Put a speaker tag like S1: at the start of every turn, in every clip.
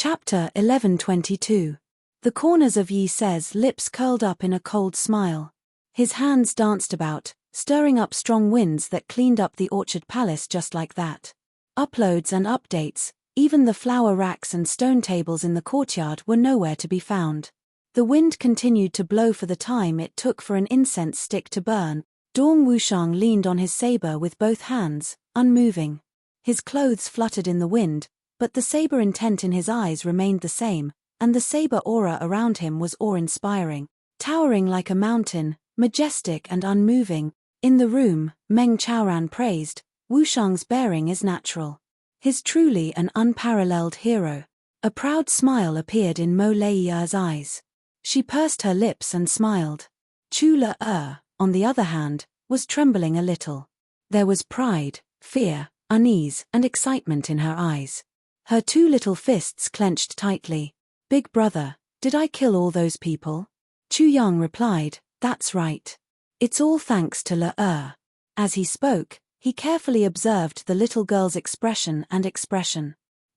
S1: Chapter 11:22. The corners of Yi Se's lips curled up in a cold smile. His hands danced about, stirring up strong winds that cleaned up the orchard palace just like that. Uploads and updates, even the flower racks and stone tables in the courtyard were nowhere to be found. The wind continued to blow for the time it took for an incense stick to burn. Dong Wushang leaned on his saber with both hands, unmoving. His clothes fluttered in the wind, but the saber intent in his eyes remained the same, and the saber aura around him was awe-inspiring, towering like a mountain, majestic and unmoving. In the room, Meng Chaoran praised, Wushang's bearing is natural. He's truly an unparalleled hero. A proud smile appeared in Mo Leiya's eyes. She pursed her lips and smiled. Chu Le, on the other hand, was trembling a little. There was pride, fear, unease, and excitement in her eyes. Her two little fists clenched tightly. Big brother, did I kill all those people? Chu Yang replied, that's right. It's all thanks to Le. As he spoke, he carefully observed the little girl's expression.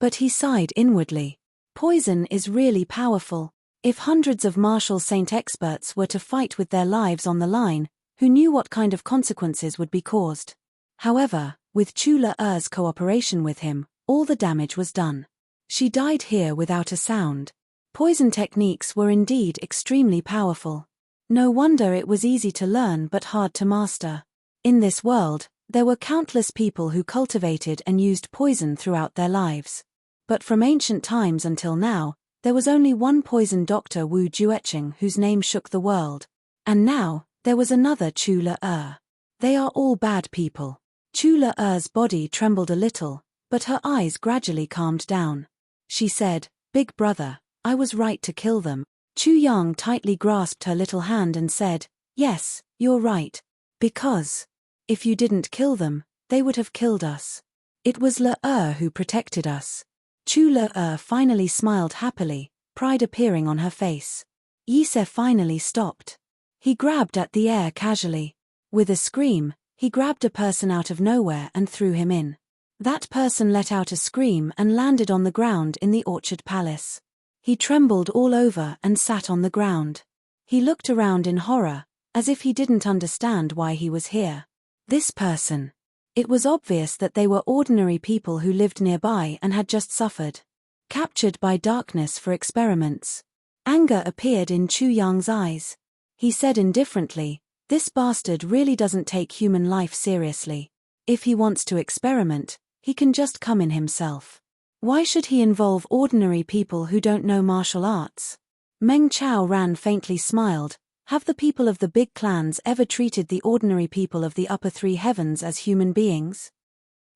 S1: But he sighed inwardly. Poison is really powerful. If hundreds of martial saint experts were to fight with their lives on the line, who knew what kind of consequences would be caused? However, with Chu Le's cooperation with him, all the damage was done. She died here without a sound. Poison techniques were indeed extremely powerful. No wonder it was easy to learn but hard to master. In this world, there were countless people who cultivated and used poison throughout their lives. But from ancient times until now, there was only one poison doctor, Wu Jueqing, whose name shook the world. And now, there was another Chu Le. They are all bad people. Chu Le's body trembled a little, but her eyes gradually calmed down. She said, Big brother, I was right to kill them. Chu Yang tightly grasped her little hand and said, yes, you're right. Because, if you didn't kill them, they would have killed us. It was Le who protected us. Chu Le finally smiled happily, pride appearing on her face. Yi Se finally stopped. He grabbed at the air casually. With a scream, he grabbed a person out of nowhere and threw him in. That person let out a scream and landed on the ground in the orchard palace. He trembled all over and sat on the ground. He looked around in horror, as if he didn't understand why he was here. This person. It was obvious that they were ordinary people who lived nearby and had just suffered. Captured by darkness for experiments. Anger appeared in Chu Yang's eyes. He said indifferently, this bastard really doesn't take human life seriously. If he wants to experiment, he can just come in himself. Why should he involve ordinary people who don't know martial arts? Meng Chaoran faintly smiled. Have the people of the big clans ever treated the ordinary people of the upper three heavens as human beings?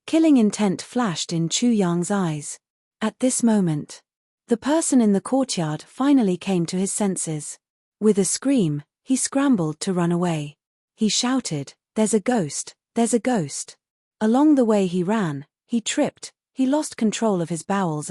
S1: Killing intent flashed in Chu Yang's eyes. At this moment, the person in the courtyard finally came to his senses. With a scream, he scrambled to run away. He shouted, there's a ghost, there's a ghost. Along the way he ran, he tripped, he lost control of his bowels.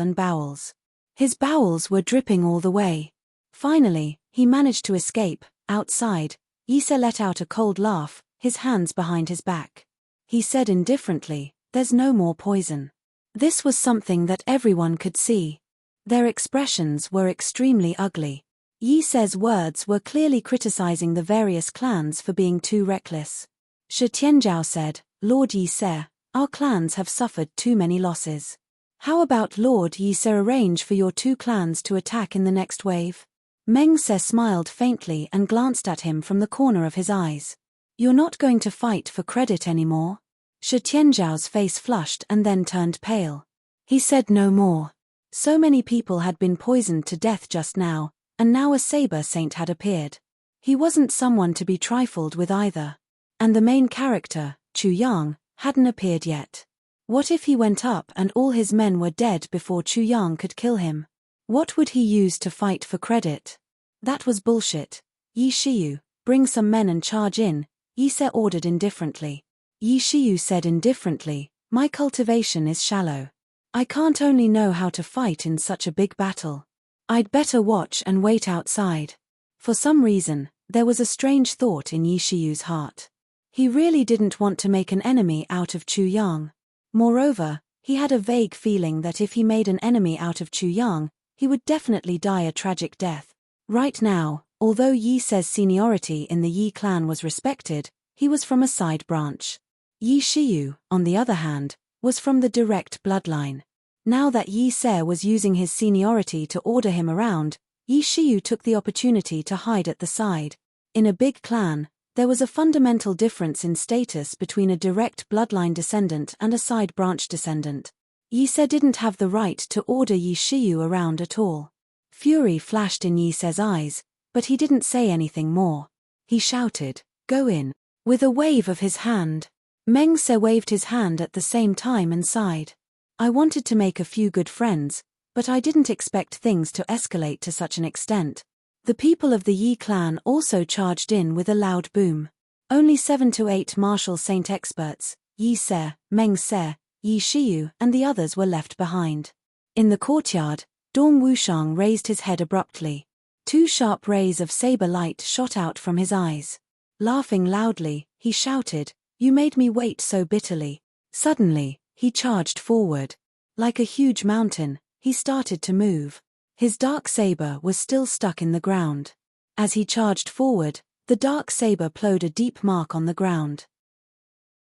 S1: His bowels were dripping all the way. Finally, he managed to escape. Outside, Yi Se let out a cold laugh, his hands behind his back. He said indifferently, there's no more poison. This was something that everyone could see. Their expressions were extremely ugly. Yi Se's words were clearly criticizing the various clans for being too reckless. Shi Tianzhao said, Lord Yi Se, our clans have suffered too many losses. How about Lord Yi Se arrange for your two clans to attack in the next wave? Meng Se smiled faintly and glanced at him from the corner of his eyes. You're not going to fight for credit anymore? Shi Tianzhao's face flushed and then turned pale. He said no more. So many people had been poisoned to death just now, and now a saber saint had appeared. He wasn't someone to be trifled with either. And the main character, Chu Yang, hadn't appeared yet. What if he went up and all his men were dead before Chu Yang could kill him? What would he use to fight for credit? That was bullshit. Yi Shiyu, bring some men and charge in, Yi Se ordered indifferently. Yi Shiyu said indifferently, my cultivation is shallow. I can't only know how to fight in such a big battle. I'd better watch and wait outside. For some reason, there was a strange thought in Yi Shiyu's heart. He really didn't want to make an enemy out of Chu Yang. Moreover, he had a vague feeling that if he made an enemy out of Chu Yang, he would definitely die a tragic death. Right now, although Yi Se's seniority in the Yi clan was respected, he was from a side branch. Yi Shiyu, on the other hand, was from the direct bloodline. Now that Yi Se was using his seniority to order him around, Yi Shiyu took the opportunity to hide at the side. In a big clan, there was a fundamental difference in status between a direct bloodline descendant and a side branch descendant. Yi Se didn't have the right to order Yi Shiyu around at all. Fury flashed in Yi Se's eyes, but he didn't say anything more. He shouted, "Go in." With a wave of his hand. Meng Se waved his hand at the same time and sighed. "I wanted to make a few good friends, but I didn't expect things to escalate to such an extent." The people of the Yi clan also charged in with a loud boom. Only 7 to 8 martial saint experts, Yi Se, Meng Se, Yi Shiyu and the others were left behind. In the courtyard, Dong Wushang raised his head abruptly. 2 sharp rays of saber light shot out from his eyes. Laughing loudly, he shouted, "You made me wait so bitterly." Suddenly, he charged forward. Like a huge mountain, he started to move. His dark saber was still stuck in the ground. As he charged forward, the dark saber plowed a deep mark on the ground.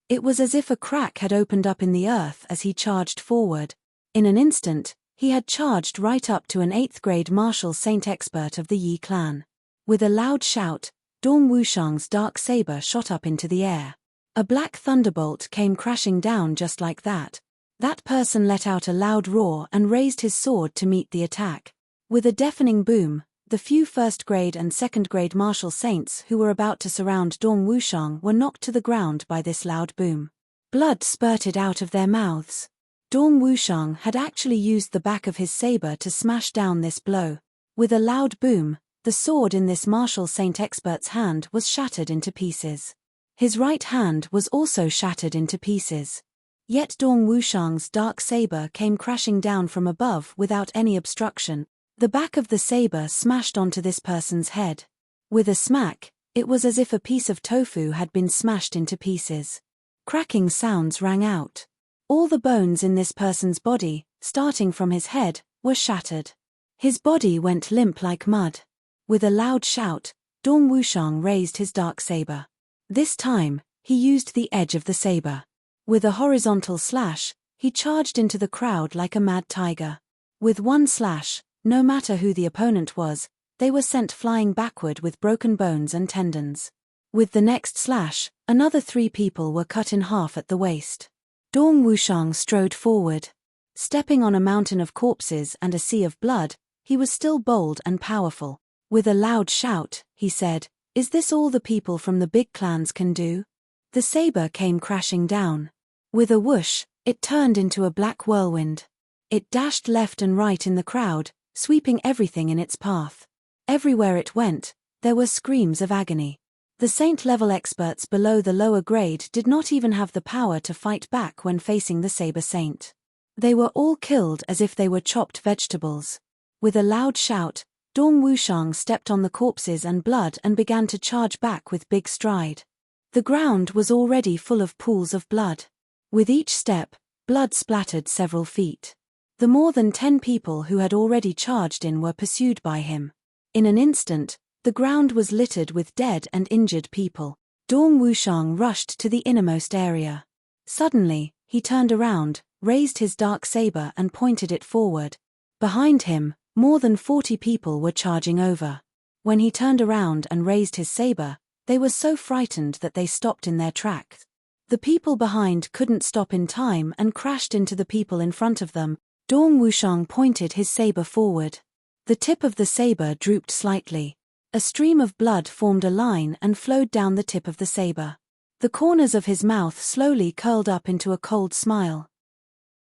S1: It was as if a crack had opened up in the earth as he charged forward. In an instant, he had charged right up to an 8th grade martial saint expert of the Yi clan. With a loud shout, Dong Wushang's dark saber shot up into the air. A black thunderbolt came crashing down just like that. That person let out a loud roar and raised his sword to meet the attack. With a deafening boom, the few 1st grade and 2nd grade martial saints who were about to surround Dong Wushang were knocked to the ground by this loud boom. Blood spurted out of their mouths. Dong Wushang had actually used the back of his saber to smash down this blow. With a loud boom, the sword in this martial saint expert's hand was shattered into pieces. His right hand was also shattered into pieces. Yet Dong Wushang's dark saber came crashing down from above without any obstruction. The back of the saber smashed onto this person's head. With a smack, it was as if a piece of tofu had been smashed into pieces. Cracking sounds rang out. All the bones in this person's body, starting from his head, were shattered. His body went limp like mud. With a loud shout, Dong Wushang raised his dark saber. This time, he used the edge of the saber. With a horizontal slash, he charged into the crowd like a mad tiger. With one slash, no matter who the opponent was, they were sent flying backward with broken bones and tendons. With the next slash, another 3 people were cut in half at the waist. Dong Wushang strode forward. Stepping on a mountain of corpses and a sea of blood, he was still bold and powerful. With a loud shout, he said, "Is this all the people from the big clans can do?" The saber came crashing down. With a whoosh, it turned into a black whirlwind. It dashed left and right in the crowd, sweeping everything in its path. Everywhere it went, there were screams of agony. The saint-level experts below the lower grade did not even have the power to fight back when facing the saber saint. They were all killed as if they were chopped vegetables. With a loud shout, Dong Wushang stepped on the corpses and blood and began to charge back with big stride. The ground was already full of pools of blood. With each step, blood splattered several feet. The more than 10 people who had already charged in were pursued by him. In an instant, the ground was littered with dead and injured people. Dong Wushang rushed to the innermost area. Suddenly, he turned around, raised his dark saber and pointed it forward. Behind him, more than 40 people were charging over. When he turned around and raised his saber, they were so frightened that they stopped in their tracks. The people behind couldn't stop in time and crashed into the people in front of them. Dong Wushang pointed his saber forward. The tip of the saber drooped slightly. A stream of blood formed a line and flowed down the tip of the saber. The corners of his mouth slowly curled up into a cold smile.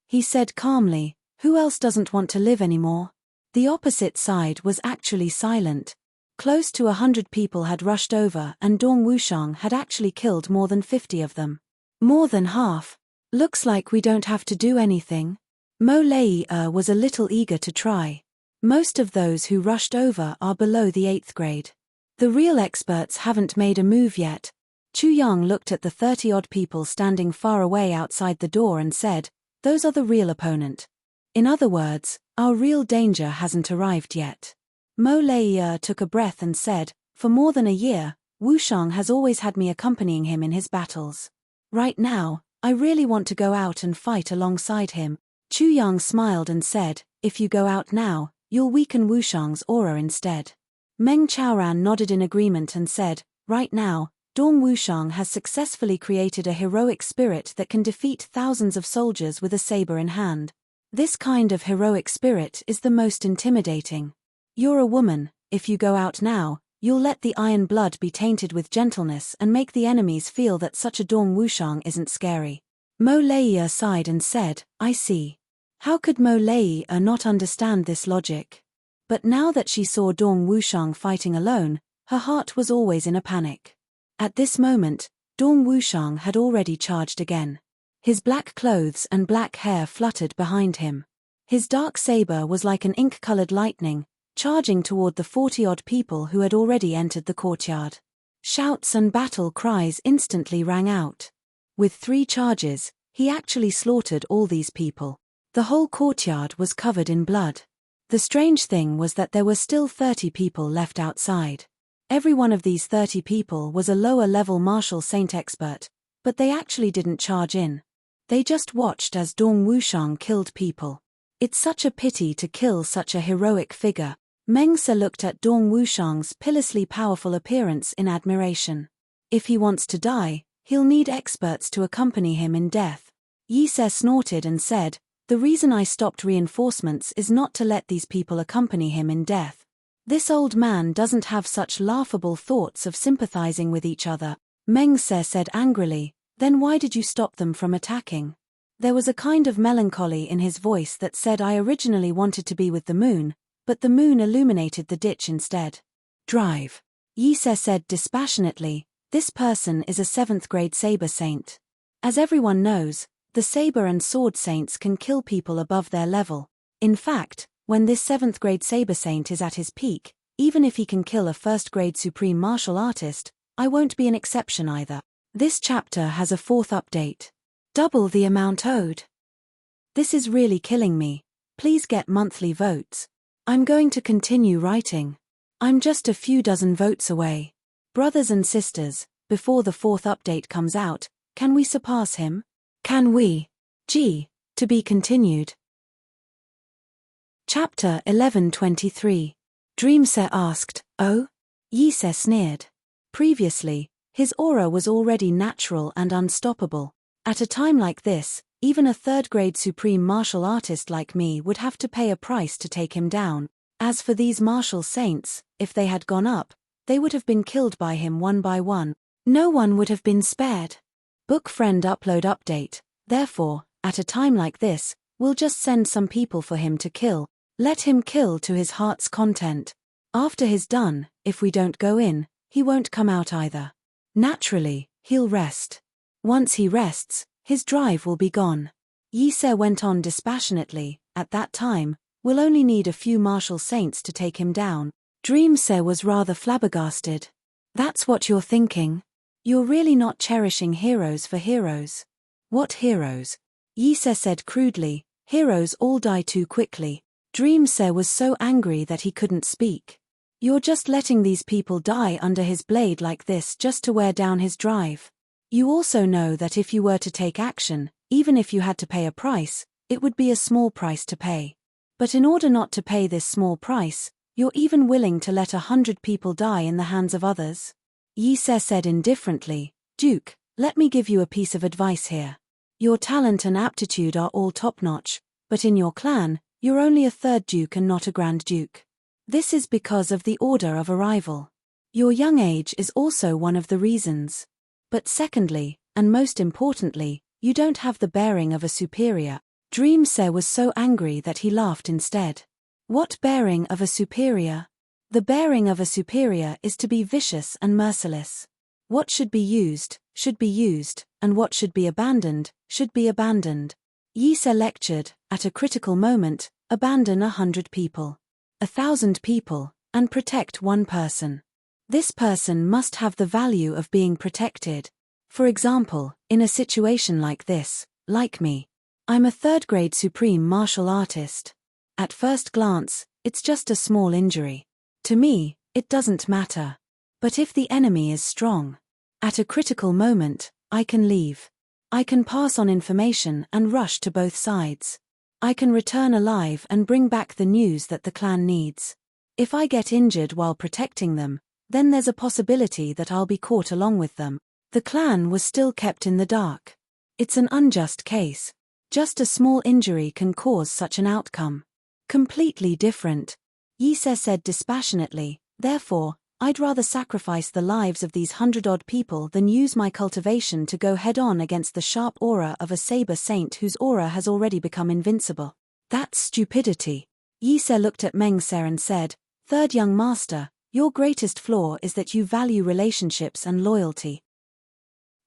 S1: He said calmly, "Who else doesn't want to live anymore?" The opposite side was actually silent. Close to 100 people had rushed over and Dong Wushang had actually killed more than 50 of them. More than half. "Looks like we don't have to do anything." Mo Lei was a little eager to try. Most of those who rushed over are below the 8th grade. The real experts haven't made a move yet. Chu Yang looked at the 30-odd people standing far away outside the door and said, "Those are the real opponent." In other words, our real danger hasn't arrived yet. Mo Lei took a breath and said, for more than a year, Wushang has always had me accompanying him in his battles. Right now, I really want to go out and fight alongside him. Chu Yang smiled and said, if you go out now, you'll weaken Wushang's aura instead. Meng Chaoran nodded in agreement and said, right now, Dong Wushang has successfully created a heroic spirit that can defeat thousands of soldiers with a saber in hand. This kind of heroic spirit is the most intimidating. You're a woman, if you go out now, you'll let the iron blood be tainted with gentleness and make the enemies feel that such a Dong Wushang isn't scary. Mo Lei sighed and said, I see. How could Mo Lei not understand this logic? But now that she saw Dong Wushang fighting alone, her heart was always in a panic. At this moment, Dong Wushang had already charged again. His black clothes and black hair fluttered behind him. His dark saber was like an ink-colored lightning, charging toward the 40-odd people who had already entered the courtyard. Shouts and battle cries instantly rang out. With 3 charges, he actually slaughtered all these people. The whole courtyard was covered in blood. The strange thing was that there were still 30 people left outside. Every one of these 30 people was a lower-level martial saint expert, but they actually didn't charge in. They just watched as Dong Wushang killed people. It's such a pity to kill such a heroic figure. Meng Se looked at Dong Wushang's pitilessly powerful appearance in admiration. If he wants to die, he'll need experts to accompany him in death. Yi Se snorted and said, the reason I stopped reinforcements is not to let these people accompany him in death. This old man doesn't have such laughable thoughts of sympathizing with each other. Meng Se said angrily, then why did you stop them from attacking? There was a kind of melancholy in his voice that said I originally wanted to be with the moon, but the moon illuminated the ditch instead. Drive. Yi Se said dispassionately, this person is a 7th grade saber saint. As everyone knows, the saber and sword saints can kill people above their level. In fact, when this 7th grade saber saint is at his peak, even if he can kill a 1st grade supreme martial artist, I won't be an exception either. This chapter has a 4th update. Double the amount owed. This is really killing me. Please get monthly votes. I'm going to continue writing. I'm just a few dozen votes away. Brothers and sisters, before the 4th update comes out, can we surpass him? Can we? To be continued. Chapter 1123. Dreamse asked, oh? Yi Se sneered. Previously, his aura was already natural and unstoppable. At a time like this, even a 3rd grade supreme martial artist like me would have to pay a price to take him down. As for these martial saints, if they had gone up, they would have been killed by him one by one. No one would have been spared. Book friend upload update. Therefore, at a time like this, we'll just send some people for him to kill. Let him kill to his heart's content. After he's done, if we don't go in, he won't come out either. Naturally, he'll rest. Once he rests, his drive will be gone. Yi Se went on dispassionately, at that time, we'll only need a few martial saints to take him down. Dreamse was rather flabbergasted. That's what you're thinking? You're really not cherishing heroes for heroes. What heroes? Yi Se said crudely, heroes all die too quickly. Dreamse was so angry that he couldn't speak. You're just letting these people die under his blade like this just to wear down his drive. You also know that if you were to take action, even if you had to pay a price, it would be a small price to pay. But in order not to pay this small price, you're even willing to let 100 people die in the hands of others? Yi Se said indifferently, Duke, let me give you a piece of advice here. Your talent and aptitude are all top-notch, but in your clan, you're only a 3rd duke and not a grand duke. This is because of the order of arrival. Your young age is also one of the reasons. But secondly, and most importantly, you don't have the bearing of a superior. Dreamse was so angry that he laughed instead. What bearing of a superior? The bearing of a superior is to be vicious and merciless. What should be used, and what should be abandoned, should be abandoned. Yi Se lectured, at a critical moment, abandon 100 people. 1,000 people, and protect one person. This person must have the value of being protected. For example, in a situation like this, like me. I'm a third-grade supreme martial artist. At first glance, it's just a small injury. To me, it doesn't matter. But if the enemy is strong, at a critical moment, I can leave. I can pass on information and rush to both sides. I can return alive and bring back the news that the clan needs. If I get injured while protecting them, then there's a possibility that I'll be caught along with them. The clan was still kept in the dark. It's an unjust case. Just a small injury can cause such an outcome. Completely different. Yise said dispassionately, therefore, I'd rather sacrifice the lives of these 100-odd people than use my cultivation to go head-on against the sharp aura of a saber saint whose aura has already become invincible. That's stupidity. Yise looked at Mengse and said, Third young master, your greatest flaw is that you value relationships and loyalty.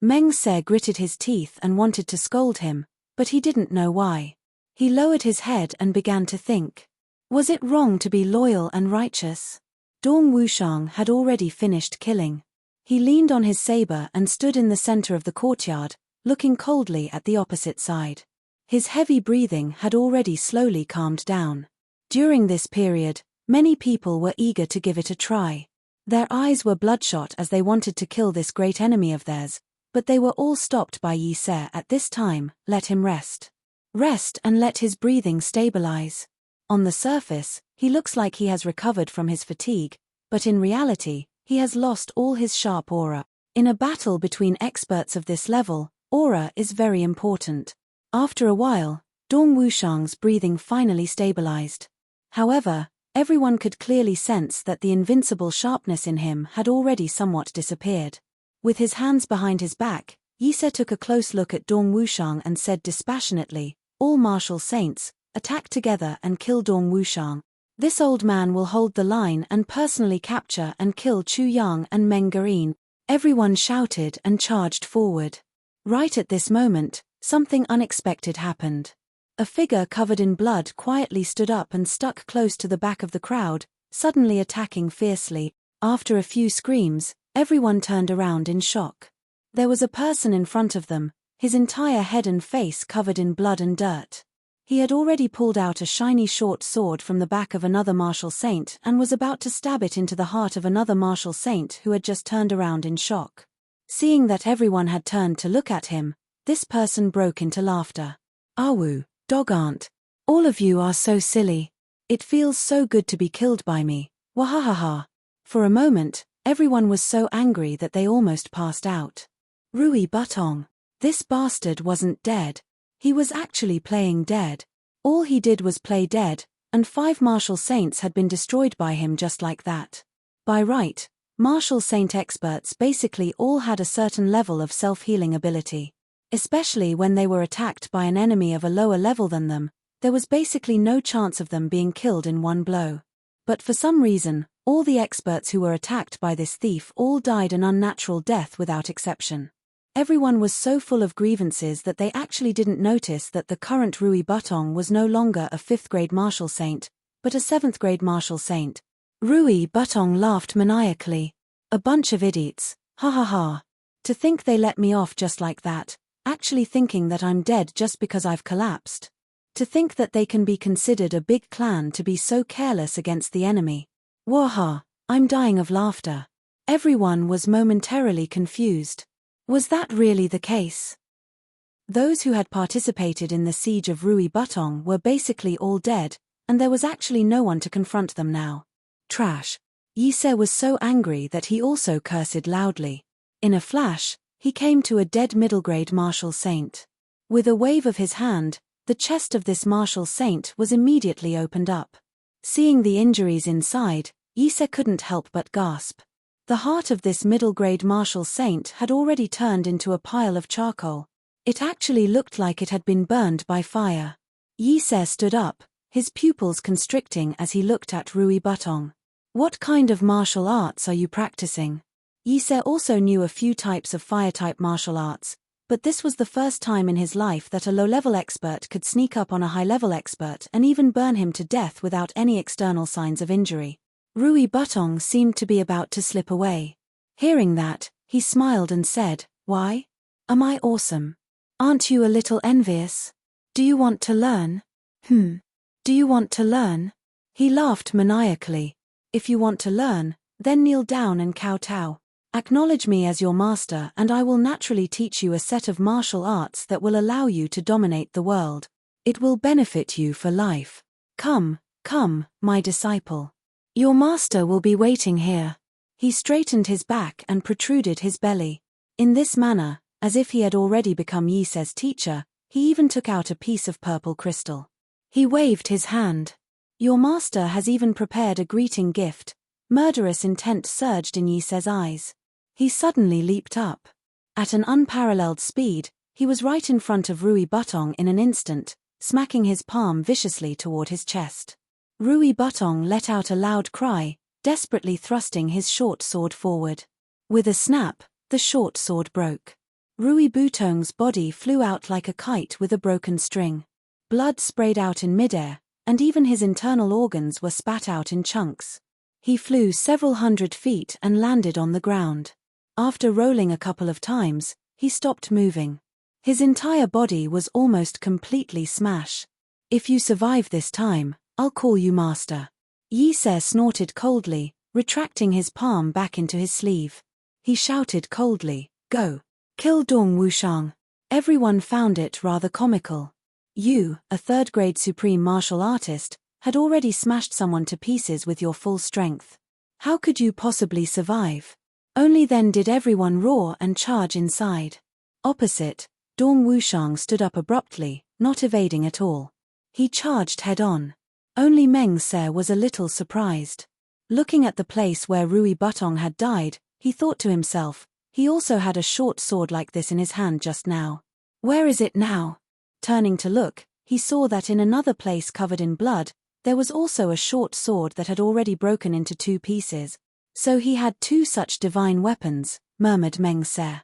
S1: Mengse gritted his teeth and wanted to scold him, but he didn't know why. He lowered his head and began to think. Was it wrong to be loyal and righteous? Dong Wushang had already finished killing. He leaned on his saber and stood in the center of the courtyard, looking coldly at the opposite side. His heavy breathing had already slowly calmed down. During this period, many people were eager to give it a try. Their eyes were bloodshot as they wanted to kill this great enemy of theirs, but they were all stopped by Yise at this time. Let him rest. Rest and let his breathing stabilize. On the surface, he looks like he has recovered from his fatigue, but in reality, he has lost all his sharp aura. In a battle between experts of this level, aura is very important. After a while, Dong Wushang's breathing finally stabilized. However, everyone could clearly sense that the invincible sharpness in him had already somewhat disappeared. With his hands behind his back, Yise took a close look at Dong Wushang and said dispassionately, All martial saints, attack together and kill Dong Wushang. This old man will hold the line and personally capture and kill Chu Yang and Meng Garin. Everyone shouted and charged forward. Right at this moment, something unexpected happened. A figure covered in blood quietly stood up and stuck close to the back of the crowd, suddenly attacking fiercely. After a few screams, everyone turned around in shock. There was a person in front of them, his entire head and face covered in blood and dirt. He had already pulled out a shiny short sword from the back of another martial saint and was about to stab it into the heart of another martial saint who had just turned around in shock. Seeing that everyone had turned to look at him, this person broke into laughter. Awu, dog aunt. All of you are so silly. It feels so good to be killed by me. Wahahaha. For a moment, everyone was so angry that they almost passed out. Rui Butong. This bastard wasn't dead. He was actually playing dead. All he did was play dead, and 5 martial saints had been destroyed by him just like that. By right, martial saint experts basically all had a certain level of self-healing ability. Especially when they were attacked by an enemy of a lower level than them, there was basically no chance of them being killed in one blow. But for some reason, all the experts who were attacked by this thief all died an unnatural death without exception. Everyone was so full of grievances that they actually didn't notice that the current Rui Butong was no longer a 5th-grade martial saint, but a 7th-grade martial saint. Rui Butong laughed maniacally. A bunch of idiots, ha ha ha. To think they let me off just like that, actually thinking that I'm dead just because I've collapsed. To think that they can be considered a big clan to be so careless against the enemy. Waha, I'm dying of laughter. Everyone was momentarily confused. Was that really the case? Those who had participated in the siege of Rui Butong were basically all dead, and there was actually no one to confront them now. Trash. Yise was so angry that he also cursed loudly. In a flash, he came to a dead middle-grade martial saint. With a wave of his hand, the chest of this martial saint was immediately opened up. Seeing the injuries inside, Yise couldn't help but gasp. The heart of this middle-grade martial saint had already turned into a pile of charcoal. It actually looked like it had been burned by fire. Yise stood up, his pupils constricting as he looked at Rui Butong. What kind of martial arts are you practicing? Yise also knew a few types of fire-type martial arts, but this was the first time in his life that a low-level expert could sneak up on a high-level expert and even burn him to death without any external signs of injury. Rui Butong seemed to be about to slip away. Hearing that, he smiled and said, Why? Am I awesome? Aren't you a little envious? Do you want to learn? Do you want to learn? He laughed maniacally. If you want to learn, then kneel down and kowtow. Acknowledge me as your master and I will naturally teach you a set of martial arts that will allow you to dominate the world. It will benefit you for life. Come, come, my disciple. Your master will be waiting here. He straightened his back and protruded his belly. In this manner, as if he had already become Yi Se's teacher, he even took out a piece of purple crystal. He waved his hand. Your master has even prepared a greeting gift. Murderous intent surged in Yi Se's eyes. He suddenly leaped up. At an unparalleled speed, he was right in front of Rui Butong in an instant, smacking his palm viciously toward his chest. Rui Butong let out a loud cry, desperately thrusting his short sword forward. With a snap, the short sword broke. Rui Butong's body flew out like a kite with a broken string. Blood sprayed out in midair, and even his internal organs were spat out in chunks. He flew several hundred feet and landed on the ground. After rolling a couple of times, he stopped moving. His entire body was almost completely smashed. If you survive this time, I'll call you master. Yi Se snorted coldly, retracting his palm back into his sleeve. He shouted coldly, "Go! Kill Dong Wushang." Everyone found it rather comical. You, a third-grade supreme martial artist, had already smashed someone to pieces with your full strength. How could you possibly survive? Only then did everyone roar and charge inside. Opposite, Dong Wushang stood up abruptly, not evading at all. He charged head-on. Only Meng Se was a little surprised. Looking at the place where Rui Butong had died, he thought to himself, he also had a short sword like this in his hand just now. Where is it now? Turning to look, he saw that in another place covered in blood, there was also a short sword that had already broken into 2 pieces. So he had 2 such divine weapons, murmured Meng Se.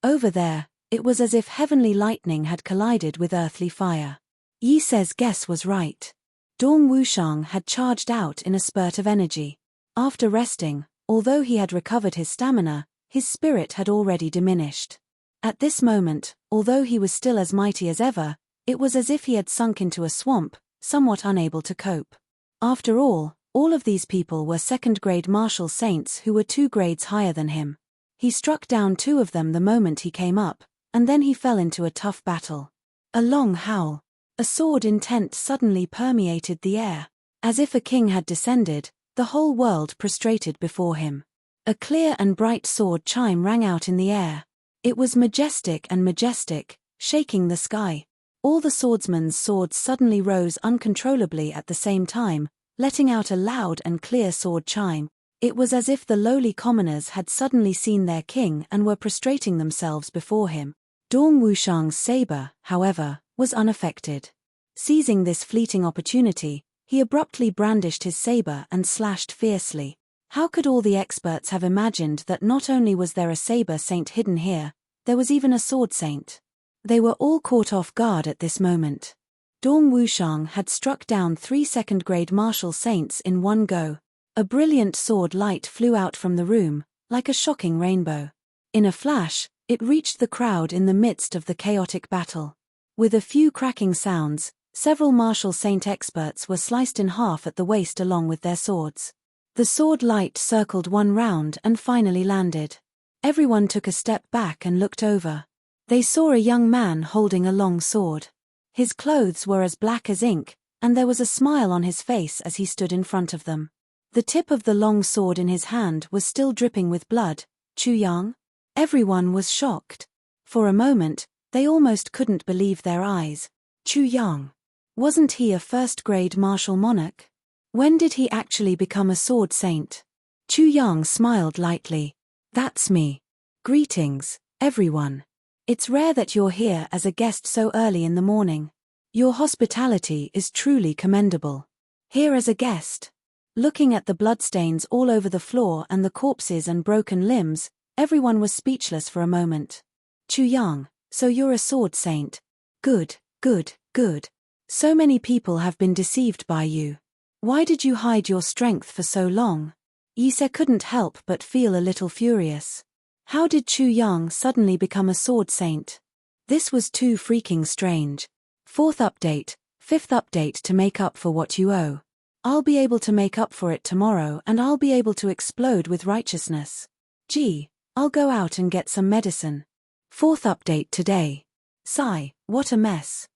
S1: Over there, it was as if heavenly lightning had collided with earthly fire. Yi Se's guess was right. Dong Wushang had charged out in a spurt of energy. After resting, although he had recovered his stamina, his spirit had already diminished. At this moment, although he was still as mighty as ever, it was as if he had sunk into a swamp, somewhat unable to cope. After all of these people were second-grade martial saints who were 2 grades higher than him. He struck down 2 of them the moment he came up, and then he fell into a tough battle. A long howl. A sword intent suddenly permeated the air. As if a king had descended, the whole world prostrated before him. A clear and bright sword chime rang out in the air. It was majestic and majestic, shaking the sky. All the swordsmen's swords suddenly rose uncontrollably at the same time, letting out a loud and clear sword chime. It was as if the lowly commoners had suddenly seen their king and were prostrating themselves before him. Dong Wushang's saber, however, was unaffected. Seizing this fleeting opportunity, he abruptly brandished his saber and slashed fiercely. How could all the experts have imagined that not only was there a saber saint hidden here, there was even a sword saint? They were all caught off guard at this moment. Dong Wushang had struck down 3 second-grade martial saints in one go. A brilliant sword light flew out from the room, like a shocking rainbow. In a flash, it reached the crowd in the midst of the chaotic battle. With a few cracking sounds, several martial saint experts were sliced in half at the waist along with their swords. The sword light circled 1 round and finally landed. Everyone took a step back and looked over. They saw a young man holding a long sword. His clothes were as black as ink, and there was a smile on his face as he stood in front of them. The tip of the long sword in his hand was still dripping with blood. Chu Yang? Everyone was shocked. For a moment, they almost couldn't believe their eyes. Chu Yang. Wasn't he a first-grade martial monarch? When did he actually become a sword saint? Chu Yang smiled lightly. That's me. Greetings, everyone. It's rare that you're here as a guest so early in the morning. Your hospitality is truly commendable. Here as a guest. Looking at the bloodstains all over the floor and the corpses and broken limbs, everyone was speechless for a moment. Chu Yang, so you're a sword saint. Good, good, good. So many people have been deceived by you. Why did you hide your strength for so long? Yi Se couldn't help but feel a little furious. How did Chu Yang suddenly become a sword saint? This was too freaking strange. Fourth update, fifth update to make up for what you owe. I'll be able to make up for it tomorrow and I'll be able to explode with righteousness. Gee, I'll go out and get some medicine. Fourth update today. Sigh, what a mess.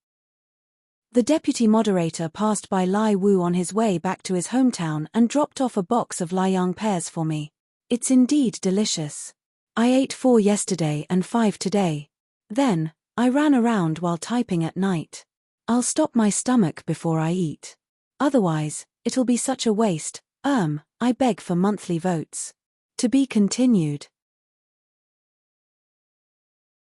S1: The deputy moderator passed by Lai Wu on his way back to his hometown and dropped off a box of Liang pears for me. It's indeed delicious. I ate 4 yesterday and 5 today. Then, I ran around while typing at night. I'll stop my stomach before I eat. Otherwise, it'll be such a waste. I beg for monthly votes. To be continued.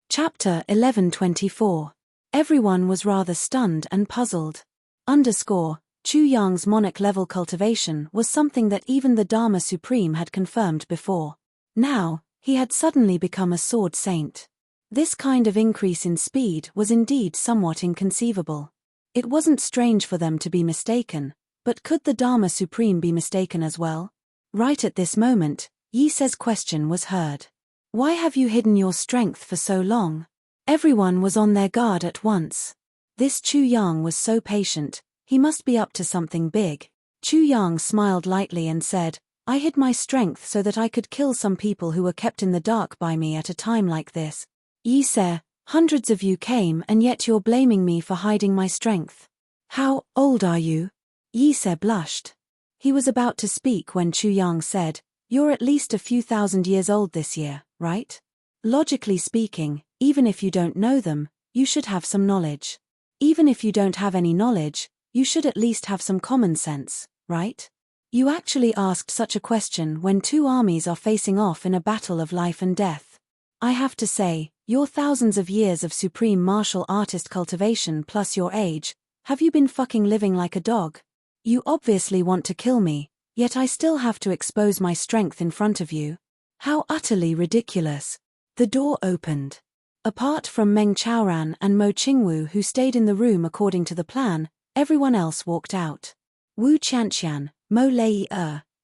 S1: Chapter 1124. Everyone was rather stunned and puzzled. Chu Yang's monarch-level cultivation was something that even the Dharma Supreme had confirmed before. Now, he had suddenly become a sword saint. This kind of increase in speed was indeed somewhat inconceivable. It wasn't strange for them to be mistaken, but could the Dharma Supreme be mistaken as well? Right at this moment, Yi Se's question was heard. Why have you hidden your strength for so long? Everyone was on their guard at once. This Chu Yang was so patient, he must be up to something big. Chu Yang smiled lightly and said, I hid my strength so that I could kill some people who were kept in the dark by me at a time like this. Yi Se, hundreds of you came and yet you're blaming me for hiding my strength. How old are you? Yi Se blushed. He was about to speak when Chu Yang said, You're at least a few thousand years old this year, right? Logically speaking, even if you don't know them, you should have some knowledge. Even if you don't have any knowledge, you should at least have some common sense, right? You actually asked such a question when 2 armies are facing off in a battle of life and death. I have to say, your thousands of years of supreme martial artist cultivation plus your age, have you been fucking living like a dog? You obviously want to kill me, yet I still have to expose my strength in front of you. How utterly ridiculous. The door opened. Apart from Meng Chaoran and Mo Qingwu who stayed in the room according to the plan, everyone else walked out. Wu Qianqian, Mo Lei,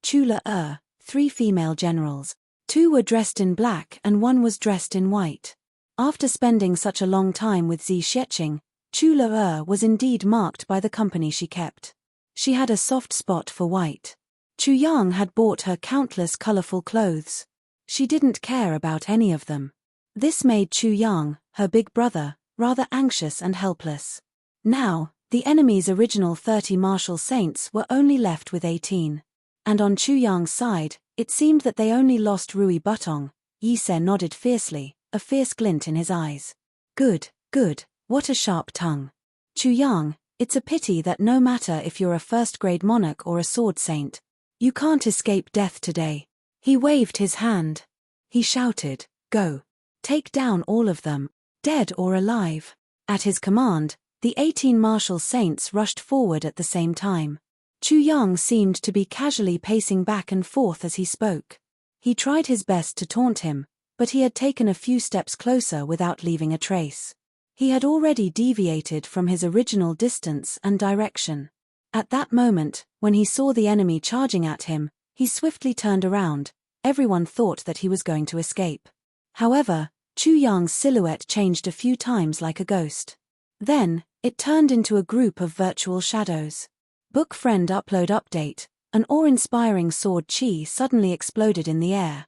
S1: Chu Le, 3 female generals. 2 were dressed in black and 1 was dressed in white. After spending such a long time with Zi Sheqing, Chu Le was indeed marked by the company she kept. She had a soft spot for white. Chu Yang had bought her countless colorful clothes. She didn't care about any of them. This made Chu Yang, her big brother, rather anxious and helpless. Now, the enemy's original 30 martial saints were only left with 18. And on Chu Yang's side, it seemed that they only lost Rui Butong. Yi Se nodded fiercely, a fierce glint in his eyes. Good, what a sharp tongue. Chu Yang, it's a pity that no matter if you're a first-grade monarch or a sword saint, you can't escape death today. He waved his hand. He shouted, Go. Take down all of them, dead or alive. At his command, the 18 martial saints rushed forward at the same time. Chu Yang seemed to be casually pacing back and forth as he spoke. He tried his best to taunt him, but he had taken a few steps closer without leaving a trace. He had already deviated from his original distance and direction. At that moment, when he saw the enemy charging at him, he swiftly turned around. Everyone thought that he was going to escape. However, Chu Yang's silhouette changed a few times like a ghost. Then, it turned into a group of virtual shadows. Book Friend Upload Update, an awe-inspiring sword chi suddenly exploded in the air.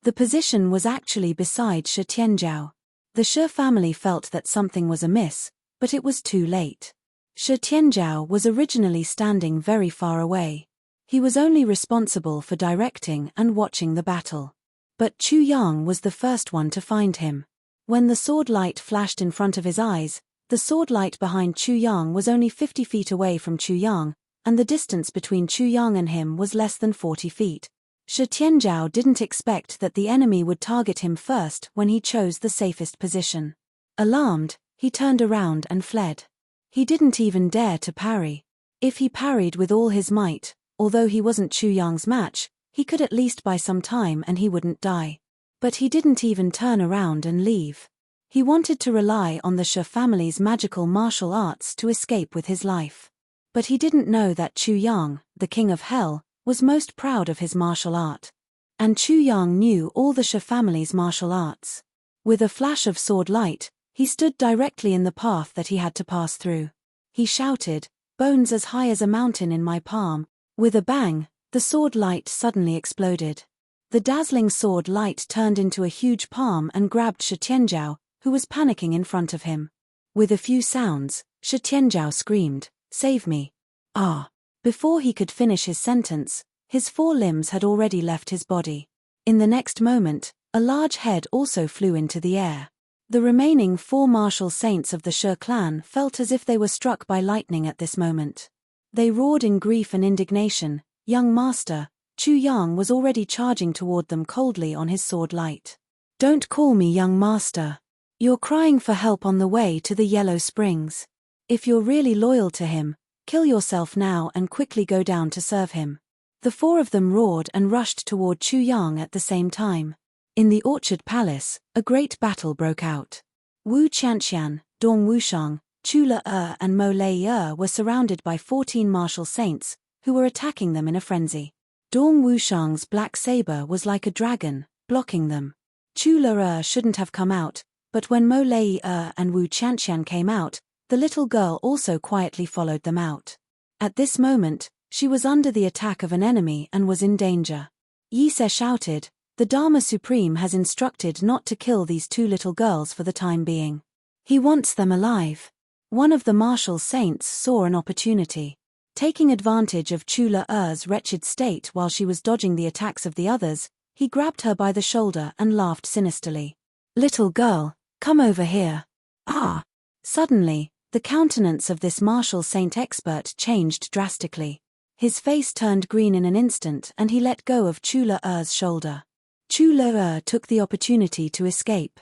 S1: The position was actually beside Shi Tianzhao. The Shi family felt that something was amiss, but it was too late. Shi Tianzhao was originally standing very far away. He was only responsible for directing and watching the battle. But Chu Yang was the first one to find him. When the sword light flashed in front of his eyes, the sword light behind Chu Yang was only 50 feet away from Chu Yang, and the distance between Chu Yang and him was less than 40 feet. Shi Tianzhao didn't expect that the enemy would target him first when he chose the safest position. Alarmed, he turned around and fled. He didn't even dare to parry. If he parried with all his might, although he wasn't Chu Yang's match, he could at least buy some time and he wouldn't die. But he didn't even turn around and leave. He wanted to rely on the Shi family's magical martial arts to escape with his life. But he didn't know that Chu Yang, the king of hell, was most proud of his martial art. And Chu Yang knew all the Shi family's martial arts. With a flash of sword light, He stood directly in the path that he had to pass through. He shouted, "Bones as high as a mountain in my palm." With a bang, the sword light suddenly exploded. The dazzling sword light turned into a huge palm and grabbed Shi Tianzhao, who was panicking in front of him. With a few sounds, Shi Tianzhao screamed, "Save me." Ah! Before he could finish his sentence, his 4 limbs had already left his body. In the next moment, a large head also flew into the air. The remaining 4 martial saints of the Shi clan felt as if they were struck by lightning at this moment. They roared in grief and indignation. Young master, Chu Yang was already charging toward them coldly on his sword light. "Don't call me young master. You're crying for help on the way to the Yellow Springs. If you're really loyal to him, kill yourself now and quickly go down to serve him." The 4 of them roared and rushed toward Chu Yang at the same time. In the Orchard Palace, a great battle broke out. Wu Qianqian, Dong Wushang, Chu Le and Mo Lei were surrounded by 14 martial saints, who were attacking them in a frenzy. Dong Wushang's black saber was like a dragon, blocking them. Chu Le shouldn't have come out, but when Mo Lei and Wu Qianqian came out, the little girl also quietly followed them out. At this moment, she was under the attack of an enemy and was in danger. Yi Se shouted, "The Dharma Supreme has instructed not to kill these 2 little girls for the time being. He wants them alive." One of the martial saints saw an opportunity. Taking advantage of Chu Le-er's wretched state while she was dodging the attacks of the others, he grabbed her by the shoulder and laughed sinisterly. "Little girl, come over here." Ah! Suddenly, the countenance of this martial saint expert changed drastically. His face turned green in an instant and he let go of Chu Le-er's shoulder. Chu Le took the opportunity to escape.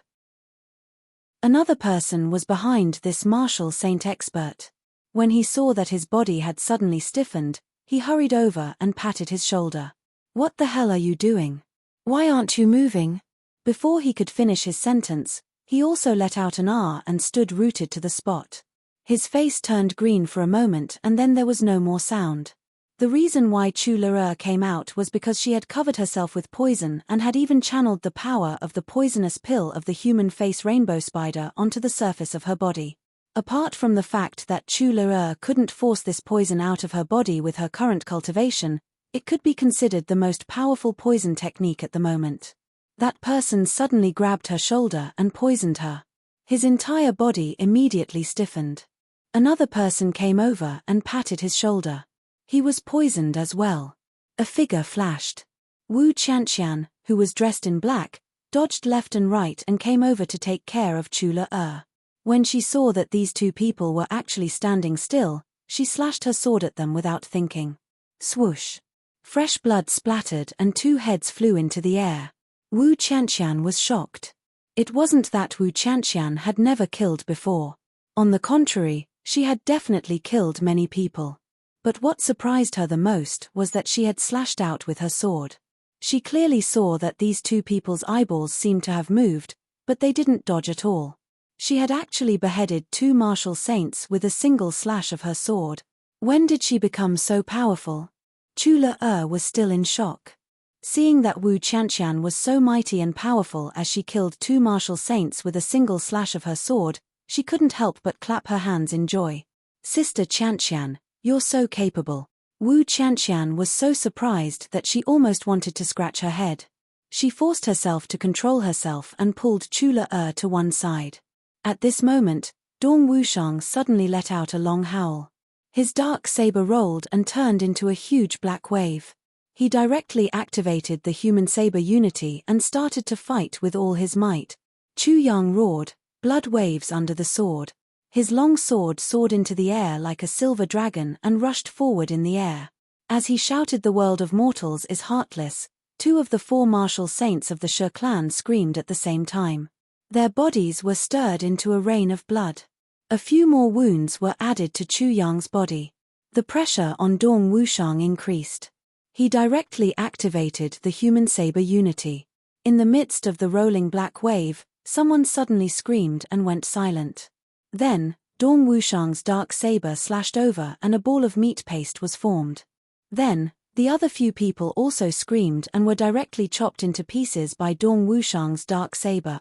S1: Another person was behind this martial saint expert. When he saw that his body had suddenly stiffened, he hurried over and patted his shoulder. "What the hell are you doing? Why aren't you moving?" Before he could finish his sentence, he also let out an "ah" and stood rooted to the spot. His face turned green for a moment and then there was no more sound. The reason why Chu Le came out was because she had covered herself with poison and had even channeled the power of the poisonous pill of the human face rainbow spider onto the surface of her body. Apart from the fact that Chu Le couldn't force this poison out of her body with her current cultivation, it could be considered the most powerful poison technique at the moment. That person suddenly grabbed her shoulder and poisoned her. His entire body immediately stiffened. Another person came over and patted his shoulder. He was poisoned as well. A figure flashed. Wu Qianqian, who was dressed in black, dodged left and right and came over to take care of Chu Le. When she saw that these 2 people were actually standing still, she slashed her sword at them without thinking. Swoosh! Fresh blood splattered and 2 heads flew into the air. Wu Qianqian was shocked. It wasn't that Wu Qianqian had never killed before. On the contrary, she had definitely killed many people. But what surprised her the most was that she had slashed out with her sword. She clearly saw that these 2 people's eyeballs seemed to have moved, but they didn't dodge at all. She had actually beheaded 2 martial saints with a single slash of her sword. When did she become so powerful? Chu Le was still in shock. Seeing that Wu Qianqian was so mighty and powerful as she killed 2 martial saints with a single slash of her sword, she couldn't help but clap her hands in joy. "Sister Qianqian, you're so capable." Wu Qianqian was so surprised that she almost wanted to scratch her head. She forced herself to control herself and pulled Chu Le to one side. At this moment, Dong Wushang suddenly let out a long howl. His dark saber rolled and turned into a huge black wave. He directly activated the human saber unity and started to fight with all his might. Chu Yang roared, blood waves under the sword. His long sword soared into the air like a silver dragon and rushed forward in the air. As he shouted, "The world of mortals is heartless," 2 of the 4 martial saints of the Shi clan screamed at the same time. Their bodies were stirred into a rain of blood. A few more wounds were added to Chu Yang's body. The pressure on Dong Wushang increased. He directly activated the human saber unity. In the midst of the rolling black wave, someone suddenly screamed and went silent. Then, Dong Wushang's dark saber slashed over and a ball of meat paste was formed. Then, the other few people also screamed and were directly chopped into pieces by Dong Wushang's dark saber.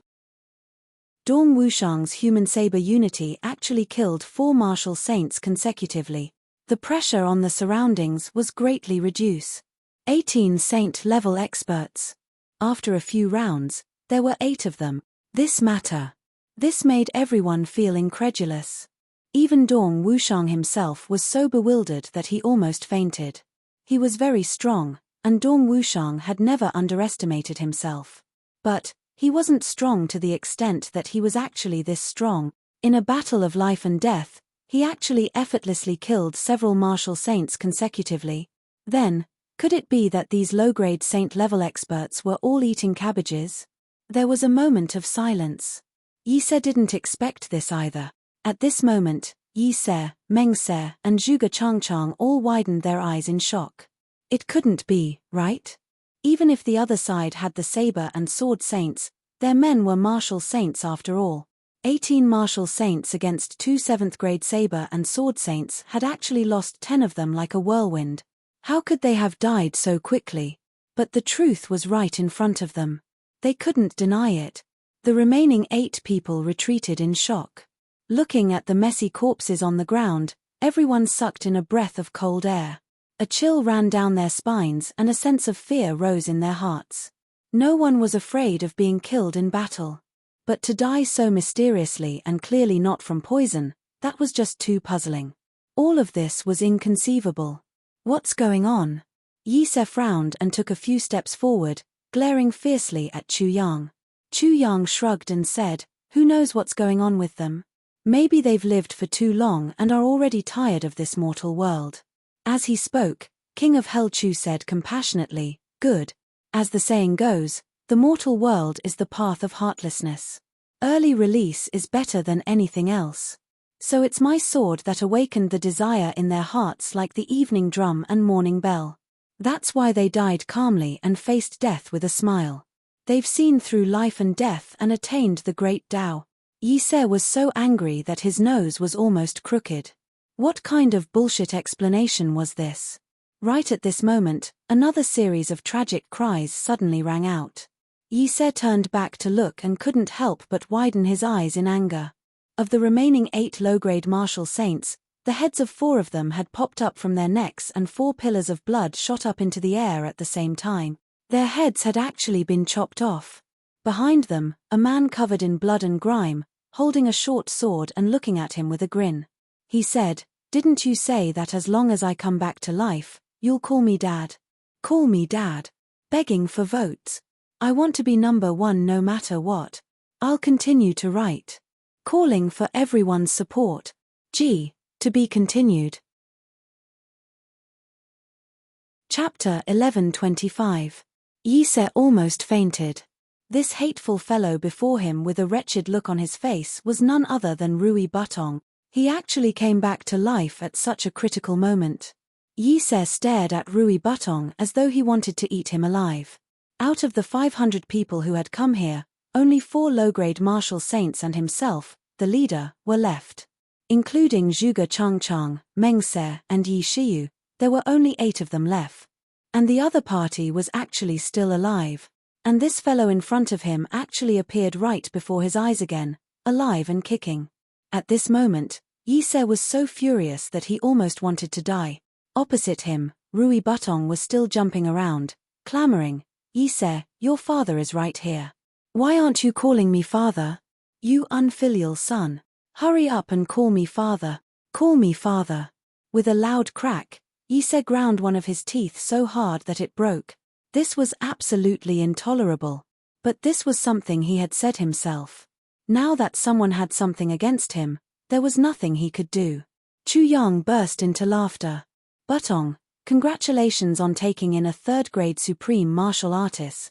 S1: Dong Wushang's human saber unity actually killed 4 martial saints consecutively. The pressure on the surroundings was greatly reduced. 18 saint-level experts. After a few rounds, there were 8 of them. This made everyone feel incredulous. Even Dong Wushang himself was so bewildered that he almost fainted. He was very strong, and Dong Wushang had never underestimated himself. But he wasn't strong to the extent that he was actually this strong. In a battle of life and death, he actually effortlessly killed several martial saints consecutively. Then, could it be that these low-grade saint-level experts were all eating cabbages? There was a moment of silence. Yi Se didn't expect this either. At this moment, Yi Se, Meng Se, and Zhuge Changchang all widened their eyes in shock. It couldn't be, right? Even if the other side had the saber and sword saints, their men were martial saints after all. 18 martial saints against 2 7th-grade saber and sword saints had actually lost 10 of them like a whirlwind. How could they have died so quickly? But the truth was right in front of them. They couldn't deny it. The remaining 8 people retreated in shock. Looking at the messy corpses on the ground, everyone sucked in a breath of cold air. A chill ran down their spines and a sense of fear rose in their hearts. No one was afraid of being killed in battle. But to die so mysteriously and clearly not from poison, that was just too puzzling. All of this was inconceivable. What's going on? Yi Se frowned and took a few steps forward, glaring fiercely at Chu Yang. Chu Yang shrugged and said, "Who knows what's going on with them? Maybe they've lived for too long and are already tired of this mortal world." As he spoke, King of Hell Chu said compassionately, "Good. As the saying goes, the mortal world is the path of heartlessness. Early release is better than anything else. So it's my sword that awakened the desire in their hearts like the evening drum and morning bell. That's why they died calmly and faced death with a smile. They've seen through life and death and attained the great Tao." Yi Se was so angry that his nose was almost crooked. What kind of bullshit explanation was this? Right at this moment, another series of tragic cries suddenly rang out. Yi Se turned back to look and couldn't help but widen his eyes in anger. Of the remaining 8 low-grade martial saints, the heads of 4 of them had popped up from their necks and 4 pillars of blood shot up into the air at the same time. Their heads had actually been chopped off. Behind them, a man covered in blood and grime, holding a short sword and looking at him with a grin. He said, "Didn't you say that as long as I come back to life, you'll call me Dad?" "Call me Dad?" Begging for votes. "I want to be number 1 no matter what. I'll continue to write. Calling for everyone's support. G. To be continued." Chapter 11:25. Yi Se almost fainted. This hateful fellow before him with a wretched look on his face was none other than Rui Butong. He actually came back to life at such a critical moment. Yi Se stared at Rui Butong as though he wanted to eat him alive. Out of the 500 people who had come here, only 4 low-grade martial saints and himself, the leader, were left. Including Zhuge Changchang, Meng Se, and Yi Shiyu, there were only 8 of them left. And the other party was actually still alive. And this fellow in front of him actually appeared right before his eyes again, alive and kicking. At this moment, Yi Se was so furious that he almost wanted to die. Opposite him, Rui Butong was still jumping around, clamoring, "Yi Se, your father is right here. Why aren't you calling me father? You unfilial son. Hurry up and call me father. Call me father." With a loud crack, Yi Se ground one of his teeth so hard that it broke. This was absolutely intolerable. But this was something he had said himself. Now that someone had something against him, there was nothing he could do. Chu Yang burst into laughter. "Butong, congratulations on taking in a 3rd-grade supreme martial artist.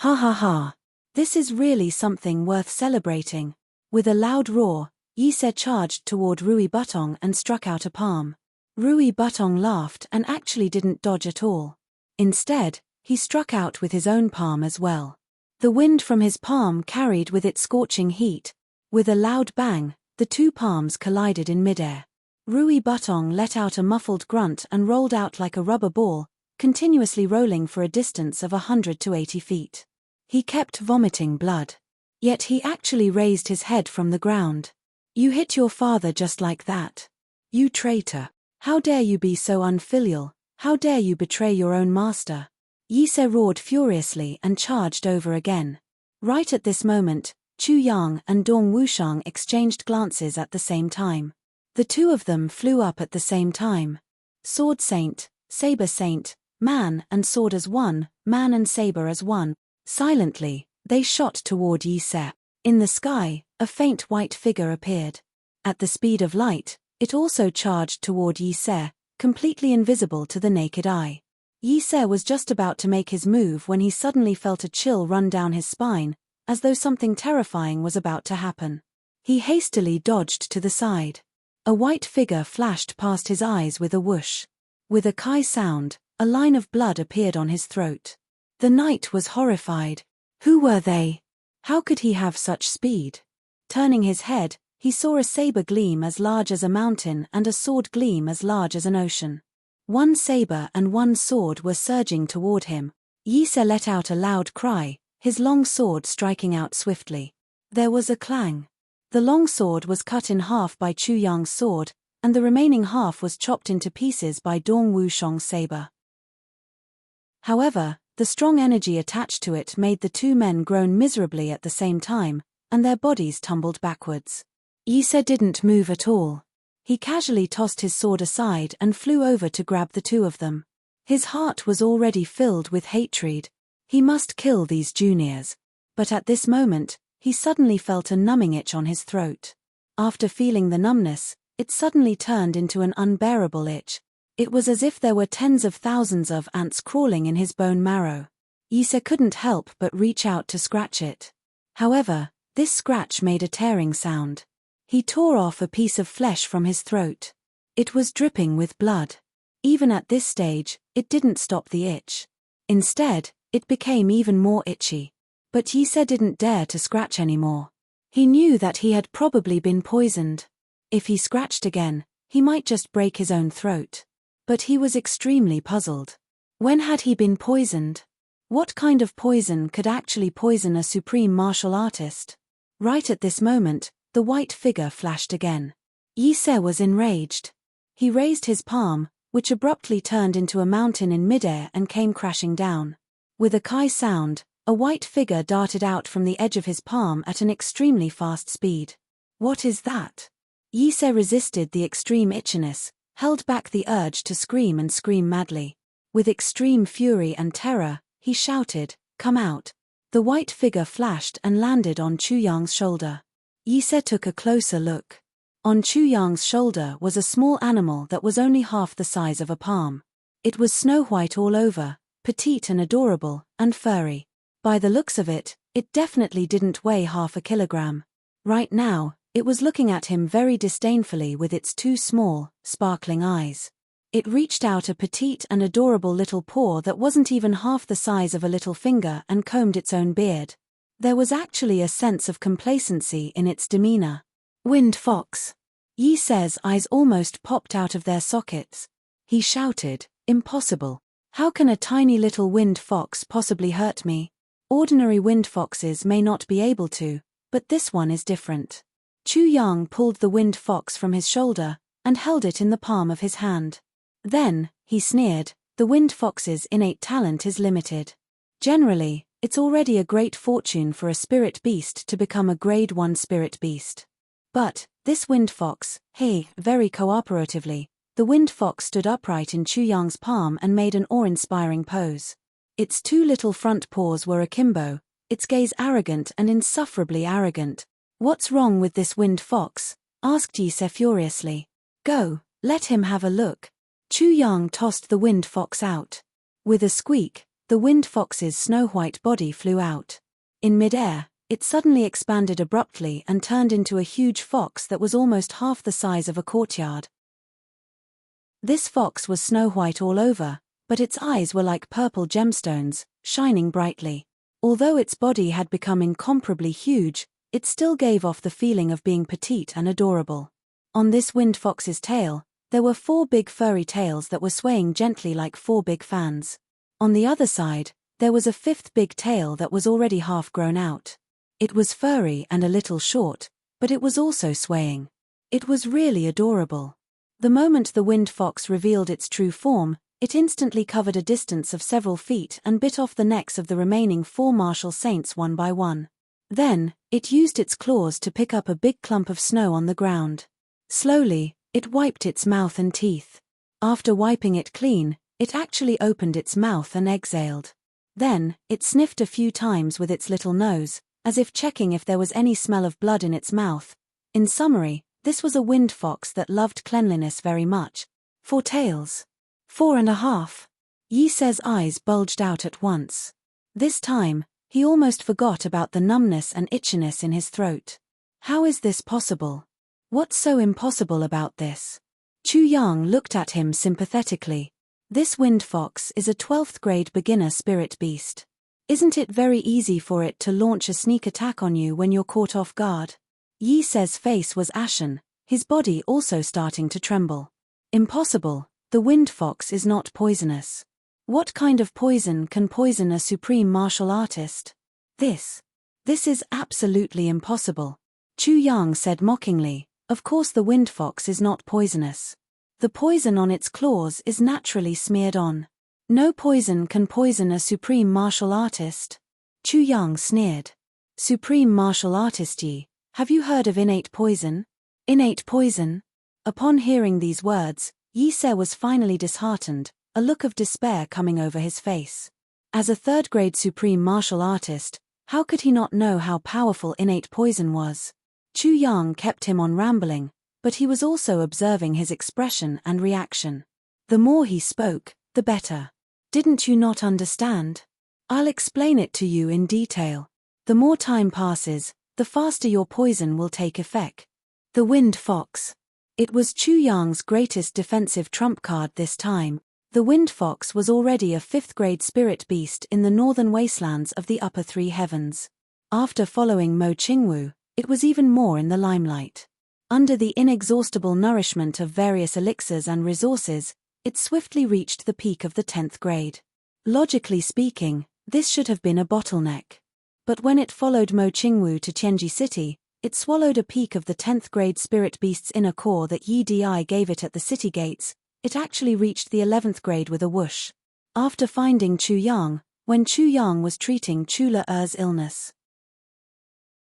S1: Ha ha ha. This is really something worth celebrating." With a loud roar, Yi Se charged toward Rui Butong and struck out a palm. Rui Butong laughed and actually didn't dodge at all. Instead, he struck out with his own palm as well. The wind from his palm carried with it scorching heat. With a loud bang, the 2 palms collided in midair. Rui Butong let out a muffled grunt and rolled out like a rubber ball, continuously rolling for a distance of 100 to 80 feet. He kept vomiting blood. Yet he actually raised his head from the ground. "You hit your father just like that. You traitor. How dare you be so unfilial, how dare you betray your own master?" Yi Se roared furiously and charged over again. Right at this moment, Chu Yang and Dong Wushang exchanged glances at the same time. The two of them flew up at the same time. Sword Saint, Saber Saint, man and sword as one, man and saber as one. Silently, they shot toward Yi Se. In the sky, a faint white figure appeared. At the speed of light, it also charged toward Yi Se, completely invisible to the naked eye. Yi Se was just about to make his move when he suddenly felt a chill run down his spine, as though something terrifying was about to happen. He hastily dodged to the side. A white figure flashed past his eyes with a whoosh. With a kai sound, a line of blood appeared on his throat. The knight was horrified. Who were they? How could he have such speed? Turning his head, he saw a saber gleam as large as a mountain and a sword gleam as large as an ocean. One saber and one sword were surging toward him. Yi Se let out a loud cry, his long sword striking out swiftly. There was a clang. The long sword was cut in half by Chu Yang's sword, and the remaining half was chopped into pieces by Dong Wushang's saber. However, the strong energy attached to it made the two men groan miserably at the same time, and their bodies tumbled backwards. Yi Se didn't move at all. He casually tossed his sword aside and flew over to grab the two of them. His heart was already filled with hatred. He must kill these juniors. But at this moment, he suddenly felt a numbing itch on his throat. After feeling the numbness, it suddenly turned into an unbearable itch. It was as if there were tens of thousands of ants crawling in his bone marrow. Yi Se couldn't help but reach out to scratch it. However, this scratch made a tearing sound. He tore off a piece of flesh from his throat. It was dripping with blood. Even at this stage, it didn't stop the itch. Instead, it became even more itchy. But Yi Se didn't dare to scratch anymore. He knew that he had probably been poisoned. If he scratched again, he might just break his own throat. But he was extremely puzzled. When had he been poisoned? What kind of poison could actually poison a supreme martial artist? Right at this moment, the white figure flashed again. Yi Se was enraged. He raised his palm, which abruptly turned into a mountain in midair and came crashing down. With a kai sound, a white figure darted out from the edge of his palm at an extremely fast speed. What is that? Yi Se resisted the extreme itchiness, held back the urge to scream and scream madly. With extreme fury and terror, he shouted, "Come out." The white figure flashed and landed on Chu Yang's shoulder. Yi Se took a closer look. On Chu Yang's shoulder was a small animal that was only half the size of a palm. It was snow white all over, petite and adorable, and furry. By the looks of it, it definitely didn't weigh half a kilogram. Right now, it was looking at him very disdainfully with its two small, sparkling eyes. It reached out a petite and adorable little paw that wasn't even half the size of a little finger and combed its own beard. There was actually a sense of complacency in its demeanor. Wind fox. Yi Se's eyes almost popped out of their sockets. He shouted, "Impossible. How can a tiny little wind fox possibly hurt me? Ordinary wind foxes may not be able to, but this one is different." Chu Yang pulled the wind fox from his shoulder and held it in the palm of his hand. Then, he sneered, "The wind fox's innate talent is limited. Generally, it's already a great fortune for a spirit beast to become a grade 1 spirit beast. But, this wind fox, hey," very cooperatively, the wind fox stood upright in Chu Yang's palm and made an awe-inspiring pose. Its two little front paws were akimbo, its gaze arrogant and insufferably arrogant. "What's wrong with this wind fox?" asked Yi Se furiously. "Go, let him have a look." Chu Yang tossed the wind fox out. With a squeak, the wind fox's snow-white body flew out. In midair, it suddenly expanded abruptly and turned into a huge fox that was almost half the size of a courtyard. This fox was snow-white all over, but its eyes were like purple gemstones, shining brightly. Although its body had become incomparably huge, it still gave off the feeling of being petite and adorable. On this wind fox's tail, there were 4 big furry tails that were swaying gently like 4 big fans. On the other side, there was a 5th big tail that was already half grown out. It was furry and a little short, but it was also swaying. It was really adorable. The moment the wind fox revealed its true form, it instantly covered a distance of several feet and bit off the necks of the remaining 4 martial saints one by one. Then, it used its claws to pick up a big clump of snow on the ground. Slowly, it wiped its mouth and teeth. After wiping it clean, it actually opened its mouth and exhaled. Then, it sniffed a few times with its little nose, as if checking if there was any smell of blood in its mouth. In summary, this was a wind fox that loved cleanliness very much. 4 tails. 4.5. Yi Se's eyes bulged out at once. This time, he almost forgot about the numbness and itchiness in his throat. How is this possible? What's so impossible about this? Chu Yang looked at him sympathetically. This wind fox is a 12th grade beginner spirit beast. Isn't it very easy for it to launch a sneak attack on you when you're caught off guard? Yi Se's face was ashen, his body also starting to tremble. Impossible. The wind fox is not poisonous. What kind of poison can poison a supreme martial artist? This is absolutely impossible. Chu Yang said mockingly, of course the wind fox is not poisonous. The poison on its claws is naturally smeared on. No poison can poison a supreme martial artist. Chu Yang sneered. Supreme martial artist Yi, have you heard of innate poison? Innate poison? Upon hearing these words, Yi Se was finally disheartened, a look of despair coming over his face. As a 3rd grade supreme martial artist, how could he not know how powerful innate poison was? Chu Yang kept him on rambling, but he was also observing his expression and reaction. The more he spoke, the better. Didn't you not understand? I'll explain it to you in detail. The more time passes, the faster your poison will take effect. The wind fox. It was Chu Yang's greatest defensive trump card this time. The wind fox was already a 5th grade spirit beast in the northern wastelands of the upper 3 heavens. After following Mo Qingwu, it was even more in the limelight. Under the inexhaustible nourishment of various elixirs and resources, it swiftly reached the peak of the 10th grade. Logically speaking, this should have been a bottleneck. But when it followed Mo Qingwu to Tianji City, it swallowed a peak of the 10th grade spirit beast's inner core that Yi Di gave it at the city gates. It actually reached the 11th grade with a whoosh. After finding Chu Yang, when Chu Yang was treating Chu Le-er's illness,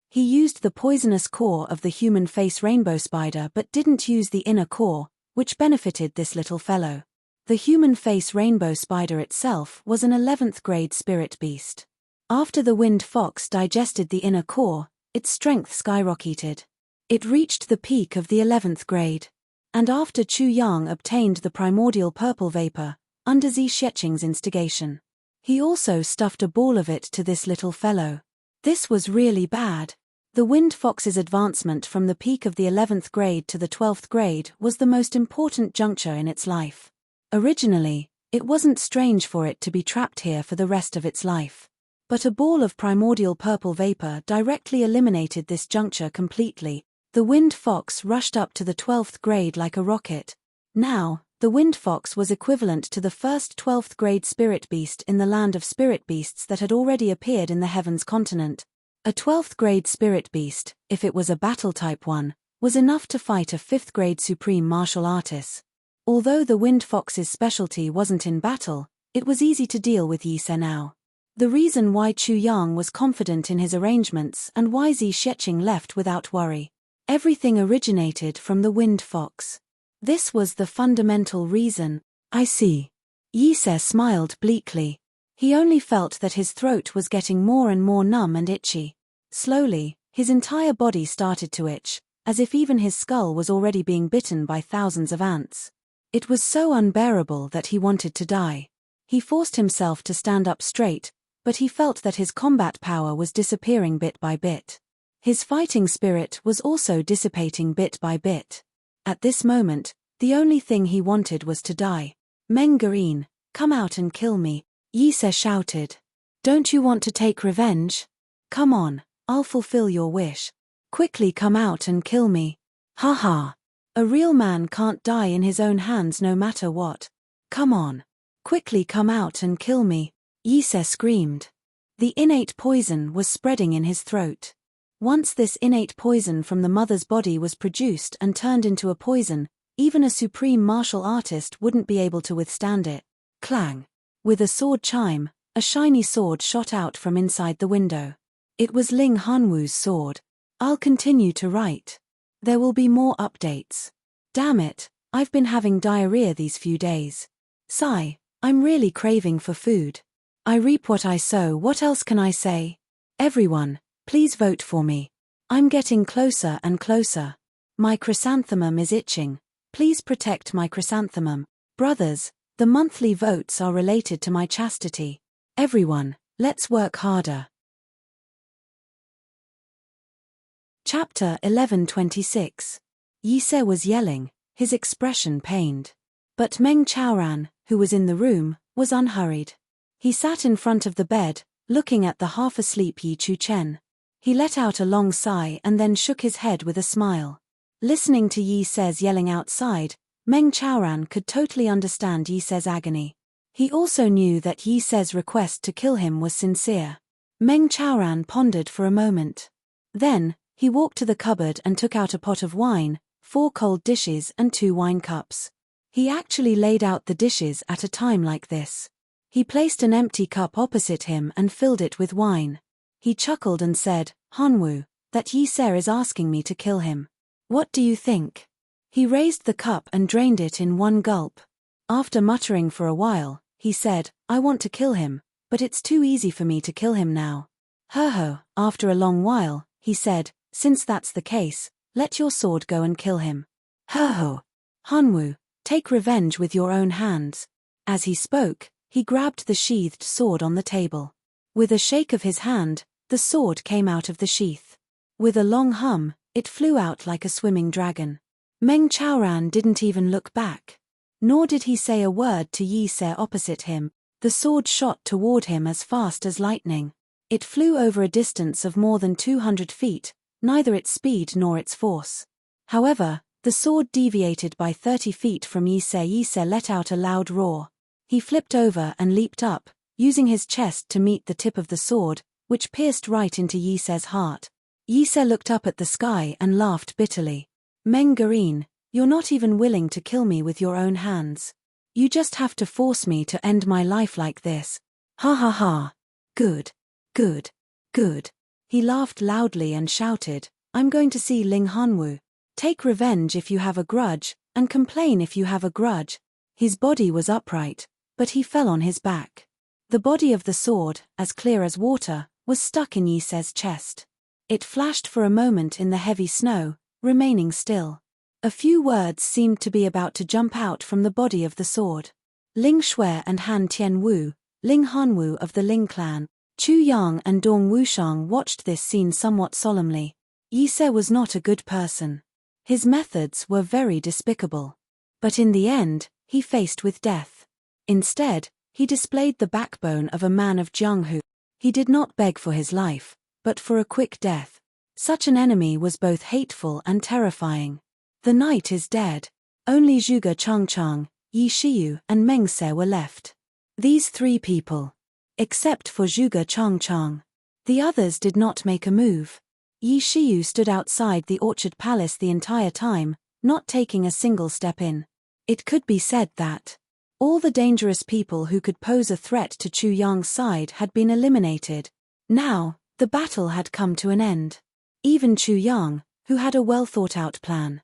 S1: he used the poisonous core of the human face rainbow spider but didn't use the inner core, which benefited this little fellow. The human face rainbow spider itself was an 11th grade spirit beast. After the wind fox digested the inner core, its strength skyrocketed. It reached the peak of the 11th grade. And after Chu Yang obtained the primordial purple vapor, under Zi Sheqing's instigation, he also stuffed a ball of it to this little fellow. This was really bad. The wind fox's advancement from the peak of the 11th grade to the 12th grade was the most important juncture in its life. Originally, it wasn't strange for it to be trapped here for the rest of its life. But a ball of primordial purple vapor directly eliminated this juncture completely. The wind fox rushed up to the 12th grade like a rocket. Now, the wind fox was equivalent to the first 12th grade spirit beast in the land of spirit beasts that had already appeared in the Heavens continent. A 12th grade spirit beast, if it was a battle type one, was enough to fight a 5th grade supreme martial artist. Although the wind fox's specialty wasn't in battle, it was easy to deal with Yi Se now. The reason why Chu Yang was confident in his arrangements and why Zi Sheqing left without worry. Everything originated from the wind fox. This was the fundamental reason. I see. Yi Se smiled bleakly. He only felt that his throat was getting more and more numb and itchy. Slowly, his entire body started to itch, as if even his skull was already being bitten by thousands of ants. It was so unbearable that he wanted to die. He forced himself to stand up straight, but he felt that his combat power was disappearing bit by bit. His fighting spirit was also dissipating bit by bit. At this moment, the only thing he wanted was to die. Mengarine, come out and kill me, Yi Se shouted. Don't you want to take revenge? Come on, I'll fulfill your wish. Quickly come out and kill me. Ha ha. A real man can't die in his own hands no matter what. Come on. Quickly come out and kill me, Yi Se screamed. The innate poison was spreading in his throat. Once this innate poison from the mother's body was produced and turned into a poison, even a supreme martial artist wouldn't be able to withstand it. Clang! With a sword chime, a shiny sword shot out from inside the window. It was Ling Hanwu's sword. I'll continue to write. There will be more updates. Damn it, I've been having diarrhea these few days. Sigh, I'm really craving for food. I reap what I sow, what else can I say? Everyone, please vote for me. I'm getting closer and closer. My chrysanthemum is itching. Please protect my chrysanthemum. Brothers, the monthly votes are related to my chastity. Everyone, let's work harder. Chapter 11:26. Yi Se was yelling, his expression pained. But Meng Chaoran, who was in the room, was unhurried. He sat in front of the bed, looking at the half-asleep Yi Chu Chen. He let out a long sigh and then shook his head with a smile. Listening to Yi Se's yelling outside, Meng Chaoran could totally understand Yi Se's agony. He also knew that Yi Se's request to kill him was sincere. Meng Chaoran pondered for a moment. Then, he walked to the cupboard and took out a pot of wine, 4 cold dishes and 2 wine cups. He actually laid out the dishes at a time like this. He placed an empty cup opposite him and filled it with wine. He chuckled and said, "Hanwu, that Yi Se is asking me to kill him. What do you think?" He raised the cup and drained it in one gulp. After muttering for a while, he said, "I want to kill him, but it's too easy for me to kill him now." Ho. After a long while, he said, "Since that's the case, let your sword go and kill him." Ho. Hanwu, take revenge with your own hands. As he spoke, he grabbed the sheathed sword on the table. With a shake of his hand, the sword came out of the sheath. With a long hum, it flew out like a swimming dragon. Meng Chaoran didn't even look back. Nor did he say a word to Yi Se opposite him. The sword shot toward him as fast as lightning. It flew over a distance of more than 200 feet, neither its speed nor its force. However, the sword deviated by 30 feet from Yi Se. Yi Se let out a loud roar. He flipped over and leaped up, using his chest to meet the tip of the sword, which pierced right into Yi Se's heart. Yi Se looked up at the sky and laughed bitterly. "Meng Garin, you're not even willing to kill me with your own hands. You just have to force me to end my life like this. Ha ha ha. Good. Good. Good." He laughed loudly and shouted, "I'm going to see Ling Hanwu. Take revenge if you have a grudge, and complain if you have a grudge." His body was upright, but he fell on his back. The body of the sword, as clear as water, was stuck in Yi Se's chest. It flashed for a moment in the heavy snow, remaining still. A few words seemed to be about to jump out from the body of the sword. Ling Shui and Han Tianwu, Ling Hanwu of the Ling clan, Chu Yang and Dong Wushang watched this scene somewhat solemnly. Yi Se was not a good person. His methods were very despicable. But in the end, he faced with death. Instead, he displayed the backbone of a man of Jianghu. He did not beg for his life, but for a quick death. Such an enemy was both hateful and terrifying. The night is dead. Only Zhuge Changchang, Yi Shiyu and Meng Se were left. These 3 people. Except for Zhuge Changchang. The others did not make a move. Yi Shiyu stood outside the orchard palace the entire time, not taking a single step in. It could be said that all the dangerous people who could pose a threat to Chu Yang's side had been eliminated. Now, the battle had come to an end. Even Chu Yang, who had a well-thought-out plan.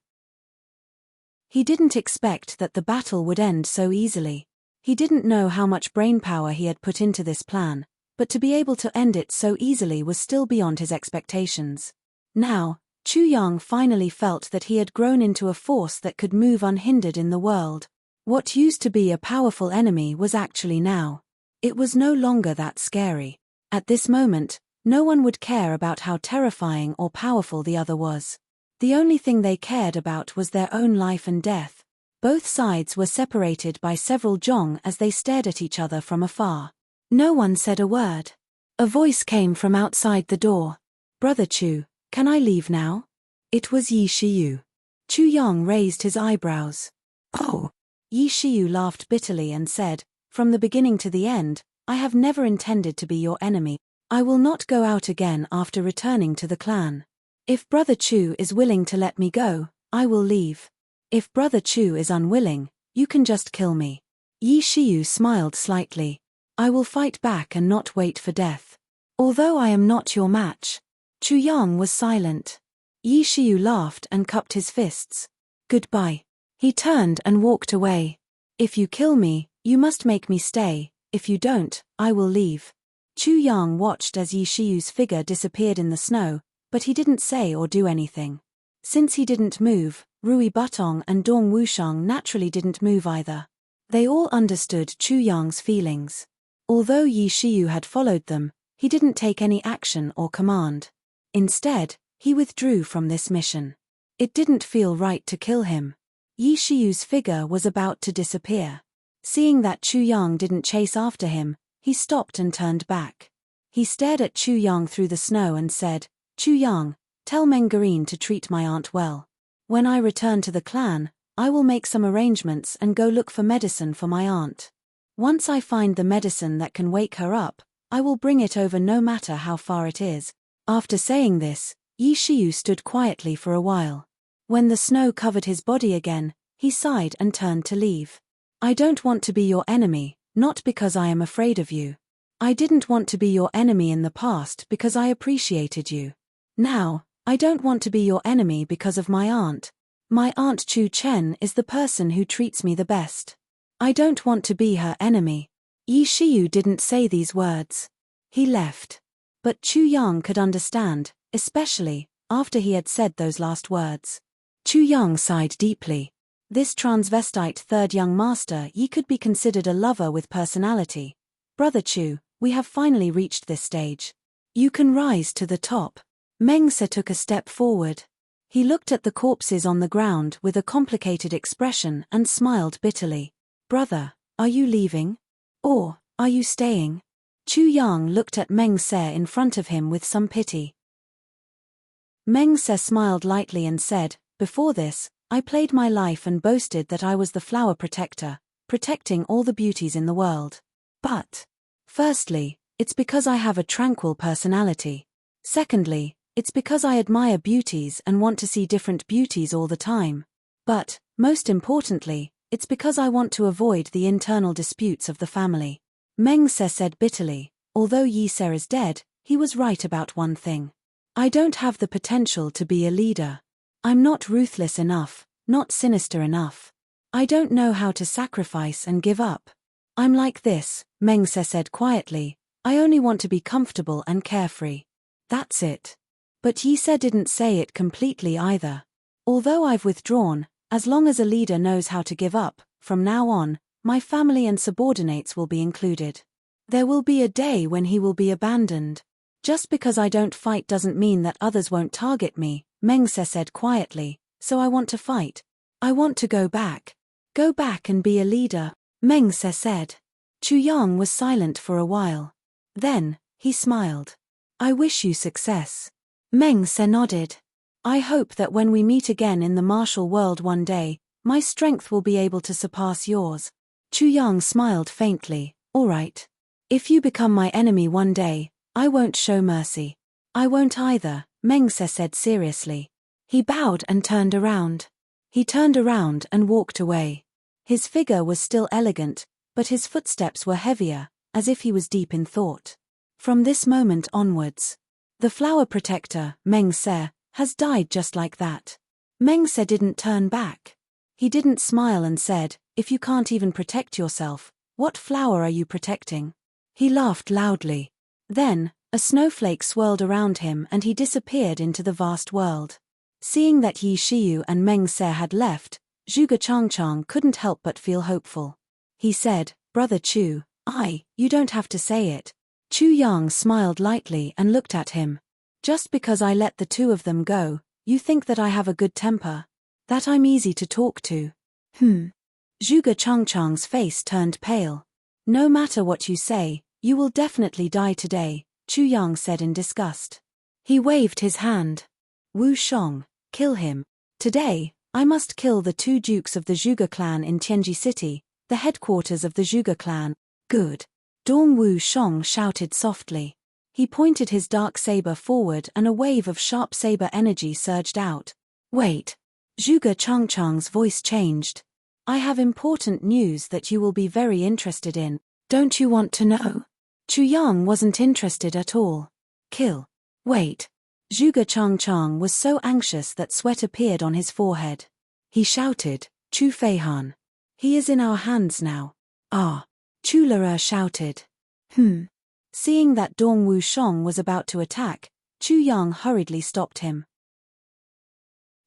S1: He didn't expect that the battle would end so easily. He didn't know how much brainpower he had put into this plan, but to be able to end it so easily was still beyond his expectations. Now, Chu Yang finally felt that he had grown into a force that could move unhindered in the world. What used to be a powerful enemy was actually now. It was no longer that scary. At this moment, no one would care about how terrifying or powerful the other was. The only thing they cared about was their own life and death. Both sides were separated by several zhong as they stared at each other from afar. No one said a word. A voice came from outside the door. "Brother Chu, can I leave now?" It was Yi Shiyu. Chu Yang raised his eyebrows. "Oh." Yi Shiyu laughed bitterly and said, "From the beginning to the end, I have never intended to be your enemy. I will not go out again after returning to the clan." If Brother Chu is willing to let me go, I will leave. If Brother Chu is unwilling, you can just kill me. Yi Shiyu smiled slightly. I will fight back and not wait for death. Although I am not your match. Chu Yang was silent. Yi Shiyu laughed and cupped his fists. Goodbye. He turned and walked away. If you kill me, you must make me stay. If you don't, I will leave. Chu Yang watched as Yi Shiyu's figure disappeared in the snow, but he didn't say or do anything. Since he didn't move, Rui Butong and Dong Wushang naturally didn't move either. They all understood Chu Yang's feelings. Although Yi Shiyu had followed them, he didn't take any action or command. Instead, he withdrew from this mission. It didn't feel right to kill him. Yi Shiyu's figure was about to disappear. Seeing that Chu Yang didn't chase after him, he stopped and turned back. He stared at Chu Yang through the snow and said, Chu Yang, tell Mengarine to treat my aunt well. When I return to the clan, I will make some arrangements and go look for medicine for my aunt. Once I find the medicine that can wake her up, I will bring it over no matter how far it is. After saying this, Yi Shiyu stood quietly for a while. When the snow covered his body again, he sighed and turned to leave. I don't want to be your enemy, not because I am afraid of you. I didn't want to be your enemy in the past because I appreciated you. Now, I don't want to be your enemy because of my aunt. My aunt Chu Chen is the person who treats me the best. I don't want to be her enemy. Yi Shiyu didn't say these words. He left. But Chu Yang could understand, especially after he had said those last words. Chu Yang sighed deeply. This transvestite third young master Yi could be considered a lover with personality. Brother Chu, we have finally reached this stage. You can rise to the top. Meng Se took a step forward. He looked at the corpses on the ground with a complicated expression and smiled bitterly. Brother, are you leaving? Or, are you staying? Chu Yang looked at Meng Se in front of him with some pity. Meng Se smiled lightly and said, before this, I played my life and boasted that I was the flower protector, protecting all the beauties in the world. But, firstly, it's because I have a tranquil personality. Secondly, it's because I admire beauties and want to see different beauties all the time. But, most importantly, it's because I want to avoid the internal disputes of the family. Meng Se said bitterly, although Yi Se is dead, he was right about one thing. I don't have the potential to be a leader. I'm not ruthless enough, not sinister enough. I don't know how to sacrifice and give up. I'm like this, Meng Se said quietly, I only want to be comfortable and carefree. That's it. But Yi Se didn't say it completely either. Although I've withdrawn, as long as a leader knows how to give up, from now on, my family and subordinates will be included. There will be a day when he will be abandoned. Just because I don't fight doesn't mean that others won't target me, Meng Se said quietly, so I want to fight. I want to go back. Go back and be a leader, Meng Se said. Chu Yang was silent for a while. Then, he smiled. I wish you success. Meng Se nodded. I hope that when we meet again in the martial world one day, my strength will be able to surpass yours. Chu Yang smiled faintly, all right. If you become my enemy one day, I won't show mercy. I won't either, Meng Se said seriously. He bowed and turned around. He turned around and walked away. His figure was still elegant, but his footsteps were heavier, as if he was deep in thought. From this moment onwards, the flower protector, Meng Se, has died just like that. Meng Se didn't turn back. He didn't smile and said, if you can't even protect yourself, what flower are you protecting? He laughed loudly. Then, a snowflake swirled around him and he disappeared into the vast world. Seeing that Yi Shiyu and Meng Se had left, Zhuge Changchang couldn't help but feel hopeful. He said, Brother Chu, you don't have to say it. Chu Yang smiled lightly and looked at him. Just because I let the two of them go, you think that I have a good temper? That I'm easy to talk to? Zhuge Changchang's face turned pale. No matter what you say, you will definitely die today, Chu Yang said in disgust. He waved his hand. Wu Shong, kill him. Today, I must kill the two dukes of the Zhuge clan in Tianji City, the headquarters of the Zhuge clan. Good. Dong Wu Shong shouted softly. He pointed his dark saber forward and a wave of sharp saber energy surged out. Wait. Zhuge Changchang's voice changed. I have important news that you will be very interested in. Don't you want to know? Chu Yang wasn't interested at all. Kill. Wait. Zhuge Changchang was so anxious that sweat appeared on his forehead. He shouted, Chu Feihan. He is in our hands now. Ah. Chu Lere shouted. Seeing that Dong Wushong was about to attack, Chu Yang hurriedly stopped him.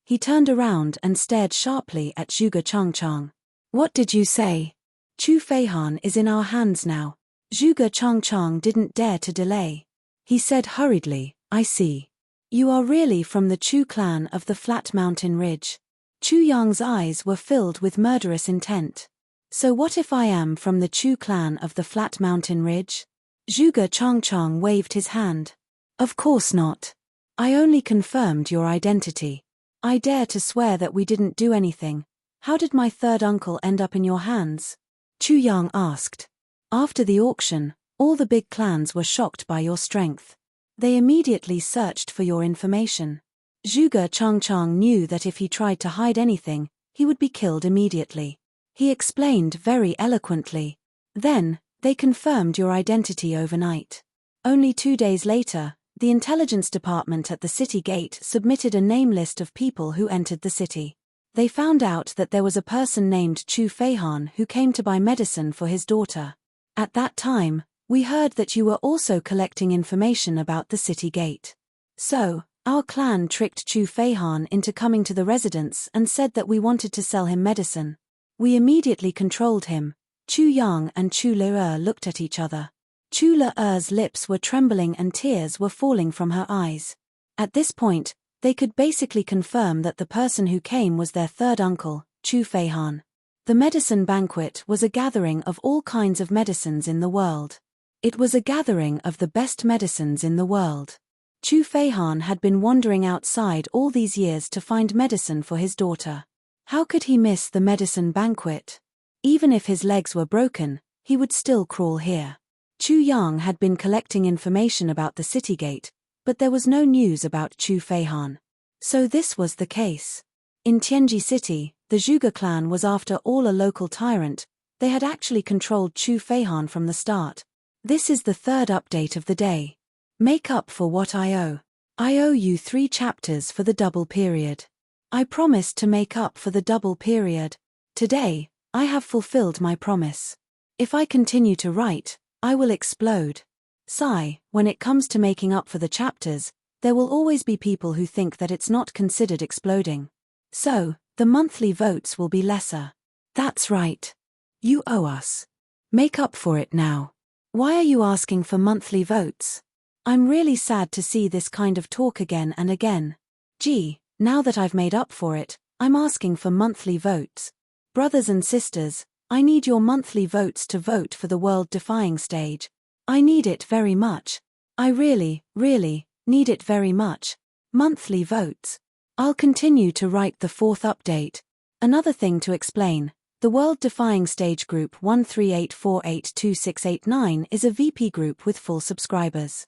S1: He turned around and stared sharply at Zhuge Changchang. What did you say? Chu Feihan is in our hands now. Zhuge Changchang didn't dare to delay. He said hurriedly, I see. You are really from the Chu clan of the Flat Mountain Ridge. Chu Yang's eyes were filled with murderous intent. So what if I am from the Chu clan of the Flat Mountain Ridge? Zhuge Changchang waved his hand. Of course not. I only confirmed your identity. I dare to swear that we didn't do anything. How did my third uncle end up in your hands? Chu Yang asked. After the auction, all the big clans were shocked by your strength. They immediately searched for your information. Zhuge Changchang knew that if he tried to hide anything, he would be killed immediately. He explained very eloquently. Then, they confirmed your identity overnight. Only 2 days later, the intelligence department at the city gate submitted a name list of people who entered the city. They found out that there was a person named Chu Feihan who came to buy medicine for his daughter. At that time, we heard that you were also collecting information about the city gate. So, our clan tricked Chu Feihan into coming to the residence and said that we wanted to sell him medicine. We immediately controlled him. Chu Yang and Chu Lere looked at each other. Chu Lere's lips were trembling and tears were falling from her eyes. At this point, they could basically confirm that the person who came was their third uncle, Chu Feihan. The medicine banquet was a gathering of all kinds of medicines in the world. It was a gathering of the best medicines in the world. Chu Feihan had been wandering outside all these years to find medicine for his daughter. How could he miss the medicine banquet? Even if his legs were broken, he would still crawl here. Chu Yang had been collecting information about the city gate, but there was no news about Chu Feihan. So this was the case. In Tianji City, the Zhuge clan was after all a local tyrant. They had actually controlled Chu Feihan from the start. This is the third update of the day. Make up for what I owe. I owe you 3 chapters for the double period. I promised to make up for the double period. Today, I have fulfilled my promise. If I continue to write, I will explode. Sigh, when it comes to making up for the chapters, there will always be people who think that it's not considered exploding. So, the monthly votes will be lesser. That's right. You owe us. Make up for it now. Why are you asking for monthly votes? I'm really sad to see this kind of talk again and again. Gee, now that I've made up for it, I'm asking for monthly votes. Brothers and sisters, I need your monthly votes to vote for the world-defying stage. I need it very much. I really, really, need it very much. Monthly votes. I'll continue to write the 4th update. Another thing to explain, the world-defying stage group 138482689 is a VP group with full subscribers.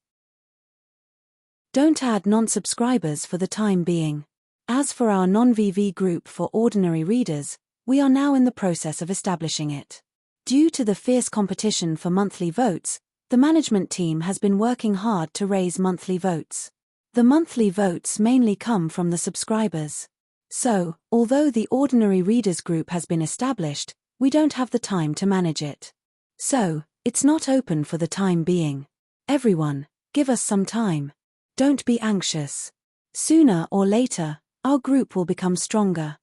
S1: Don't add non-subscribers for the time being. As for our non-VV group for ordinary readers, we are now in the process of establishing it. Due to the fierce competition for monthly votes, the management team has been working hard to raise monthly votes. The monthly votes mainly come from the subscribers. So, although the ordinary readers group has been established, we don't have the time to manage it. So, it's not open for the time being. Everyone, give us some time. Don't be anxious. Sooner or later, our group will become stronger.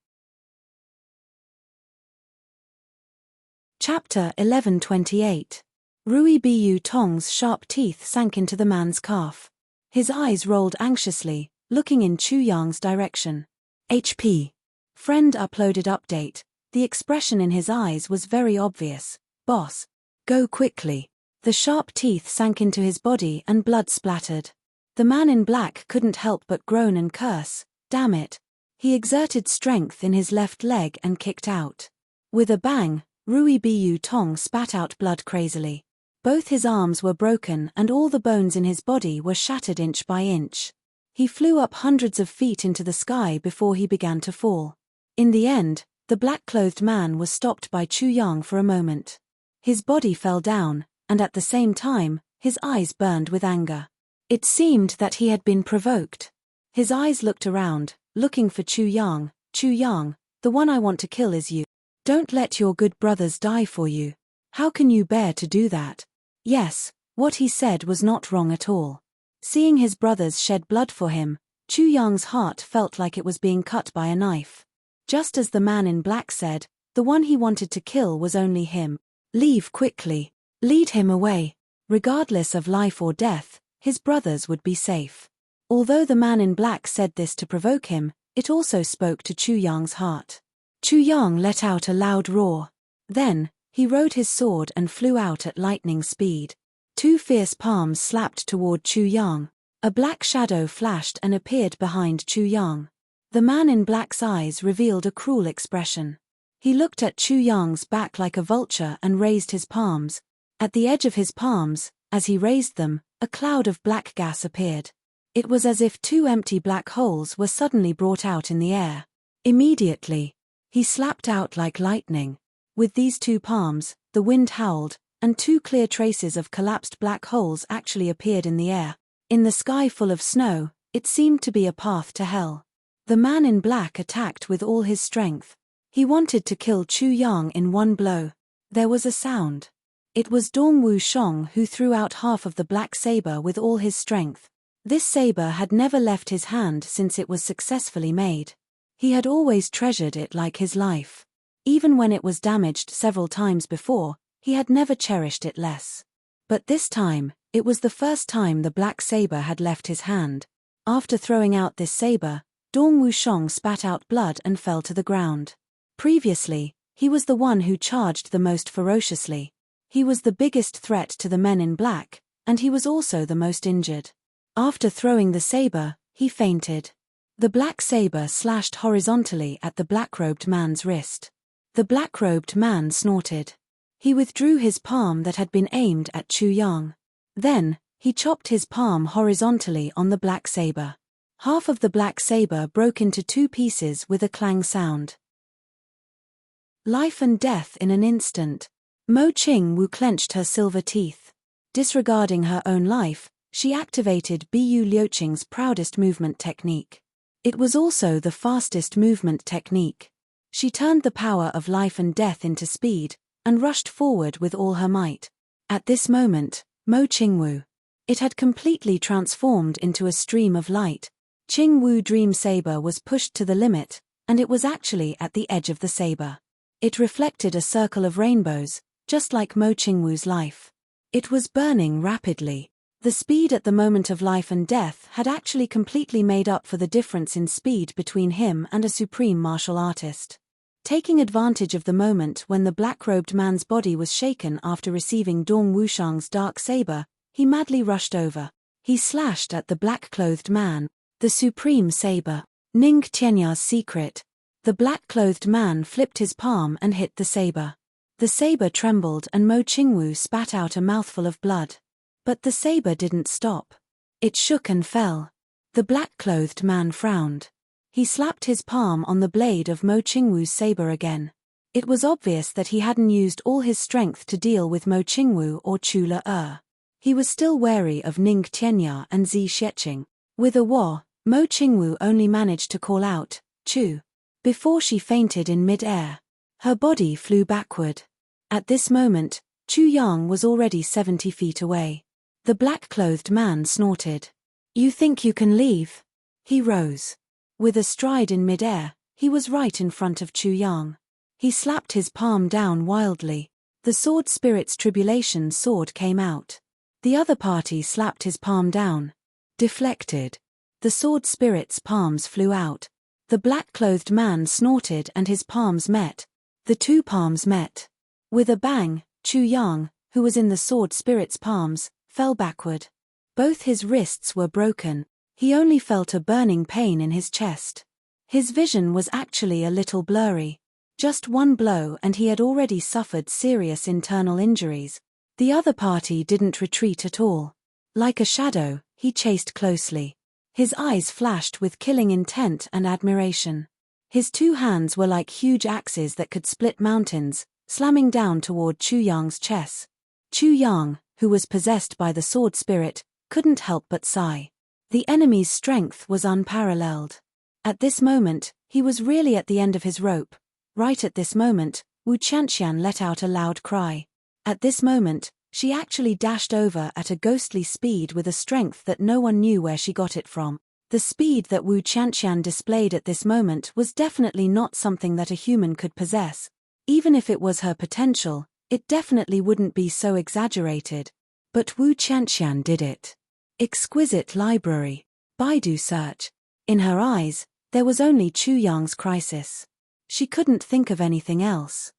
S1: Chapter 1128. Rui Bu Tong's sharp teeth sank into the man's calf. His eyes rolled anxiously, looking in Chu Yang's direction. HP. Friend uploaded update. The expression in his eyes was very obvious. Boss. Go quickly. The sharp teeth sank into his body and blood splattered. The man in black couldn't help but groan and curse. Damn it. He exerted strength in his left leg and kicked out. With a bang, Rui Bu Tong spat out blood crazily. Both his arms were broken and all the bones in his body were shattered inch by inch. He flew up hundreds of feet into the sky before he began to fall. In the end, the black-clothed man was stopped by Chu Yang for a moment. His body fell down, and at the same time, his eyes burned with anger. It seemed that he had been provoked. His eyes looked around, looking for Chu Yang. Chu Yang, the one I want to kill is you. Don't let your good brothers die for you. How can you bear to do that? Yes, what he said was not wrong at all. Seeing his brothers shed blood for him, Chu Yang's heart felt like it was being cut by a knife. Just as the man in black said, the one he wanted to kill was only him. Leave quickly. Lead him away. Regardless of life or death, his brothers would be safe. Although the man in black said this to provoke him, it also spoke to Chu Yang's heart. Chu Yang let out a loud roar. Then, he rode his sword and flew out at lightning speed. Two fierce palms slapped toward Chu Yang. A black shadow flashed and appeared behind Chu Yang. The man in black's eyes revealed a cruel expression. He looked at Chu Yang's back like a vulture and raised his palms. At the edge of his palms, as he raised them, a cloud of black gas appeared. It was as if two empty black holes were suddenly brought out in the air. Immediately, he slapped out like lightning. With these two palms, the wind howled, and two clear traces of collapsed black holes actually appeared in the air. In the sky full of snow, it seemed to be a path to hell. The man in black attacked with all his strength. He wanted to kill Chu Yang in one blow. There was a sound. It was Dong Wushong who threw out half of the black saber with all his strength. This saber had never left his hand since it was successfully made. He had always treasured it like his life. Even when it was damaged several times before, he had never cherished it less. But this time, it was the first time the black saber had left his hand. After throwing out this saber, Dong Wushong spat out blood and fell to the ground. Previously, he was the one who charged the most ferociously. He was the biggest threat to the men in black, and he was also the most injured. After throwing the saber, he fainted. The black saber slashed horizontally at the black-robed man's wrist. The black-robed man snorted. He withdrew his palm that had been aimed at Chu Yang. Then, he chopped his palm horizontally on the black saber. Half of the black saber broke into two pieces with a clang sound. Life and death in an instant. Mo Qingwu clenched her silver teeth. Disregarding her own life, she activated Bu Liuqing's proudest movement technique. It was also the fastest movement technique. She turned the power of life and death into speed, and rushed forward with all her might. At this moment, Mo Qingwu. It had completely transformed into a stream of light. Qingwu Dream Saber was pushed to the limit, and it was actually at the edge of the saber. It reflected a circle of rainbows, just like Mo Qingwu's life. It was burning rapidly. The speed at the moment of life and death had actually completely made up for the difference in speed between him and a supreme martial artist. Taking advantage of the moment when the black-robed man's body was shaken after receiving Dong Wushang's dark saber, he madly rushed over. He slashed at the black-clothed man. The supreme saber. Ning Tianya's secret. The black-clothed man flipped his palm and hit the saber. The saber trembled and Mo Qingwu spat out a mouthful of blood. But the saber didn't stop. It shook and fell. The black-clothed man frowned. He slapped his palm on the blade of Mo Qingwu's saber again. It was obvious that he hadn't used all his strength to deal with Mo Qingwu or Chu Le. He was still wary of Ning Tianya and Zi Xieching. With a wah, Mo Qingwu only managed to call out, "Chu," before she fainted in mid-air. Her body flew backward. At this moment, Chu Yang was already 70 feet away. The black-clothed man snorted. "You think you can leave?" He rose. With a stride in mid-air, he was right in front of Chu Yang. He slapped his palm down wildly. The sword spirit's tribulation sword came out. The other party slapped his palm down. Deflected. The sword spirit's palms flew out. The black-clothed man snorted and his palms met. The two palms met. With a bang, Chu Yang, who was in the sword spirit's palms, fell backward. Both his wrists were broken. He only felt a burning pain in his chest. His vision was actually a little blurry. Just one blow and he had already suffered serious internal injuries. The other party didn't retreat at all. Like a shadow, he chased closely. His eyes flashed with killing intent and admiration. His two hands were like huge axes that could split mountains, slamming down toward Chu Yang's chest. Chu Yang, who was possessed by the sword spirit, couldn't help but sigh. The enemy's strength was unparalleled. At this moment, he was really at the end of his rope. Right at this moment, Wu Qianqian let out a loud cry. At this moment, she actually dashed over at a ghostly speed with a strength that no one knew where she got it from. The speed that Wu Qianqian displayed at this moment was definitely not something that a human could possess. Even if it was her potential, it definitely wouldn't be so exaggerated. But Wu Qianqian did it. Exquisite library. Baidu search. In her eyes, there was only Chu Yang's crisis. She couldn't think of anything else.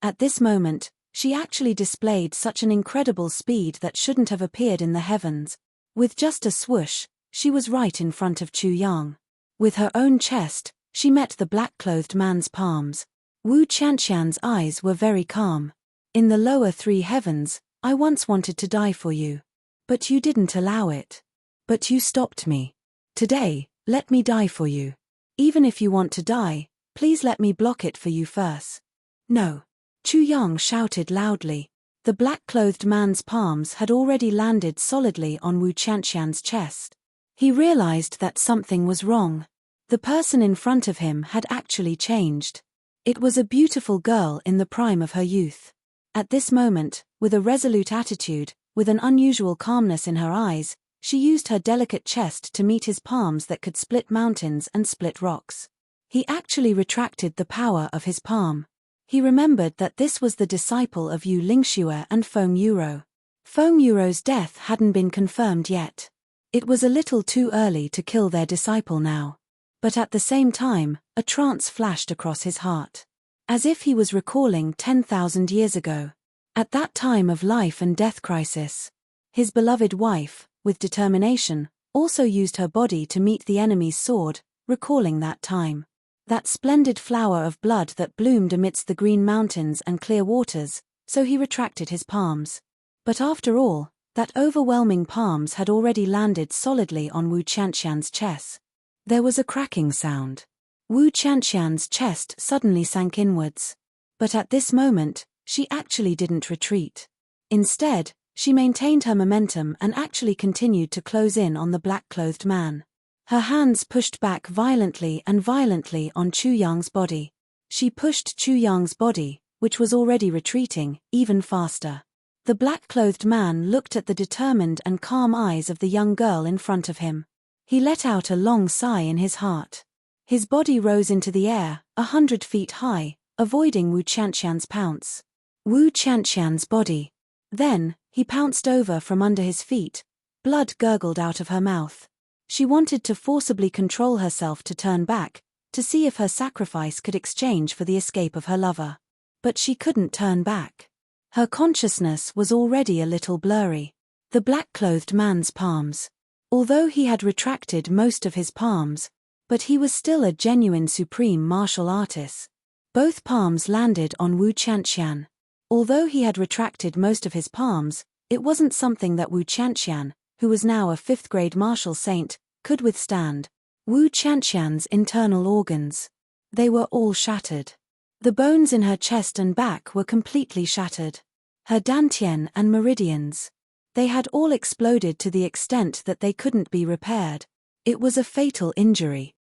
S1: At this moment, she actually displayed such an incredible speed that shouldn't have appeared in the heavens. With just a swoosh, she was right in front of Chu Yang. With her own chest, she met the black-clothed man's palms. Wu Qianqian's eyes were very calm. In the lower three heavens, I once wanted to die for you. But you didn't allow it. But you stopped me. Today, let me die for you. Even if you want to die, please let me block it for you first. No. Chu Yang shouted loudly. The black-clothed man's palms had already landed solidly on Wu Qianqian's chest. He realized that something was wrong. The person in front of him had actually changed. It was a beautiful girl in the prime of her youth. At this moment, with a resolute attitude, with an unusual calmness in her eyes, she used her delicate chest to meet his palms that could split mountains and split rocks. He actually retracted the power of his palm. He remembered that this was the disciple of Yu Lingxue and Feng Yuro. Feng Yuro's death hadn't been confirmed yet. It was a little too early to kill their disciple now. But at the same time, a trance flashed across his heart. As if he was recalling 10,000 years ago. At that time of life and death crisis. His beloved wife, with determination, also used her body to meet the enemy's sword, recalling that time. That splendid flower of blood that bloomed amidst the green mountains and clear waters, so he retracted his palms. But after all, that overwhelming palms had already landed solidly on Wu Qianqian's chest. There was a cracking sound. Wu Qianqian's chest suddenly sank inwards. But at this moment, she actually didn't retreat. Instead, she maintained her momentum and actually continued to close in on the black-clothed man. Her hands pushed back violently on Chu Yang's body. She pushed Chu Yang's body, which was already retreating, even faster. The black-clothed man looked at the determined and calm eyes of the young girl in front of him. He let out a long sigh in his heart. His body rose into the air, 100 feet high, avoiding Wu Qianqian's pounce. Wu Qianqian's body. Then, he pounced over from under his feet. Blood gurgled out of her mouth. She wanted to forcibly control herself to turn back, to see if her sacrifice could exchange for the escape of her lover. But she couldn't turn back. Her consciousness was already a little blurry. The black-clothed man's palms. Although he had retracted most of his palms, but he was still a genuine supreme martial artist. Both palms landed on Wu Qianqian. Although he had retracted most of his palms, it wasn't something that Wu Qianqian, who was now a 5th-grade martial saint, could withstand. Wu Qianqian's internal organs. They were all shattered. The bones in her chest and back were completely shattered. Her dantian and meridians. They had all exploded to the extent that they couldn't be repaired. It was a fatal injury.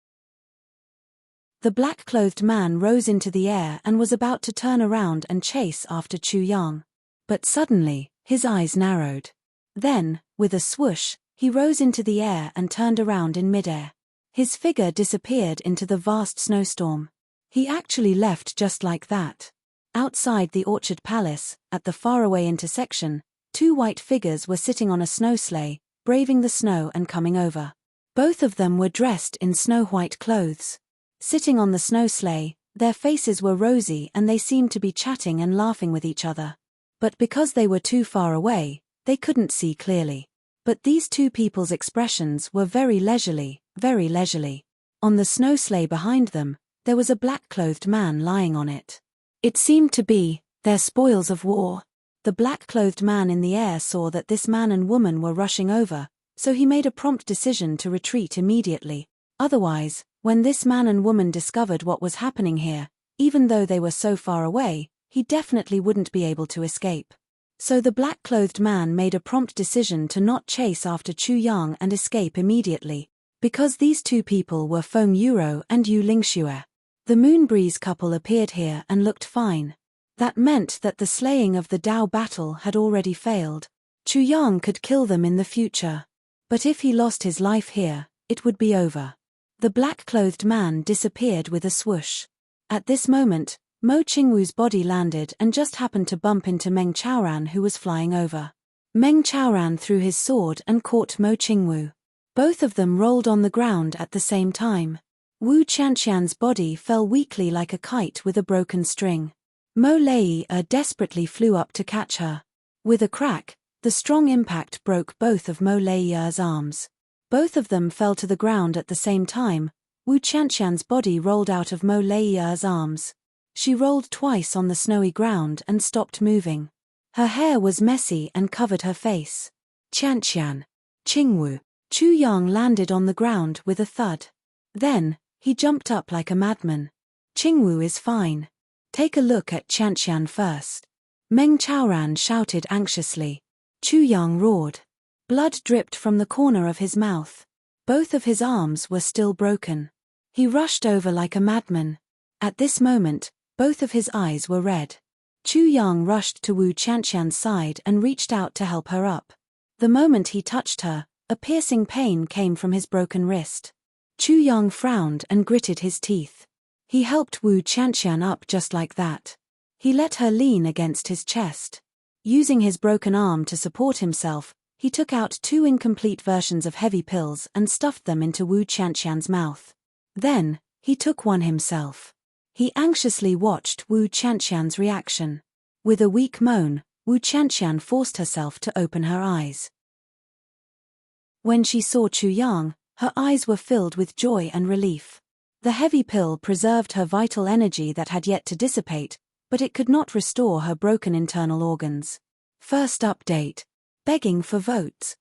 S1: The black-clothed man rose into the air and was about to turn around and chase after Chu Yang. But suddenly, his eyes narrowed. Then, with a swoosh, he rose into the air and turned around in midair. His figure disappeared into the vast snowstorm. He actually left just like that. Outside the Orchard Palace, at the faraway intersection, 2 white figures were sitting on a snow sleigh, braving the snow and coming over. Both of them were dressed in snow-white clothes. Sitting on the snow sleigh, their faces were rosy and they seemed to be chatting and laughing with each other. But because they were too far away, they couldn't see clearly. But these 2 people's expressions were very leisurely, very leisurely. On the snow sleigh behind them, there was a black-clothed man lying on it. It seemed to be their spoils of war. The black-clothed man in the air saw that this man and woman were rushing over, so he made a prompt decision to retreat immediately. Otherwise, when this man and woman discovered what was happening here, even though they were so far away, he definitely wouldn't be able to escape. So the black-clothed man made a prompt decision to not chase after Chu Yang and escape immediately, because these two people were Feng Yuro and Yu Lingxue. The Moonbreeze couple appeared here and looked fine. That meant that the slaying of the Dao battle had already failed. Chu Yang could kill them in the future. But if he lost his life here, it would be over. The black-clothed man disappeared with a swoosh. At this moment, Mo Qingwu's body landed and just happened to bump into Meng Chaoran, who was flying over. Meng Chaoran threw his sword and caught Mo Qingwu. Both of them rolled on the ground at the same time. Wu Qianqian's body fell weakly like a kite with a broken string. Mo Lei desperately flew up to catch her. With a crack, the strong impact broke both of Mo Lei's arms. Both of them fell to the ground at the same time. Wu Qianqian's body rolled out of Mo Lei's arms. She rolled twice on the snowy ground and stopped moving. Her hair was messy and covered her face. Qianqian. Qingwu. Chu Yang landed on the ground with a thud. Then, he jumped up like a madman. Qingwu is fine. Take a look at Qianqian first. Meng Chaoran shouted anxiously. Chu Yang roared. Blood dripped from the corner of his mouth. Both of his arms were still broken. He rushed over like a madman. At this moment, both of his eyes were red. Chu Yang rushed to Wu Qianqian's side and reached out to help her up. The moment he touched her, a piercing pain came from his broken wrist. Chu Yang frowned and gritted his teeth. He helped Wu Qianqian up just like that. He let her lean against his chest. Using his broken arm to support himself, he took out 2 incomplete versions of heavy pills and stuffed them into Wu Qianqian's mouth. Then, he took one himself. He anxiously watched Wu Qianqian's reaction. With a weak moan, Wu Qianqian forced herself to open her eyes. When she saw Chu Yang, her eyes were filled with joy and relief. The heavy pill preserved her vital energy that had yet to dissipate, but it could not restore her broken internal organs. First update. Begging for votes.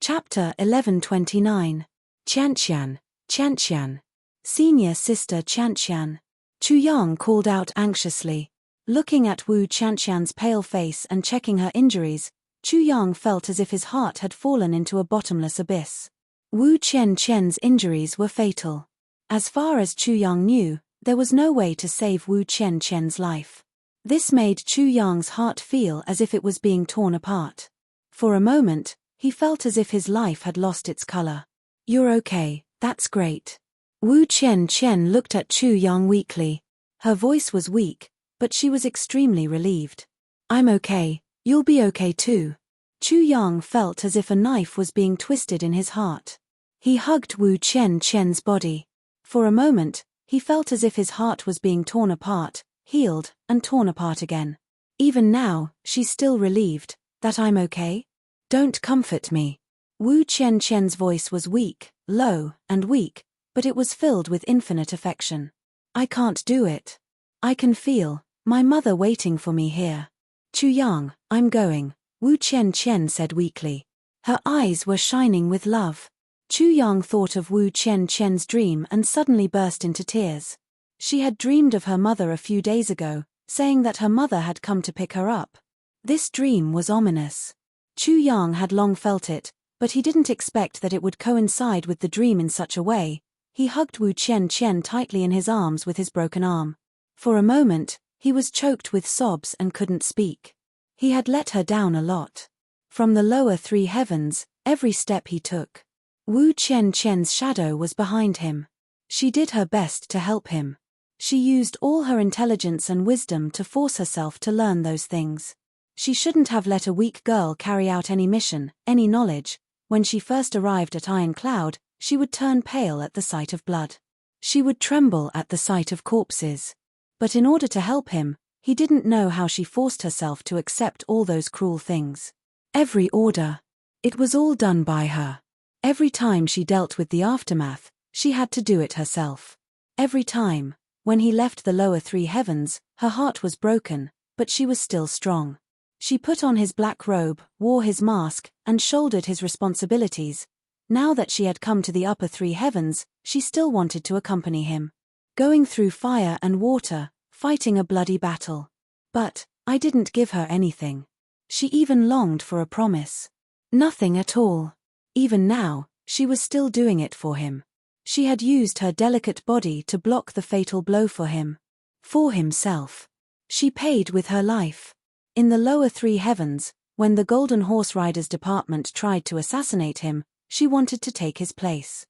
S1: Chapter 1129. Qianqian. Qianqian. Senior Sister Qianqian. Chu Yang called out anxiously. Looking at Wu Qianqian's pale face and checking her injuries, Chu Yang felt as if his heart had fallen into a bottomless abyss. Wu Qianqian's injuries were fatal. As far as Chu Yang knew, there was no way to save Wu Qianqian's life. This made Chu Yang's heart feel as if it was being torn apart. For a moment, he felt as if his life had lost its color. "You're okay, that's great." Wu Qianqian looked at Chu Yang weakly. Her voice was weak, but she was extremely relieved. "I'm okay, you'll be okay too." Chu Yang felt as if a knife was being twisted in his heart. He hugged Wu Qianqian's body. For a moment, he felt as if his heart was being torn apart, healed, and torn apart again. Even now, she's still relieved. "That I'm okay? Don't comfort me." Wu Qianqian's voice was weak, low, and weak, but it was filled with infinite affection. "I can't do it. I can feel my mother waiting for me here." "Chu Yang, I'm going," Wu Qianqian said weakly. Her eyes were shining with love. Chu Yang thought of Wu Qianqian's dream and suddenly burst into tears. She had dreamed of her mother a few days ago, saying that her mother had come to pick her up. This dream was ominous. Chu Yang had long felt it, but he didn't expect that it would coincide with the dream in such a way. He hugged Wu Qianqian tightly in his arms with his broken arm. For a moment, he was choked with sobs and couldn't speak. He had let her down a lot. From the lower 3 heavens, every step he took. Wu Qianqian's shadow was behind him. She did her best to help him. She used all her intelligence and wisdom to force herself to learn those things. She shouldn't have let a weak girl carry out any mission, any knowledge. When she first arrived at Iron Cloud, she would turn pale at the sight of blood. She would tremble at the sight of corpses. But in order to help him, he didn't know how she forced herself to accept all those cruel things. Every order. It was all done by her. Every time she dealt with the aftermath, she had to do it herself. Every time, When he left the lower three heavens, her heart was broken, but she was still strong. She put on his black robe, wore his mask, and shouldered his responsibilities. Now that she had come to the upper three heavens, she still wanted to accompany him. Going through fire and water, fighting a bloody battle. But I didn't give her anything. She even longed for a promise. Nothing at all. Even now, she was still doing it for him. She had used her delicate body to block the fatal blow for him. For himself. She paid with her life. In the lower three heavens, when the Golden Horse Riders Department tried to assassinate him, she wanted to take his place.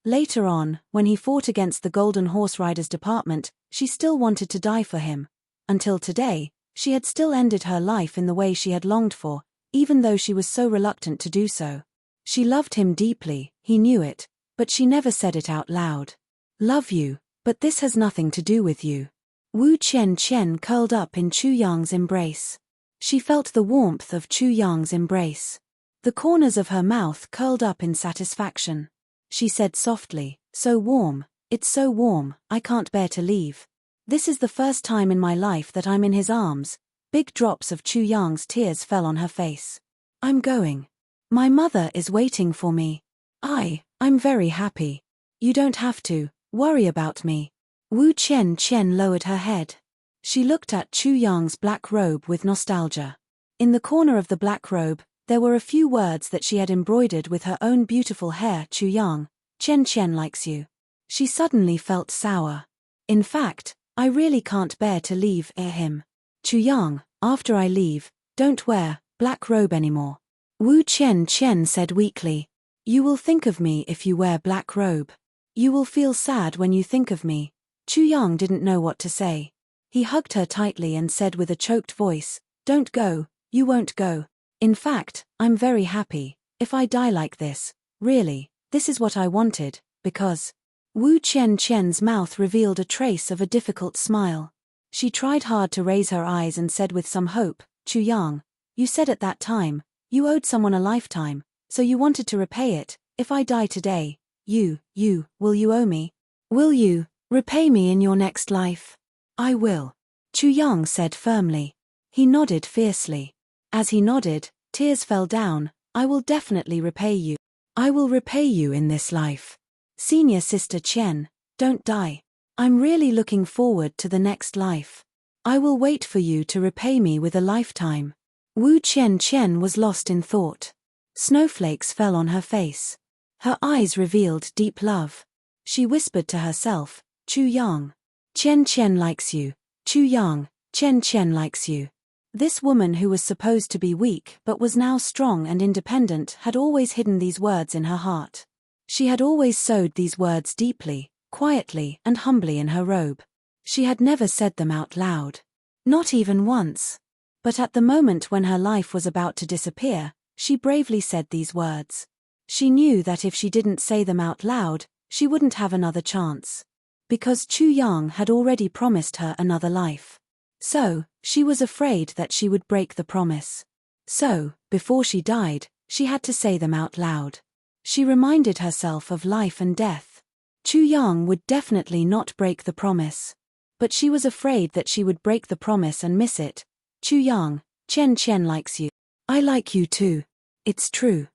S1: Later on, when he fought against the Golden Horse Riders Department, she still wanted to die for him. Until today, she had still ended her life in the way she had longed for, even though she was so reluctant to do so. She loved him deeply, he knew it, but she never said it out loud. Love you, but this has nothing to do with you. Wu Chen curled up in Chu Yang's embrace. She felt the warmth of Chu Yang's embrace. The corners of her mouth curled up in satisfaction. She said softly, "So warm, it's so warm, I can't bear to leave. This is the first time in my life that I'm in his arms." Big drops of Chu Yang's tears fell on her face. "I'm going. My mother is waiting for me. I'm very happy. You don't have to worry about me." Wu Chen lowered her head. She looked at Chu Yang's black robe with nostalgia. In the corner of the black robe, there were a few words that she had embroidered with her own beautiful hair. "Chu Yang, Chen likes you." She suddenly felt sour. "In fact, I really can't bear to leave him. Chu Yang, after I leave, don't wear black robe anymore." Wu Chen said weakly. "You will think of me if you wear black robe. You will feel sad when you think of me." Chu Yang didn't know what to say. He hugged her tightly and said with a choked voice, "Don't go, you won't go. In fact, I'm very happy, if I die like this, really, this is what I wanted, because..." Wu Chen's mouth revealed a trace of a difficult smile. She tried hard to raise her eyes and said with some hope, "Chu Yang, you said at that time, you owed someone a lifetime, so you wanted to repay it. If I die today, will you owe me? Will you repay me in your next life?" "I will," Chu Yang said firmly. He nodded fiercely. As he nodded, tears fell down. "I will definitely repay you. I will repay you in this life. Senior Sister Chen, don't die. I'm really looking forward to the next life. I will wait for you to repay me with a lifetime." Wu Chen was lost in thought. Snowflakes fell on her face. Her eyes revealed deep love. She whispered to herself, "Chu Yang, Chen likes you. Chu Yang, Chen likes you." This woman who was supposed to be weak but was now strong and independent had always hidden these words in her heart. She had always sewed these words deeply, quietly and humbly in her robe. She had never said them out loud. Not even once. But at the moment when her life was about to disappear, she bravely said these words. She knew that if she didn't say them out loud, she wouldn't have another chance. Because Chu Yang had already promised her another life. So, she was afraid that she would break the promise. So, before she died, she had to say them out loud. She reminded herself of life and death. Chu Yang would definitely not break the promise. But she was afraid that she would break the promise and miss it. "Chu Yang, Chen likes you. I like you too. It's true."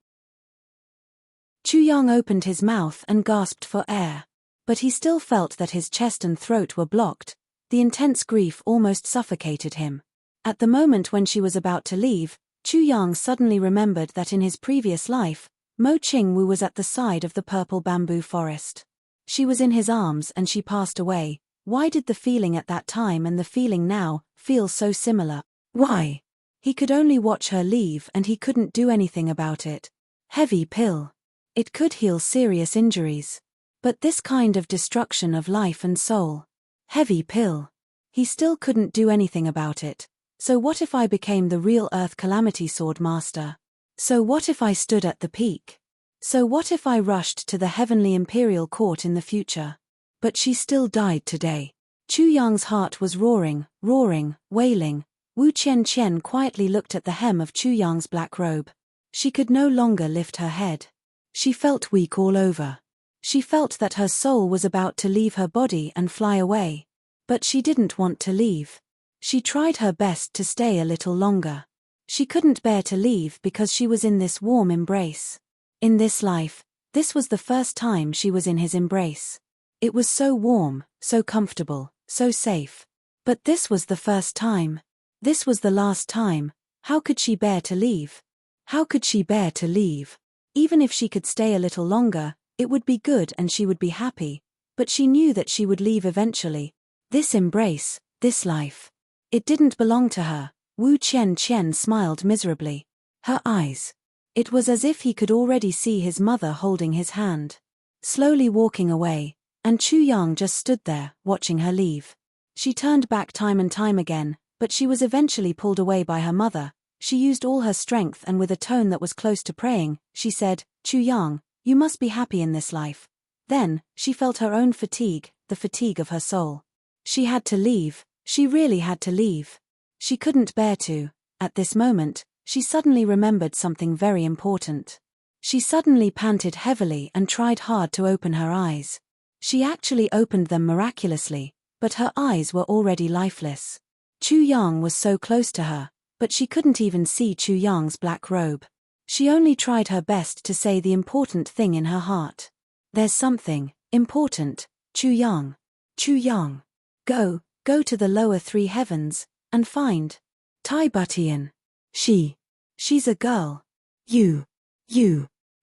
S1: Chu Yang opened his mouth and gasped for air. But he still felt that his chest and throat were blocked. The intense grief almost suffocated him. At the moment when she was about to leave, Chu Yang suddenly remembered that in his previous life, Mo Qingwu was at the side of the purple bamboo forest. She was in his arms and she passed away. Why did the feeling at that time and the feeling now feel so similar? Why? He could only watch her leave and he couldn't do anything about it. Heavy pill. It could heal serious injuries. But this kind of destruction of life and soul. Heavy pill. He still couldn't do anything about it. So what if I became the real Earth Calamity Sword Master? So what if I stood at the peak? So what if I rushed to the Heavenly Imperial Court in the future? But she still died today. Chu Yang's heart was roaring, wailing. Wu Chen quietly looked at the hem of Chu Yang's black robe. She could no longer lift her head. She felt weak all over. She felt that her soul was about to leave her body and fly away. But she didn't want to leave. She tried her best to stay a little longer. She couldn't bear to leave because she was in this warm embrace. In this life, this was the first time she was in his embrace. It was so warm, so comfortable, so safe. But this was the first time. This was the last time. How could she bear to leave? How could she bear to leave? Even if she could stay a little longer, it would be good and she would be happy. But she knew that she would leave eventually. This embrace, this life. It didn't belong to her. Wu Qian smiled miserably. Her eyes. It was as if he could already see his mother holding his hand. Slowly walking away, and Chu Yang just stood there, watching her leave. She turned back time and time again, but she was eventually pulled away by her mother. She used all her strength and with a tone that was close to praying, she said, Chu Yang, you must be happy in this life. Then, she felt her own fatigue, the fatigue of her soul. She had to leave, she really had to leave. She couldn't bear to. At this moment, she suddenly remembered something very important. She suddenly panted heavily and tried hard to open her eyes. She actually opened them miraculously, but her eyes were already lifeless. Chu Yang was so close to her, but she couldn't even see Chu Yang's black robe. She only tried her best to say the important thing in her heart. There's something important, Chu Yang. Chu Yang. Go to the lower three heavens, and find Tai Butian. She's a girl. You.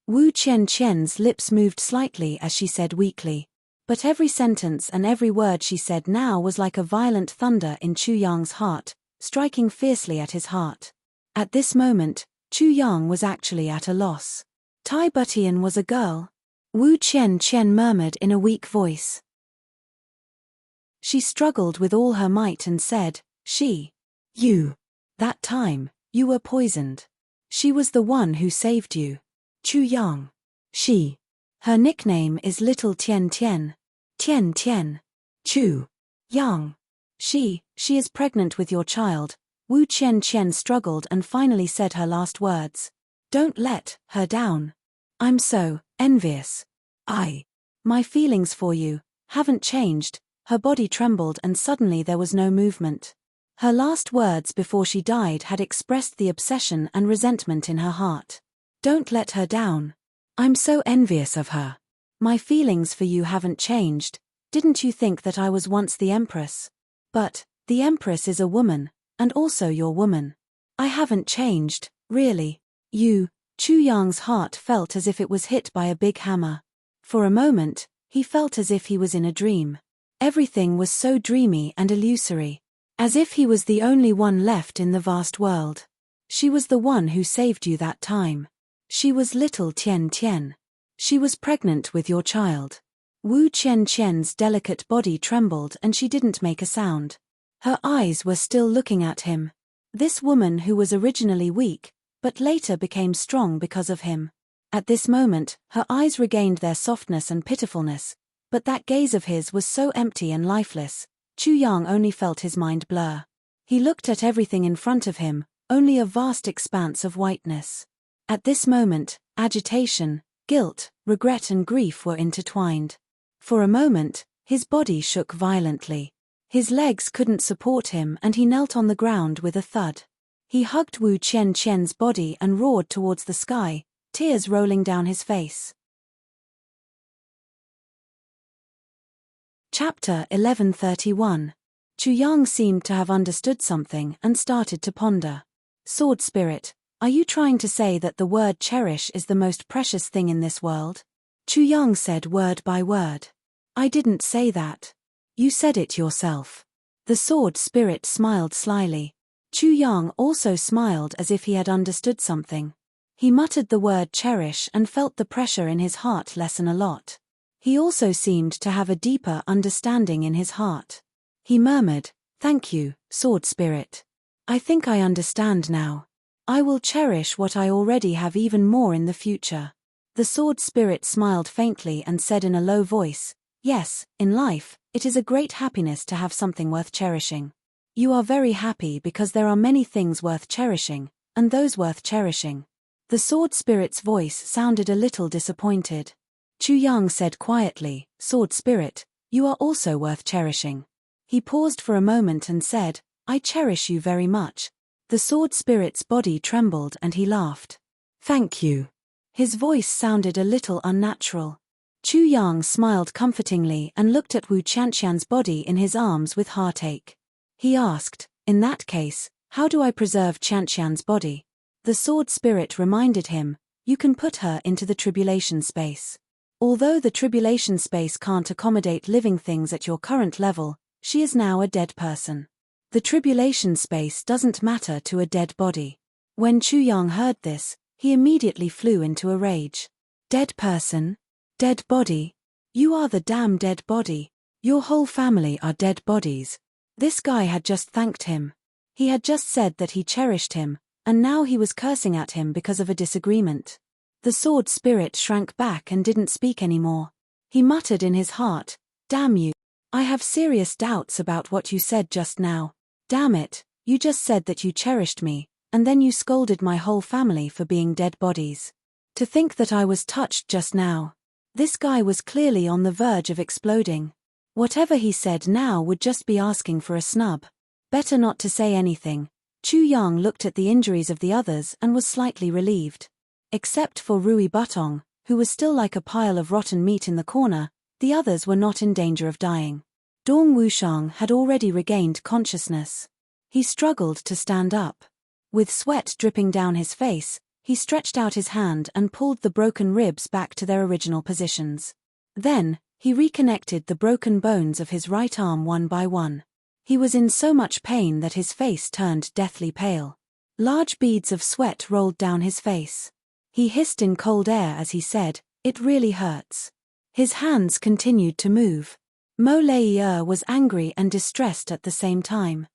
S1: Wu Qian's lips moved slightly as she said weakly. But every sentence and every word she said now was like a violent thunder in Chu Yang's heart, striking fiercely at his heart. At this moment, Chu Yang was actually at a loss. Tai Butian was a girl. Wu Qian murmured in a weak voice. She struggled with all her might and said, You. That time, you were poisoned. She was the one who saved you. Chu Yang. Her nickname is Little Tian. Tian. Chu. Yang. She is pregnant with your child. Wu Qian struggled and finally said her last words. Don't let her down. I'm so envious. My feelings for you haven't changed. Her body trembled and suddenly there was no movement. Her last words before she died had expressed the obsession and resentment in her heart. Don't let her down. I'm so envious of her. My feelings for you haven't changed. Didn't you think that I was once the Empress? But the Empress is a woman, and also your woman. I haven't changed, really. Chu Yang's heart felt as if it was hit by a big hammer. For a moment, he felt as if he was in a dream. Everything was so dreamy and illusory. As if he was the only one left in the vast world. She was the one who saved you that time. She was little Tian. She was pregnant with your child. Wu Qian's delicate body trembled and she didn't make a sound. Her eyes were still looking at him. This woman who was originally weak, but later became strong because of him. At this moment, her eyes regained their softness and pitifulness, but that gaze of his was so empty and lifeless. Chu Yang only felt his mind blur. He looked at everything in front of him, only a vast expanse of whiteness. At this moment, agitation, guilt, regret and grief were intertwined. For a moment, his body shook violently. His legs couldn't support him and he knelt on the ground with a thud. He hugged Wu Qian's body and roared towards the sky, tears rolling down his face. Chapter 1131. Chu Yang seemed to have understood something and started to ponder. Sword Spirit, are you trying to say that the word cherish is the most precious thing in this world? Chu Yang said word by word. I didn't say that. You said it yourself. The Sword Spirit smiled slyly. Chu Yang also smiled as if he had understood something. He muttered the word cherish and felt the pressure in his heart lessen a lot. He also seemed to have a deeper understanding in his heart. He murmured, Thank you, Sword Spirit. I think I understand now. I will cherish what I already have even more in the future. The Sword Spirit smiled faintly and said in a low voice, Yes, in life, it is a great happiness to have something worth cherishing. You are very happy because there are many things worth cherishing, and those worth cherishing. The Sword Spirit's voice sounded a little disappointed. Chu Yang said quietly, Sword Spirit, you are also worth cherishing. He paused for a moment and said, I cherish you very much. The Sword Spirit's body trembled and he laughed. Thank you. His voice sounded a little unnatural. Chu Yang smiled comfortingly and looked at Wu Qianqian's body in his arms with heartache. He asked, in that case, how do I preserve Qianqian's body? The Sword Spirit reminded him, you can put her into the tribulation space. Although the tribulation space can't accommodate living things at your current level, she is now a dead person. The tribulation space doesn't matter to a dead body. When Chu Yang heard this, he immediately flew into a rage. Dead person? Dead body? You are the damn dead body. Your whole family are dead bodies. This guy had just thanked him. He had just said that he cherished him, and now he was cursing at him because of a disagreement. The Sword Spirit shrank back and didn't speak anymore. He muttered in his heart, damn you. I have serious doubts about what you said just now. Damn it, you just said that you cherished me, and then you scolded my whole family for being dead bodies. To think that I was touched just now. This guy was clearly on the verge of exploding. Whatever he said now would just be asking for a snub. Better not to say anything. Chu Yang looked at the injuries of the others and was slightly relieved. Except for Rui Butong, who was still like a pile of rotten meat in the corner, the others were not in danger of dying. Dong Wushang had already regained consciousness. He struggled to stand up. With sweat dripping down his face, he stretched out his hand and pulled the broken ribs back to their original positions. Then, he reconnected the broken bones of his right arm one by one. He was in so much pain that his face turned deathly pale. Large beads of sweat rolled down his face. He hissed in cold air as he said, it really hurts. His hands continued to move. Mo Lei was angry and distressed at the same time.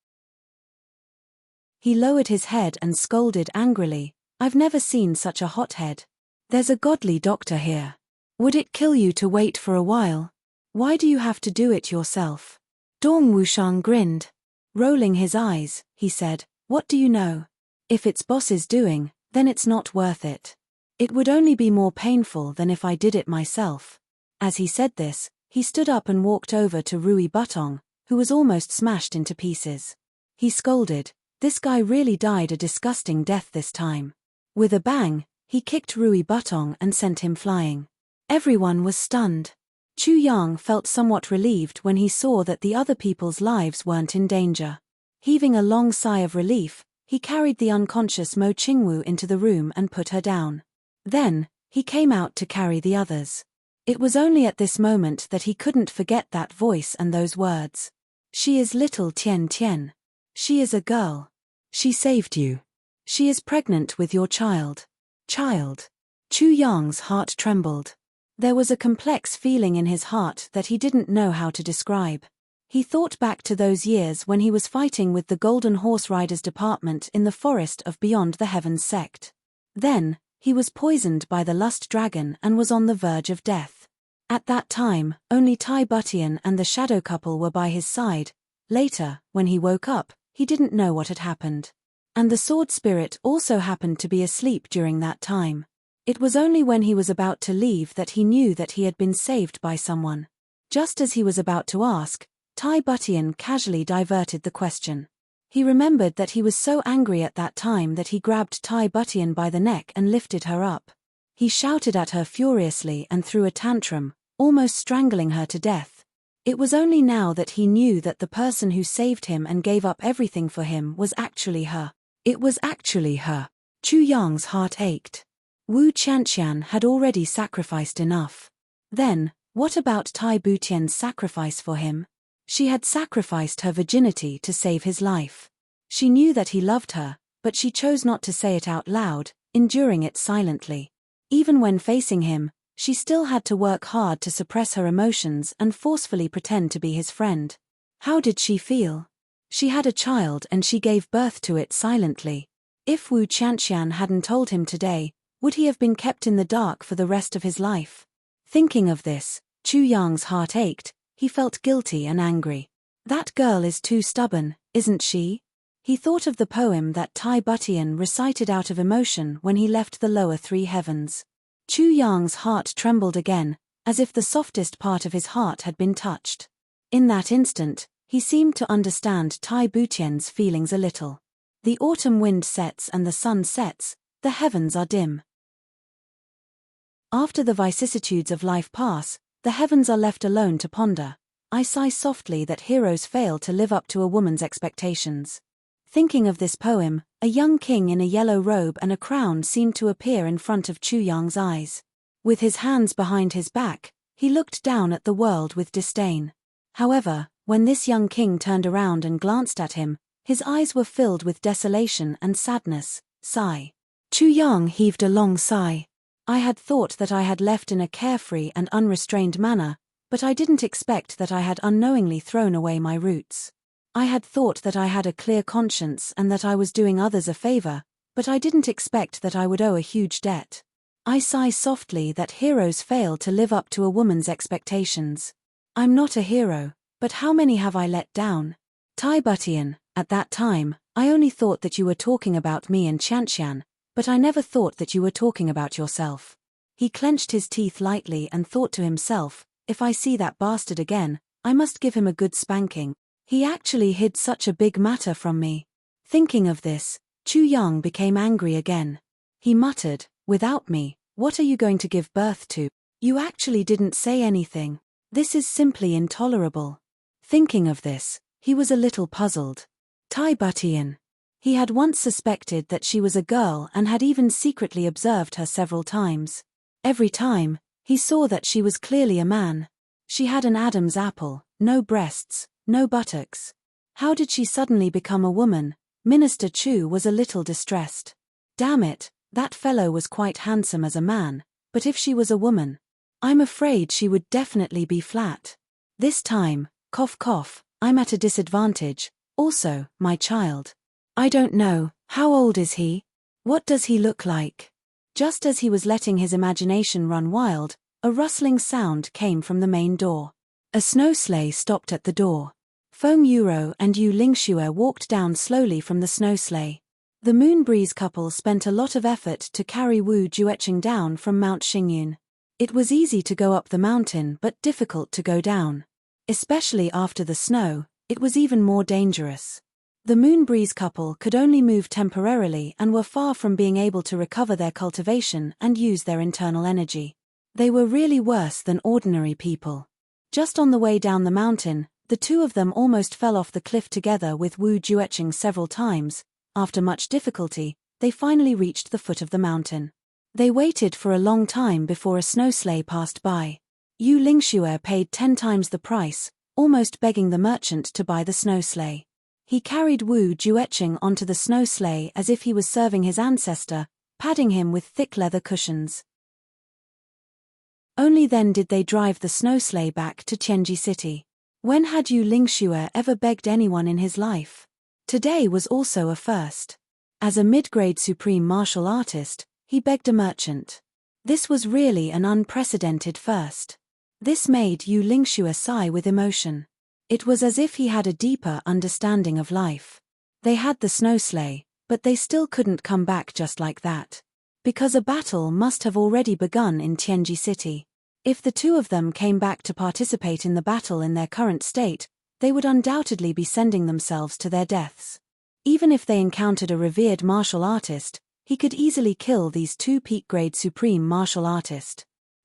S1: He lowered his head and scolded angrily, I've never seen such a hothead. There's a godly doctor here. Would it kill you to wait for a while? Why do you have to do it yourself? Dong Wushang grinned. Rolling his eyes, he said, what do you know? If it's boss's doing, then it's not worth it. It would only be more painful than if I did it myself. As he said this, he stood up and walked over to Rui Butong, who was almost smashed into pieces. He scolded, this guy really died a disgusting death this time. With a bang, he kicked Rui Butong and sent him flying. Everyone was stunned. Chu Yang felt somewhat relieved when he saw that the other people's lives weren't in danger. Heaving a long sigh of relief, he carried the unconscious Mo Qingwu into the room and put her down. Then, he came out to carry the others. It was only at this moment that he couldn't forget that voice and those words. She is little Tian Tian. She is a girl. She saved you. She is pregnant with your child. Child. Chu Yang's heart trembled. There was a complex feeling in his heart that he didn't know how to describe. He thought back to those years when he was fighting with the Golden Horse Riders Department in the forest of Beyond the Heavens sect. Then, he was poisoned by the Lust Dragon and was on the verge of death. At that time, only Tai Butian and the shadow couple were by his side. Later, when he woke up, he didn't know what had happened. And the Sword Spirit also happened to be asleep during that time. It was only when he was about to leave that he knew that he had been saved by someone. Just as he was about to ask, Tai Butian casually diverted the question. He remembered that he was so angry at that time that he grabbed Tai Butian by the neck and lifted her up. He shouted at her furiously and threw a tantrum, almost strangling her to death. It was only now that he knew that the person who saved him and gave up everything for him was actually her. It was actually her. Chu Yang's heart ached. Wu Qianqian had already sacrificed enough. Then, what about Tai Butian's sacrifice for him? She had sacrificed her virginity to save his life. She knew that he loved her, but she chose not to say it out loud, enduring it silently. Even when facing him, she still had to work hard to suppress her emotions and forcefully pretend to be his friend. How did she feel? She had a child and she gave birth to it silently. If Wu Qianqian hadn't told him today, would he have been kept in the dark for the rest of his life? Thinking of this, Chu Yang's heart ached. He felt guilty and angry. That girl is too stubborn, isn't she? He thought of the poem that Tai Butian recited out of emotion when he left the lower three heavens. Chu Yang's heart trembled again, as if the softest part of his heart had been touched. In that instant, he seemed to understand Tai Butian's feelings a little. The autumn wind sets and the sun sets, the heavens are dim. After the vicissitudes of life pass, the heavens are left alone to ponder. I sigh softly that heroes fail to live up to a woman's expectations. Thinking of this poem, a young king in a yellow robe and a crown seemed to appear in front of Chu Yang's eyes. With his hands behind his back, he looked down at the world with disdain. However, when this young king turned around and glanced at him, his eyes were filled with desolation and sadness. Sigh. Chu Yang heaved a long sigh. I had thought that I had left in a carefree and unrestrained manner, but I didn't expect that I had unknowingly thrown away my roots. I had thought that I had a clear conscience and that I was doing others a favor, but I didn't expect that I would owe a huge debt. I sigh softly that heroes fail to live up to a woman's expectations. I'm not a hero, but how many have I let down? Tai Butian, at that time, I only thought that you were talking about me and Qianqian, but I never thought that you were talking about yourself. He clenched his teeth lightly and thought to himself, if I see that bastard again, I must give him a good spanking. He actually hid such a big matter from me. Thinking of this, Chu Yang became angry again. He muttered, without me, what are you going to give birth to? You actually didn't say anything. This is simply intolerable. Thinking of this, he was a little puzzled. Tai Butian. He had once suspected that she was a girl and had even secretly observed her several times. Every time, he saw that she was clearly a man. She had an Adam's apple, no breasts, no buttocks. How did she suddenly become a woman? Minister Chu was a little distressed. Damn it, that fellow was quite handsome as a man, but if she was a woman, I'm afraid she would definitely be flat. This time, cough cough, I'm at a disadvantage. Also, my child. I don't know, how old is he? What does he look like? Just as he was letting his imagination run wild, a rustling sound came from the main door. A snow sleigh stopped at the door. Feng Yuro and Yu Lingxue walked down slowly from the snow sleigh. The Moonbreeze couple spent a lot of effort to carry Wu Jueqing down from Mount Xingyun. It was easy to go up the mountain but difficult to go down. Especially after the snow, it was even more dangerous. The Moonbreeze couple could only move temporarily and were far from being able to recover their cultivation and use their internal energy. They were really worse than ordinary people. Just on the way down the mountain, the two of them almost fell off the cliff together with Wu Jueqing several times. After much difficulty, they finally reached the foot of the mountain. They waited for a long time before a snow sleigh passed by. Yu Lingxue paid 10 times the price, almost begging the merchant to buy the snow sleigh. He carried Wu Jueqing onto the snow sleigh as if he was serving his ancestor, padding him with thick leather cushions. Only then did they drive the snow sleigh back to Tianji City. When had Yu Lingxue ever begged anyone in his life? Today was also a first. As a mid-grade supreme martial artist, he begged a merchant. This was really an unprecedented first. This made Yu Lingxue sigh with emotion. It was as if he had a deeper understanding of life. They had the snow sleigh, but they still couldn't come back just like that. Because a battle must have already begun in Tianji City. If the two of them came back to participate in the battle in their current state, they would undoubtedly be sending themselves to their deaths. Even if they encountered a revered martial artist, he could easily kill these two peak-grade supreme martial artists.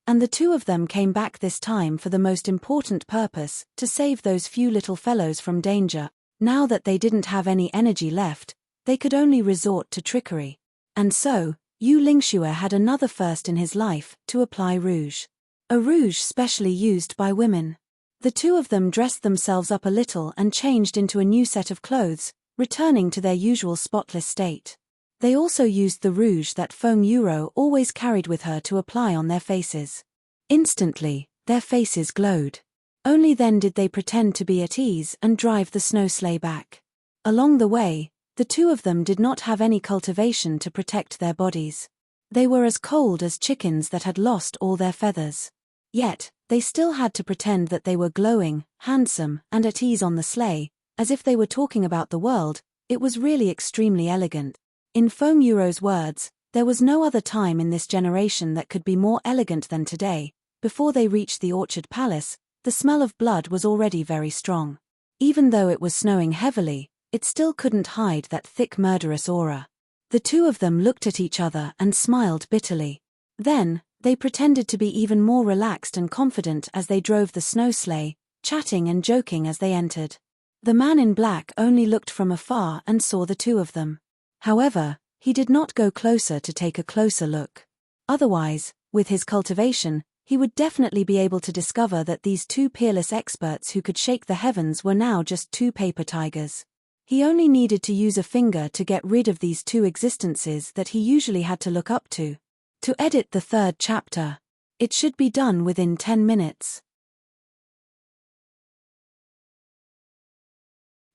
S1: And the two of them came back this time for the most important purpose, to save those few little fellows from danger. Now that they didn't have any energy left, they could only resort to trickery. And so, Yu Lingxue had another first in his life, to apply rouge. A rouge specially used by women. The two of them dressed themselves up a little and changed into a new set of clothes, returning to their usual spotless state. They also used the rouge that Feng Yuro always carried with her to apply on their faces. Instantly, their faces glowed. Only then did they pretend to be at ease and drive the snow sleigh back. Along the way, the two of them did not have any cultivation to protect their bodies. They were as cold as chickens that had lost all their feathers. Yet, they still had to pretend that they were glowing, handsome, and at ease on the sleigh, as if they were talking about the world. It was really extremely elegant. In Feng Yuro's words, there was no other time in this generation that could be more elegant than today, Before they reached the orchard palace, the smell of blood was already very strong. Even though it was snowing heavily, it still couldn't hide that thick murderous aura. The two of them looked at each other and smiled bitterly. Then, they pretended to be even more relaxed and confident as they drove the snow sleigh, chatting and joking as they entered. The man in black only looked from afar and saw the two of them. However, he did not go closer to take a closer look. Otherwise, with his cultivation, he would definitely be able to discover that these two peerless experts who could shake the heavens were now just two paper tigers. He only needed to use a finger to get rid of these two existences that he usually had to look up to. To edit the third chapter. It should be done within 10 minutes.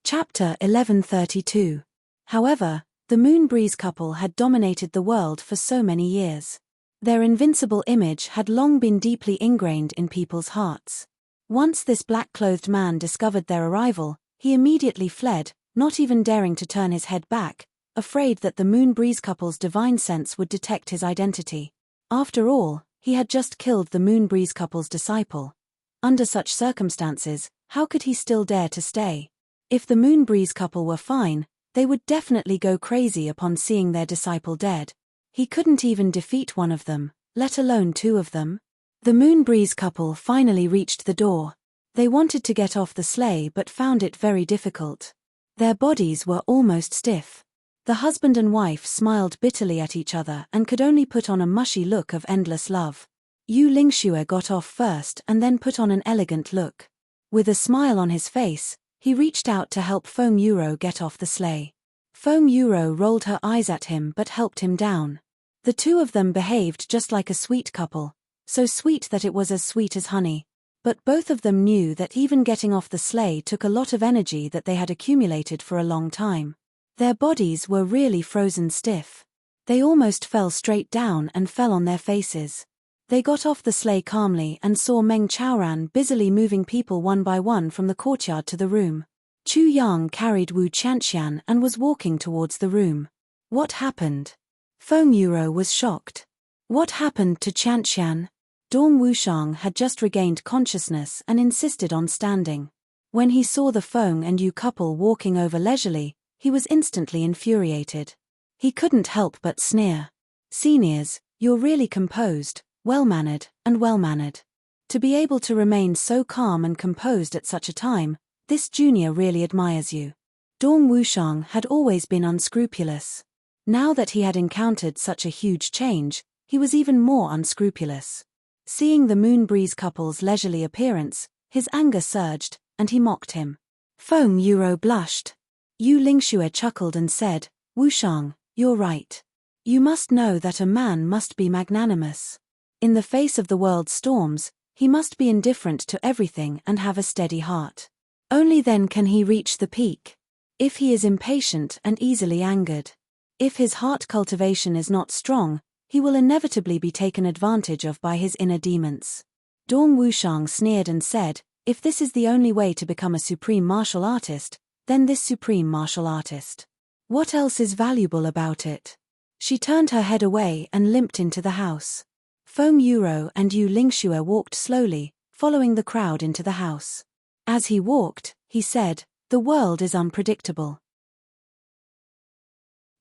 S1: Chapter 1132. However, the Moonbreeze couple had dominated the world for so many years. Their invincible image had long been deeply ingrained in people's hearts. Once this black-clothed man discovered their arrival, he immediately fled, not even daring to turn his head back, afraid that the Moonbreeze couple's divine sense would detect his identity. After all, he had just killed the Moonbreeze couple's disciple. Under such circumstances, how could he still dare to stay? If the Moonbreeze couple were fine, they would definitely go crazy upon seeing their disciple dead. He couldn't even defeat one of them, let alone two of them. The Moonbreeze couple finally reached the door. They wanted to get off the sleigh but found it very difficult. Their bodies were almost stiff. The husband and wife smiled bitterly at each other and could only put on a mushy look of endless love. Yu Lingxue got off first and then put on an elegant look. With a smile on his face, he reached out to help Feng Yuro get off the sleigh. Feng Yuro rolled her eyes at him but helped him down. The two of them behaved just like a sweet couple, so sweet that it was as sweet as honey. But both of them knew that even getting off the sleigh took a lot of energy that they had accumulated for a long time. Their bodies were really frozen stiff. They almost fell straight down and fell on their faces. They got off the sleigh calmly and saw Meng Chaoran busily moving people one by one from the courtyard to the room. Chu Yang carried Wu Qianqian and was walking towards the room. What happened? Feng Yuro was shocked. What happened to Qianqian? Dong Wushang had just regained consciousness and insisted on standing. When he saw the Feng and Yu couple walking over leisurely, he was instantly infuriated. He couldn't help but sneer. Seniors, you're really composed, well-mannered, and well-mannered. To be able to remain so calm and composed at such a time, this junior really admires you. Dong Wushang had always been unscrupulous. Now that he had encountered such a huge change, he was even more unscrupulous. Seeing the Moonbreeze couple's leisurely appearance, his anger surged, and he mocked him. Feng Yuro blushed. Yu Lingxue chuckled and said, Wushang, you're right. You must know that a man must be magnanimous. In the face of the world's storms, he must be indifferent to everything and have a steady heart. Only then can he reach the peak. If he is impatient and easily angered. If his heart cultivation is not strong, he will inevitably be taken advantage of by his inner demons. Dong Wushang sneered and said, if this is the only way to become a supreme martial artist, then this supreme martial artist. What else is valuable about it? She turned her head away and limped into the house. Feng Yuro and Yu Lingxue walked slowly, following the crowd into the house. As he walked, he said, the world is unpredictable.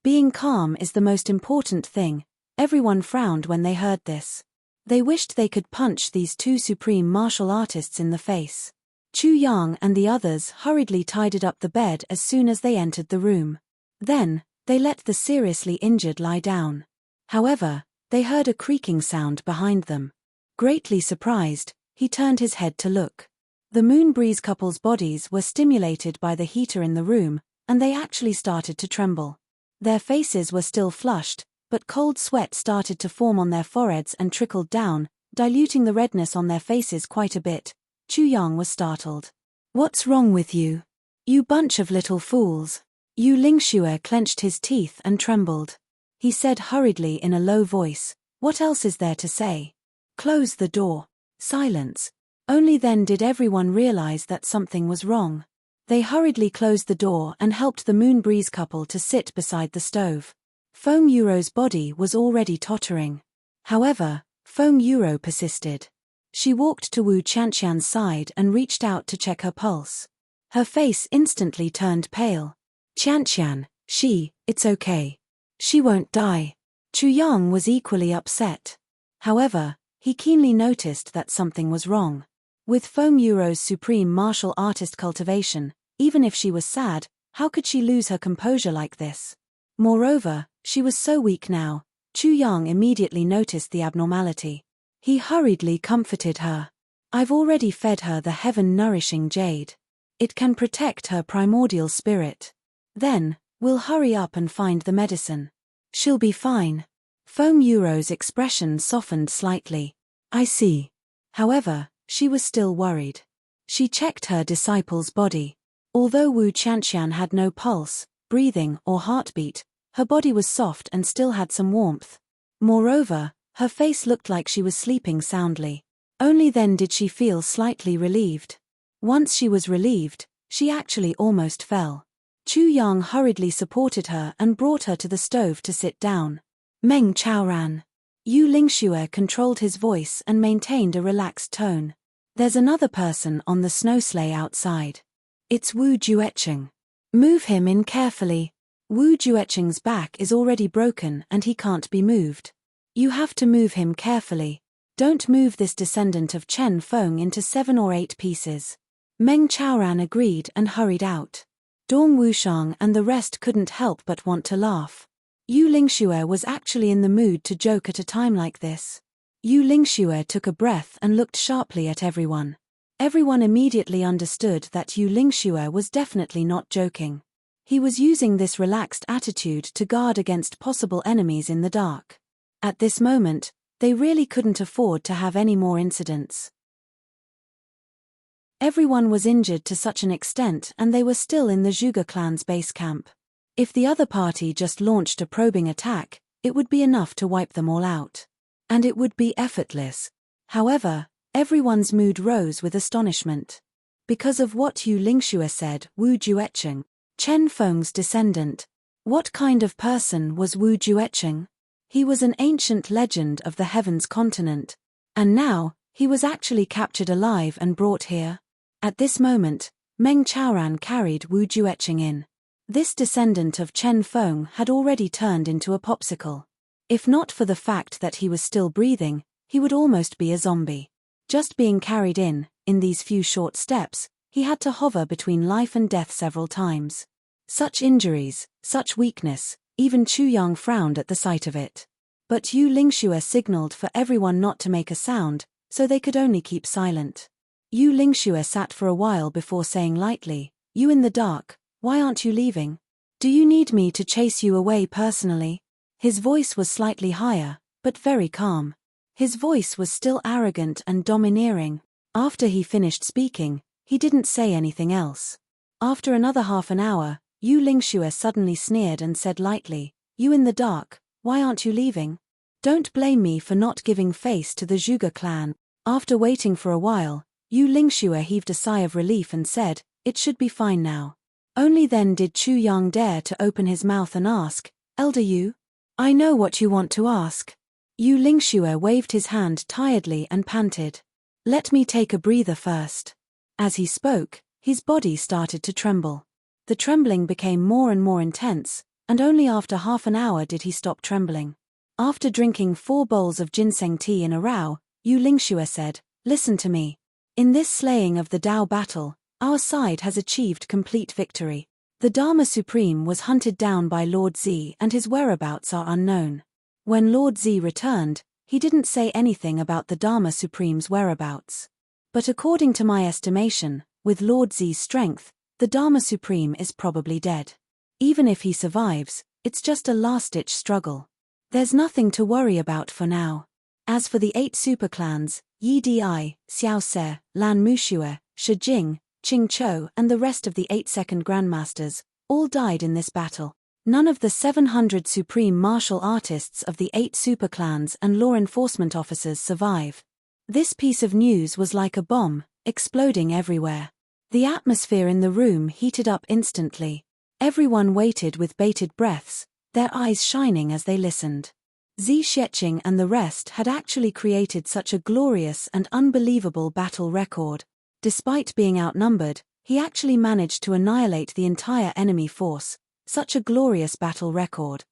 S1: Being calm is the most important thing. Everyone frowned when they heard this. They wished they could punch these two supreme martial artists in the face. Chu Yang and the others hurriedly tidied up the bed as soon as they entered the room. Then, they let the seriously injured lie down. However, they heard a creaking sound behind them. Greatly surprised, he turned his head to look. The Moonbreeze couple's bodies were stimulated by the heater in the room, and they actually started to tremble. Their faces were still flushed, but cold sweat started to form on their foreheads and trickled down, diluting the redness on their faces quite a bit. Chu Yang was startled. What's wrong with you? You bunch of little fools. Yu Lingxue clenched his teeth and trembled. He said hurriedly in a low voice, what else is there to say? Close the door. Silence. Only then did everyone realize that something was wrong. They hurriedly closed the door and helped the Moonbreeze couple to sit beside the stove. Feng Yuro's body was already tottering. However, Feng Yuro persisted. She walked to Wu Qianqian's side and reached out to check her pulse. Her face instantly turned pale. Qianqian, it's okay. She won't die. Chu Yang was equally upset. However, he keenly noticed that something was wrong. With Foam Yuro's supreme martial artist cultivation, even if she was sad, how could she lose her composure like this? Moreover, she was so weak now. Chu Yang immediately noticed the abnormality. He hurriedly comforted her. I've already fed her the heaven-nourishing jade. It can protect her primordial spirit. Then, we'll hurry up and find the medicine. She'll be fine. Foam Yuro's expression softened slightly. I see. However, she was still worried. She checked her disciple's body. Although Wu Qianqian had no pulse, breathing, or heartbeat, her body was soft and still had some warmth. Moreover, her face looked like she was sleeping soundly. Only then did she feel slightly relieved. Once she was relieved, she actually almost fell. Chu Yang hurriedly supported her and brought her to the stove to sit down. Meng Chaoran. Yu Lingxue controlled his voice and maintained a relaxed tone. There's another person on the snow sleigh outside. It's Wu Jueqing. Move him in carefully. Wu Jueqing's back is already broken and he can't be moved. You have to move him carefully. Don't move this descendant of Chen Feng into 7 or 8 pieces. Meng Chaoran agreed and hurried out. Dong Wushang and the rest couldn't help but want to laugh. Yu Lingxue was actually in the mood to joke at a time like this. Yu Lingxue took a breath and looked sharply at everyone. Everyone immediately understood that Yu Lingxue was definitely not joking. He was using this relaxed attitude to guard against possible enemies in the dark. At this moment, they really couldn't afford to have any more incidents. Everyone was injured to such an extent and they were still in the Zhuge clan's base camp. If the other party just launched a probing attack, it would be enough to wipe them all out. And it would be effortless. However, everyone's mood rose with astonishment. Because of what Yu Lingxue said, Wu Jueqing, Chen Feng's descendant. What kind of person was Wu Jueqing? He was an ancient legend of the Heavens continent. And now, he was actually captured alive and brought here. At this moment, Meng Chaoran carried Wu Jueqing in. This descendant of Chen Feng had already turned into a popsicle. If not for the fact that he was still breathing, he would almost be a zombie. Just being carried in these few short steps, he had to hover between life and death several times. Such injuries, such weakness, even Chu Yang frowned at the sight of it. But Yu Lingxue signaled for everyone not to make a sound, so they could only keep silent. Yu Lingxue sat for a while before saying lightly, "You in the dark, why aren't you leaving? Do you need me to chase you away personally?" His voice was slightly higher, but very calm. His voice was still arrogant and domineering. After he finished speaking, he didn't say anything else. After another half an hour, Yu Lingxue suddenly sneered and said lightly, "You in the dark, why aren't you leaving? Don't blame me for not giving face to the Zhuge clan." After waiting for a while, Yu Lingxue heaved a sigh of relief and said, "It should be fine now." Only then did Chu Yang dare to open his mouth and ask, "Elder Yu? I know what you want to ask." Yu Lingxue waved his hand tiredly and panted. "Let me take a breather first." As he spoke, his body started to tremble. The trembling became more and more intense, and only after half an hour did he stop trembling. After drinking 4 bowls of ginseng tea in a row, Yu Lingxue said, "Listen to me. In this slaying of the Dao battle, our side has achieved complete victory. The Dharma Supreme was hunted down by Lord Z and his whereabouts are unknown. When Lord Z returned, he didn't say anything about the Dharma Supreme's whereabouts. But according to my estimation, with Lord Z's strength, the Dharma Supreme is probably dead. Even if he survives, it's just a last-ditch struggle. There's nothing to worry about for now. As for the 8 superclans, Yi Di, Xiao Se, Lan Muxue, Shi Jing, Qing Chou and the rest of the 8 second grandmasters, all died in this battle. None of the 700 supreme martial artists of the 8 superclans and law enforcement officers survive. This piece of news was like a bomb, exploding everywhere. The atmosphere in the room heated up instantly. Everyone waited with bated breaths, their eyes shining as they listened. Zi Sheqing and the rest had actually created such a glorious and unbelievable battle record. Despite being outnumbered, he actually managed to annihilate the entire enemy force. Such a glorious battle record.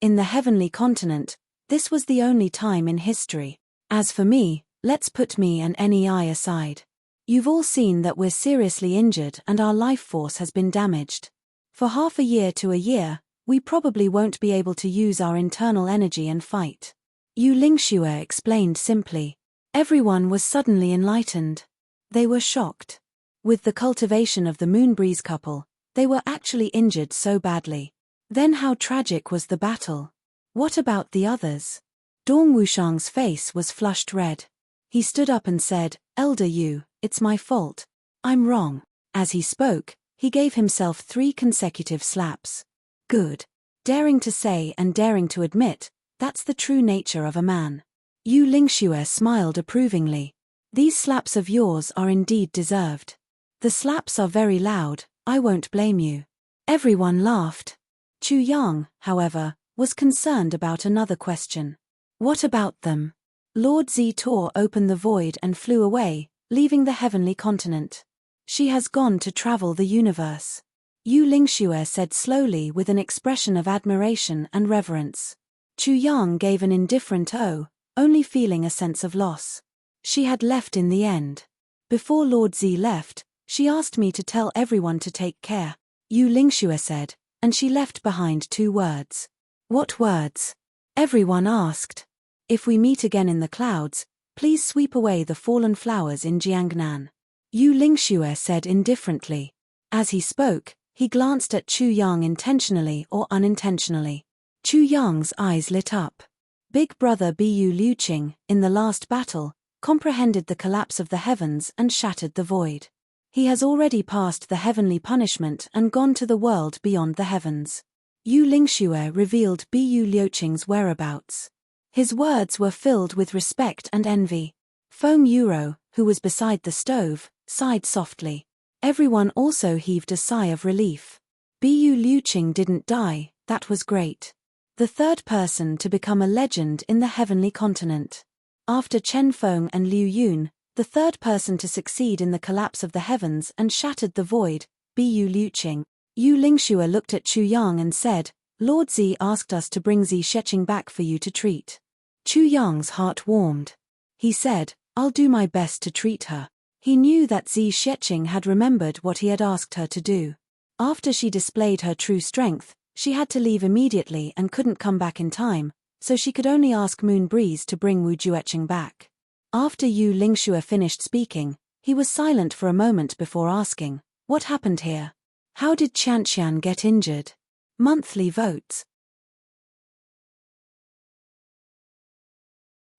S1: In the heavenly continent, this was the only time in history. As for me, let's put me and NEI aside. You've all seen that we're seriously injured and our life force has been damaged. For half a year to a year, we probably won't be able to use our internal energy and fight. Yu Lingxue explained simply. Everyone was suddenly enlightened. They were shocked. With the cultivation of the Moonbreeze couple, they were actually injured so badly. Then how tragic was the battle? What about the others? Dong Wushang's face was flushed red. He stood up and said, Elder Yu, it's my fault. I'm wrong. As he spoke, he gave himself 3 consecutive slaps. Good. Daring to say and daring to admit, that's the true nature of a man. Yu Lingxue smiled approvingly. These slaps of yours are indeed deserved. The slaps are very loud, I won't blame you. Everyone laughed. Chu Yang, however, was concerned about another question. What about them? Lord Zi tore open the void and flew away, leaving the heavenly continent. She has gone to travel the universe. Yu Lingxue said slowly with an expression of admiration and reverence. Chu Yang gave an indifferent "oh," only feeling a sense of loss. She had left in the end. Before Lord Zi left, she asked me to tell everyone to take care, Yu Lingxue said, and she left behind 2 words. What words? Everyone asked. If we meet again in the clouds, please sweep away the fallen flowers in Jiangnan. Yu Lingxue said indifferently. As he spoke, he glanced at Chu Yang intentionally or unintentionally. Chu Yang's eyes lit up. Big brother Bu Liuqing, in the last battle, comprehended the collapse of the heavens and shattered the void. He has already passed the heavenly punishment and gone to the world beyond the heavens. Yu Lingxue revealed Bu Liuqing's whereabouts. His words were filled with respect and envy. Feng Yuro, who was beside the stove, sighed softly. Everyone also heaved a sigh of relief. Bu Liuqing didn't die, that was great. The 3rd person to become a legend in the heavenly continent. After Chen Feng and Liu Yun, the 3rd person to succeed in the collapse of the heavens and shattered the void, Bu Liuqing. Yu Lingxue looked at Chu Yang and said, Lord Zi asked us to bring Zi Sheqing back for you to treat. Chu Yang's heart warmed. He said, I'll do my best to treat her. He knew that Zi Sheqing had remembered what he had asked her to do. After she displayed her true strength, she had to leave immediately and couldn't come back in time, so she could only ask Moonbreeze to bring Wu Jueqing back. After Yu Lingxue finished speaking, he was silent for a moment before asking, what happened here? How did Qianqian get injured? Monthly votes.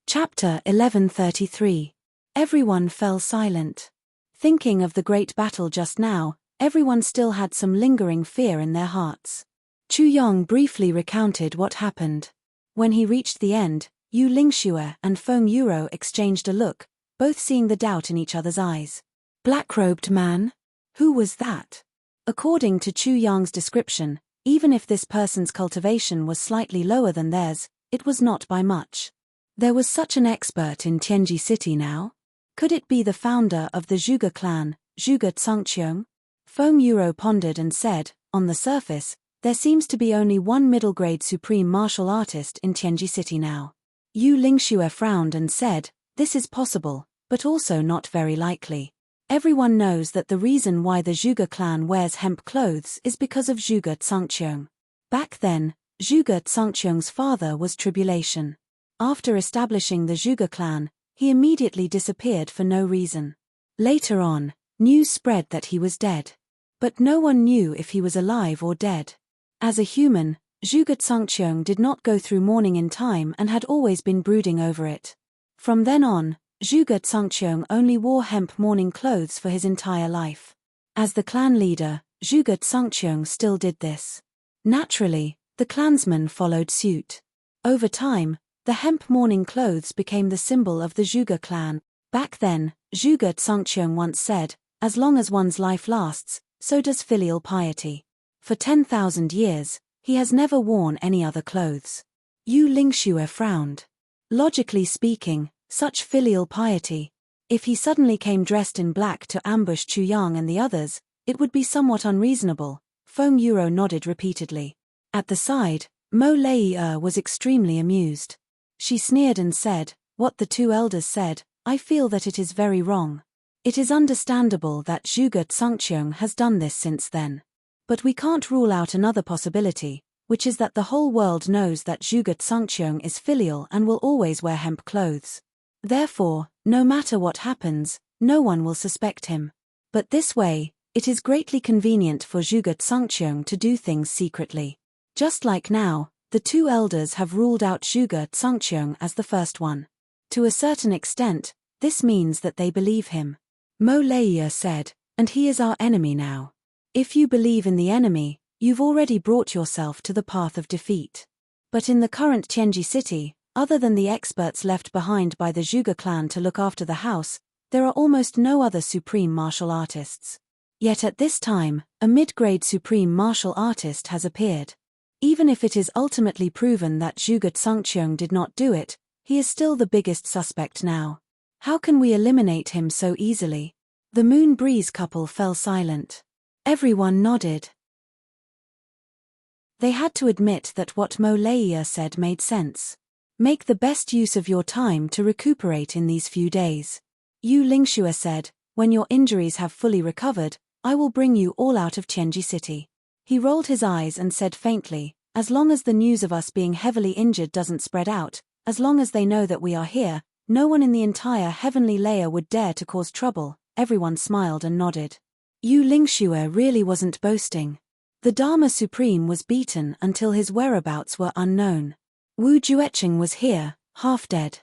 S1: Chapter 1133. Everyone fell silent. Thinking of the great battle just now, everyone still had some lingering fear in their hearts. Chu Yang briefly recounted what happened. When he reached the end, Yu Lingxue and Feng Yuro exchanged a look, both seeing the doubt in each other's eyes. Black-robed man? Who was that? According to Chu Yang's description, even if this person's cultivation was slightly lower than theirs, it was not by much. There was such an expert in Tianji City now? Could it be the founder of the Zhuge clan, Zhuge Tsangqiong? Feng Yuro pondered and said, on the surface, there seems to be only one middle-grade supreme martial artist in Tianji City now. Yu Lingxue frowned and said, this is possible, but also not very likely. Everyone knows that the reason why the Zhuge clan wears hemp clothes is because of Zhuge Tsangqiong. Back then, Zhuge Tsangqiong's father was Tribulation. After establishing the Zhuge clan, he immediately disappeared for no reason. Later on, news spread that he was dead. But no one knew if he was alive or dead. As a human, Zhuge Tsangqiong did not go through mourning in time and had always been brooding over it. From then on, Zhuge Tsangqiong only wore hemp mourning clothes for his entire life. As the clan leader, Zhuge Tsangqiong still did this. Naturally, the clansmen followed suit. Over time, the hemp mourning clothes became the symbol of the Zhuge clan. Back then, Zhuge Tsangqiong once said, as long as one's life lasts, so does filial piety. For 10,000 years, He has never worn any other clothes. Yu Lingxue frowned. Logically speaking, such filial piety. If he suddenly came dressed in black to ambush Chu Yang and the others, it would be somewhat unreasonable. Feng Yuro nodded repeatedly. At the side, Mo Lei was extremely amused. She sneered and said, "What the two elders said, I feel that it is very wrong. It is understandable that Zhuge Tsangqiang has done this since then. But we can't rule out another possibility, which is that the whole world knows that Zhuge Tsangqiang is filial and will always wear hemp clothes. Therefore, no matter what happens, no one will suspect him. But this way, it is greatly convenient for Zhuge Tsangqiang to do things secretly. Just like now, the two elders have ruled out Zhuge Tsangqiang as the first one. To a certain extent, this means that they believe him." Mo Lei said, "And he is our enemy now. If you believe in the enemy, you've already brought yourself to the path of defeat. But in the current Tianji city, other than the experts left behind by the Zhuge clan to look after the house, there are almost no other supreme martial artists. Yet at this time, a mid-grade supreme martial artist has appeared. Even if it is ultimately proven that Zhuge Tsangqiang did not do it, he is still the biggest suspect now. How can we eliminate him so easily?" The Moon Breeze couple fell silent. Everyone nodded. They had to admit that what Mo Lei said made sense. Make the best use of your time to recuperate in these few days. Yu Lingxue said, "When your injuries have fully recovered, I will bring you all out of Tianji city." He rolled his eyes and said faintly, "As long as the news of us being heavily injured doesn't spread out, as long as they know that we are here, no one in the entire heavenly layer would dare to cause trouble." Everyone smiled and nodded. Yu Lingxue really wasn't boasting. The Dharma Supreme was beaten until his whereabouts were unknown. Wu Jueqing was here, half dead.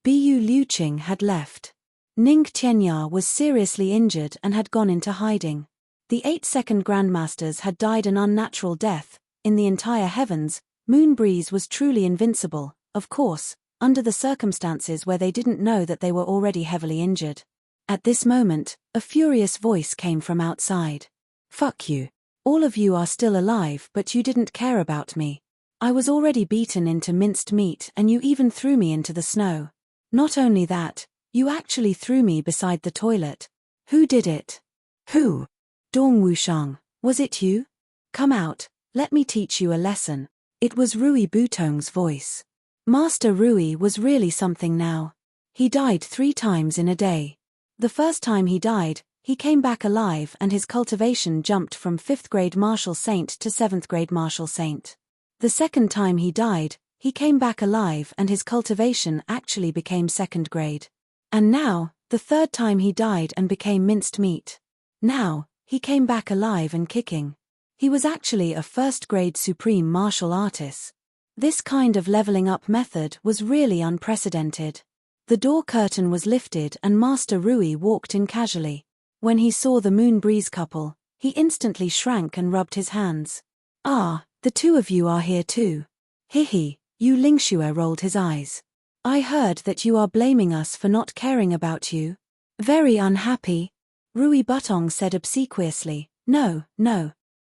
S1: Bu Liuqing had left. Ning Tianya was seriously injured and had gone into hiding. The 8 second grandmasters had died an unnatural death. In the entire heavens, Moon Breeze was truly invincible, of course, under the circumstances where they didn't know that they were already heavily injured. At this moment, a furious voice came from outside. "Fuck you. All of you are still alive, but you didn't care about me. I was already beaten into minced meat and you even threw me into the snow. Not only that, you actually threw me beside the toilet. Who did it?" "Who?" "Dong Wushang, was it you? Come out, let me teach you a lesson." It was Rui Butong's voice. Master Rui was really something now. He died 3 times in a day. The first time he died, he came back alive and his cultivation jumped from 5th grade martial saint to 7th grade martial saint. The second time he died, he came back alive and his cultivation actually became 2nd grade. And now, the third time he died and became minced meat. Now, he came back alive and kicking. He was actually a 1st grade supreme martial artist. This kind of leveling up method was really unprecedented. The door curtain was lifted and Master Rui walked in casually. When he saw the Moon Breeze couple, he instantly shrank and rubbed his hands. "Ah, the two of you are here too. Hihi." Yu Lingxue rolled his eyes. "I heard that you are blaming us for not caring about you." "Very unhappy," Rui Butong said obsequiously. No.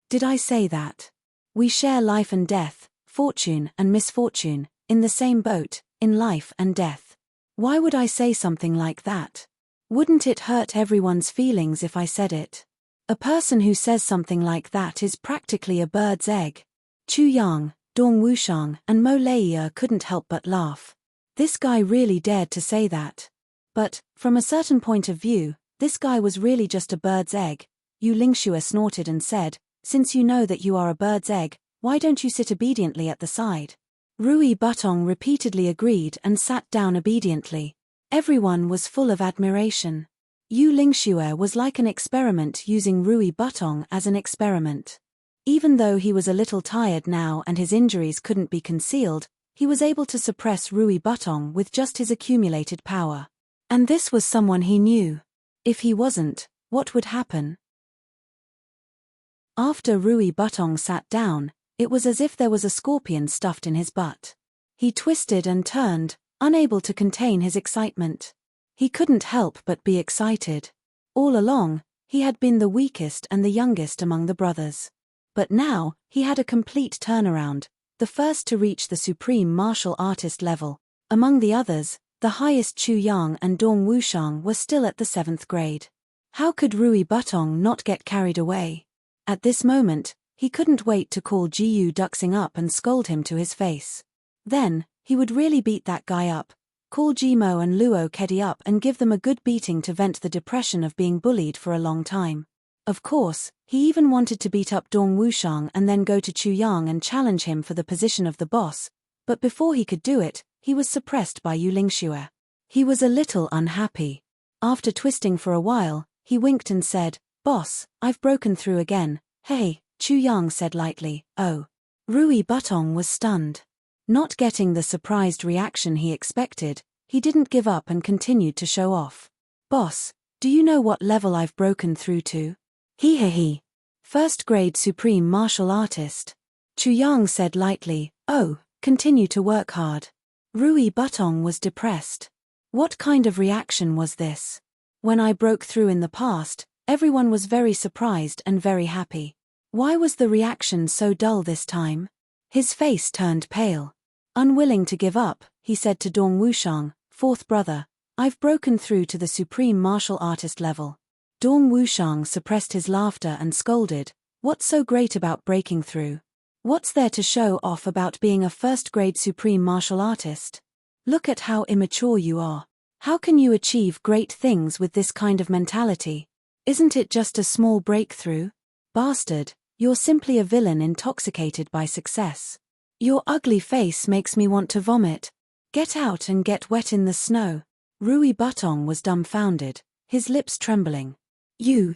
S1: Did I say that? We share life and death, fortune and misfortune, in the same boat, in life and death. Why would I say something like that? Wouldn't it hurt everyone's feelings if I said it? A person who says something like that is practically a bird's egg. Chu Yang, Dong Wushang, and Mo Lei couldn't help but laugh. This guy really dared to say that. But, from a certain point of view, this guy was really just a bird's egg. Yu Lingxue snorted and said, "Since you know that you are a bird's egg, why don't you sit obediently at the side?" Rui Butong repeatedly agreed and sat down obediently. Everyone was full of admiration. Yu Lingxue was like an experiment using Rui Butong as an experiment. Even though he was a little tired now and his injuries couldn't be concealed, he was able to suppress Rui Butong with just his accumulated power. And this was someone he knew. If he wasn't, what would happen? After Rui Butong sat down, it was as if there was a scorpion stuffed in his butt. He twisted and turned, unable to contain his excitement. He couldn't help but be excited. All along, he had been the weakest and the youngest among the brothers. But now, he had a complete turnaround, the first to reach the supreme martial artist level. Among the others, the highest Chu Yang and Dong Wushang were still at the 7th grade. How could Rui Butong not get carried away? At this moment, he couldn't wait to call Jiyu Duxing up and scold him to his face. Then, he would really beat that guy up, call Jimo and Luo Kedi up and give them a good beating to vent the depression of being bullied for a long time. Of course, he even wanted to beat up Dong Wushang and then go to Chu Yang and challenge him for the position of the boss, but before he could do it, he was suppressed by Yu Lingxue. He was a little unhappy. After twisting for a while, he winked and said, "Boss, I've broken through again." "Hey," Chu Yang said lightly. "Oh." Rui Butong was stunned. Not getting the surprised reaction he expected, he didn't give up and continued to show off. "Boss, do you know what level I've broken through to?" "He. 1st grade supreme martial artist." Chu Yang said lightly, "Oh, continue to work hard." Rui Butong was depressed. What kind of reaction was this? When I broke through in the past, everyone was very surprised and very happy. Why was the reaction so dull this time? His face turned pale. Unwilling to give up, he said to Dong Wushang, 4th brother, "I've broken through to the supreme martial artist level." Dong Wushang suppressed his laughter and scolded, "What's so great about breaking through? What's there to show off about being a 1st grade supreme martial artist? Look at how immature you are. How can you achieve great things with this kind of mentality? Isn't it just a small breakthrough? Bastard, you're simply a villain intoxicated by success. Your ugly face makes me want to vomit. Get out and get wet in the snow." Rui Butong was dumbfounded, his lips trembling. You.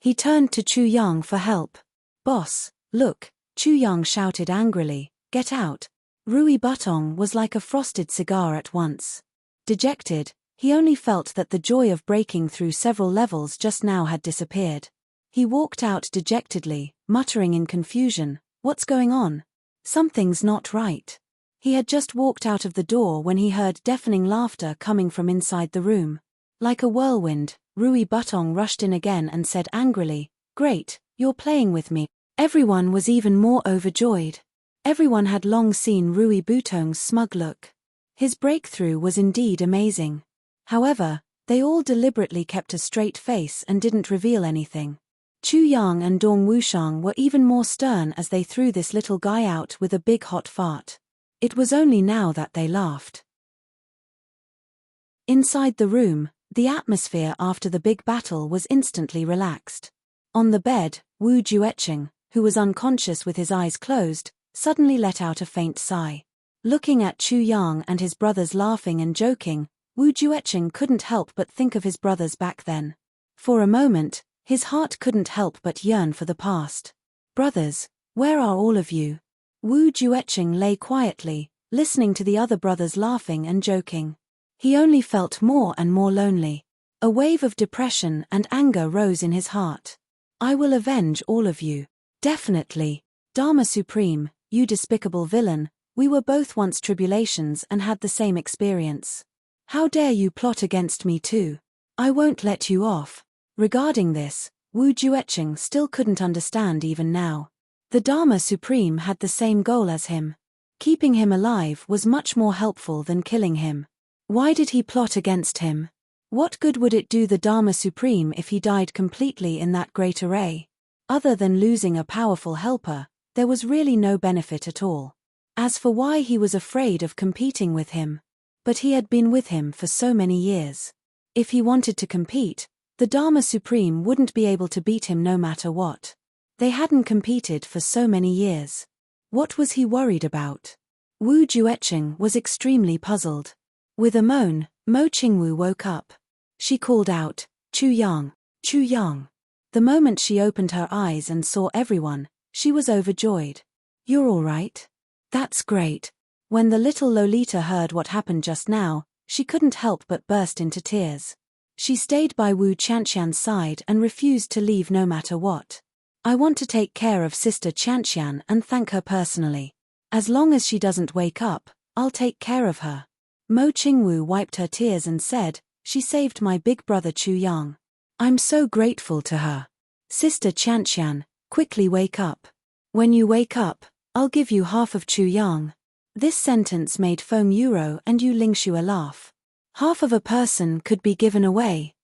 S1: He turned to Chu Yang for help. "Boss, look," Chu Yang shouted angrily, "get out." Rui Butong was like a frosted cigar at once. Dejected, he only felt that the joy of breaking through several levels just now had disappeared. He walked out dejectedly, muttering in confusion, "What's going on? Something's not right." He had just walked out of the door when he heard deafening laughter coming from inside the room. Like a whirlwind, Rui Butong rushed in again and said angrily, "Great, you're playing with me." Everyone was even more overjoyed. Everyone had long seen Rui Butong's smug look. His breakthrough was indeed amazing. However, they all deliberately kept a straight face and didn't reveal anything. Chu Yang and Dong Wushang were even more stern as they threw this little guy out with a big hot fart. It was only now that they laughed. Inside the room, the atmosphere after the big battle was instantly relaxed. On the bed, Wu Jueqing, who was unconscious with his eyes closed, suddenly let out a faint sigh. Looking at Chu Yang and his brothers laughing and joking, Wu Jueqing couldn't help but think of his brothers back then. For a moment, his heart couldn't help but yearn for the past. "Brothers, where are all of you?" Wu Jueqing lay quietly, listening to the other brothers laughing and joking. He only felt more and more lonely. A wave of depression and anger rose in his heart. "I will avenge all of you. Definitely. Dharma Supreme, you despicable villain, we were both once tribulations and had the same experience. How dare you plot against me too? I won't let you off." Regarding this, Wu Jueqing still couldn't understand even now. The Dharma Supreme had the same goal as him. Keeping him alive was much more helpful than killing him. Why did he plot against him? What good would it do the Dharma Supreme if he died completely in that great array? Other than losing a powerful helper, there was really no benefit at all. As for why he was afraid of competing with him. But he had been with him for so many years. If he wanted to compete, the Dharma Supreme wouldn't be able to beat him no matter what. They hadn't competed for so many years. What was he worried about? Wu Jueqing was extremely puzzled. With a moan, Mo Qingwu woke up. She called out, "Chu Yang, Chu Yang." The moment she opened her eyes and saw everyone, she was overjoyed. "You're all right? That's great." When the little Lolita heard what happened just now, she couldn't help but burst into tears. She stayed by Wu Qianqian's side and refused to leave no matter what. "I want to take care of Sister Qianqian and thank her personally. As long as she doesn't wake up, I'll take care of her." Mo Qingwu wiped her tears and said, "She saved my big brother Chu Yang. I'm so grateful to her. Sister Qianqian, Quickly wake up. When you wake up, I'll give you half of Chu Yang. This sentence made Feng Yuro and Yu Lingshu laugh. Half of a person could be given away.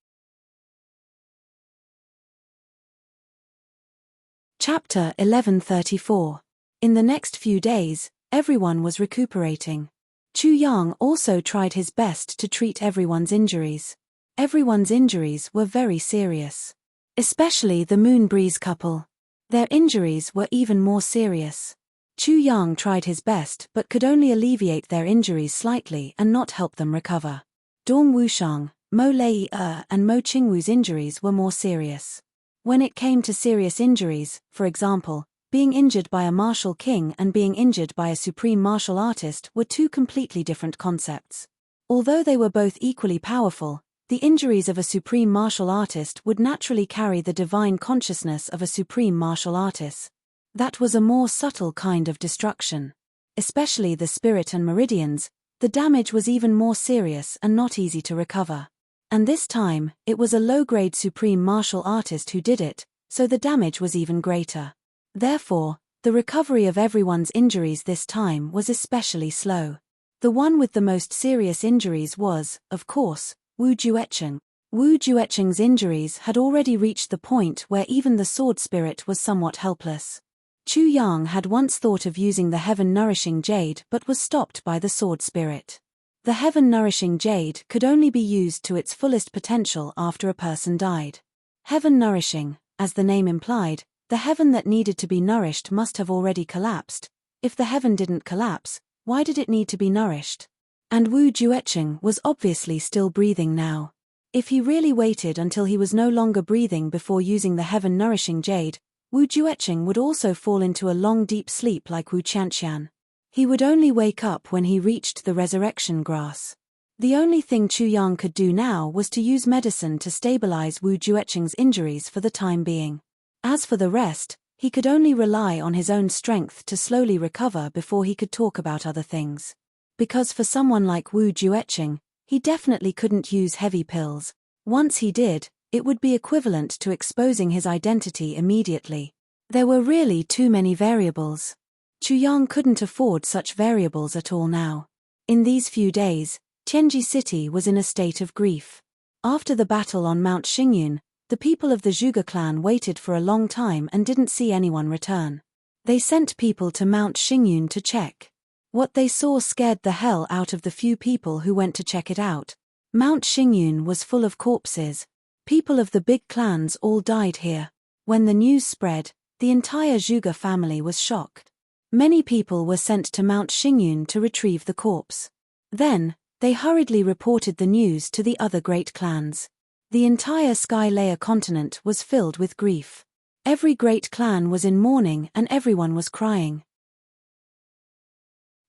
S1: Chapter 1134. In the next few days, everyone was recuperating. Chu Yang also tried his best to treat everyone's injuries. Everyone's injuries were very serious. Especially the Moon Breeze couple. Their injuries were even more serious. Chu Yang tried his best but could only alleviate their injuries slightly and not help them recover. Dong Wushang, Mo Lei and Mo Qingwu's injuries were more serious. When it came to serious injuries, for example, being injured by a martial king and being injured by a supreme martial artist were two completely different concepts. Although they were both equally powerful, the injuries of a supreme martial artist would naturally carry the divine consciousness of a supreme martial artist. That was a more subtle kind of destruction. Especially the spirit and meridians, the damage was even more serious and not easy to recover. And this time, it was a low-grade supreme martial artist who did it, so the damage was even greater. Therefore, the recovery of everyone's injuries this time was especially slow. The one with the most serious injuries was, of course, Wu Juecheng. Wu Juecheng's injuries had already reached the point where even the sword spirit was somewhat helpless. Chu Yang had once thought of using the heaven-nourishing jade but was stopped by the sword spirit. The heaven-nourishing jade could only be used to its fullest potential after a person died. Heaven-nourishing, as the name implied, the heaven that needed to be nourished must have already collapsed. If the heaven didn't collapse, why did it need to be nourished? And Wu Juecheng was obviously still breathing now. If he really waited until he was no longer breathing before using the heaven-nourishing jade, Wu Juecheng would also fall into a long deep sleep like Wu Qianqian. He would only wake up when he reached the resurrection grass. The only thing Chu Yang could do now was to use medicine to stabilize Wu Juecheng's injuries for the time being. As for the rest, he could only rely on his own strength to slowly recover before he could talk about other things. Because for someone like Wu Juecheng, he definitely couldn't use heavy pills. Once he did, it would be equivalent to exposing his identity immediately. There were really too many variables. Chu Yang couldn't afford such variables at all now. In these few days, Tianji City was in a state of grief. After the battle on Mount Xingyun, the people of the Zhuge clan waited for a long time and didn't see anyone return. They sent people to Mount Xingyun to check. What they saw scared the hell out of the few people who went to check it out. Mount Xingyun was full of corpses. People of the big clans all died here. When the news spread, the entire Zhuge family was shocked. Many people were sent to Mount Xingyun to retrieve the corpse. Then, they hurriedly reported the news to the other great clans. The entire Sky Layer continent was filled with grief. Every great clan was in mourning and everyone was crying.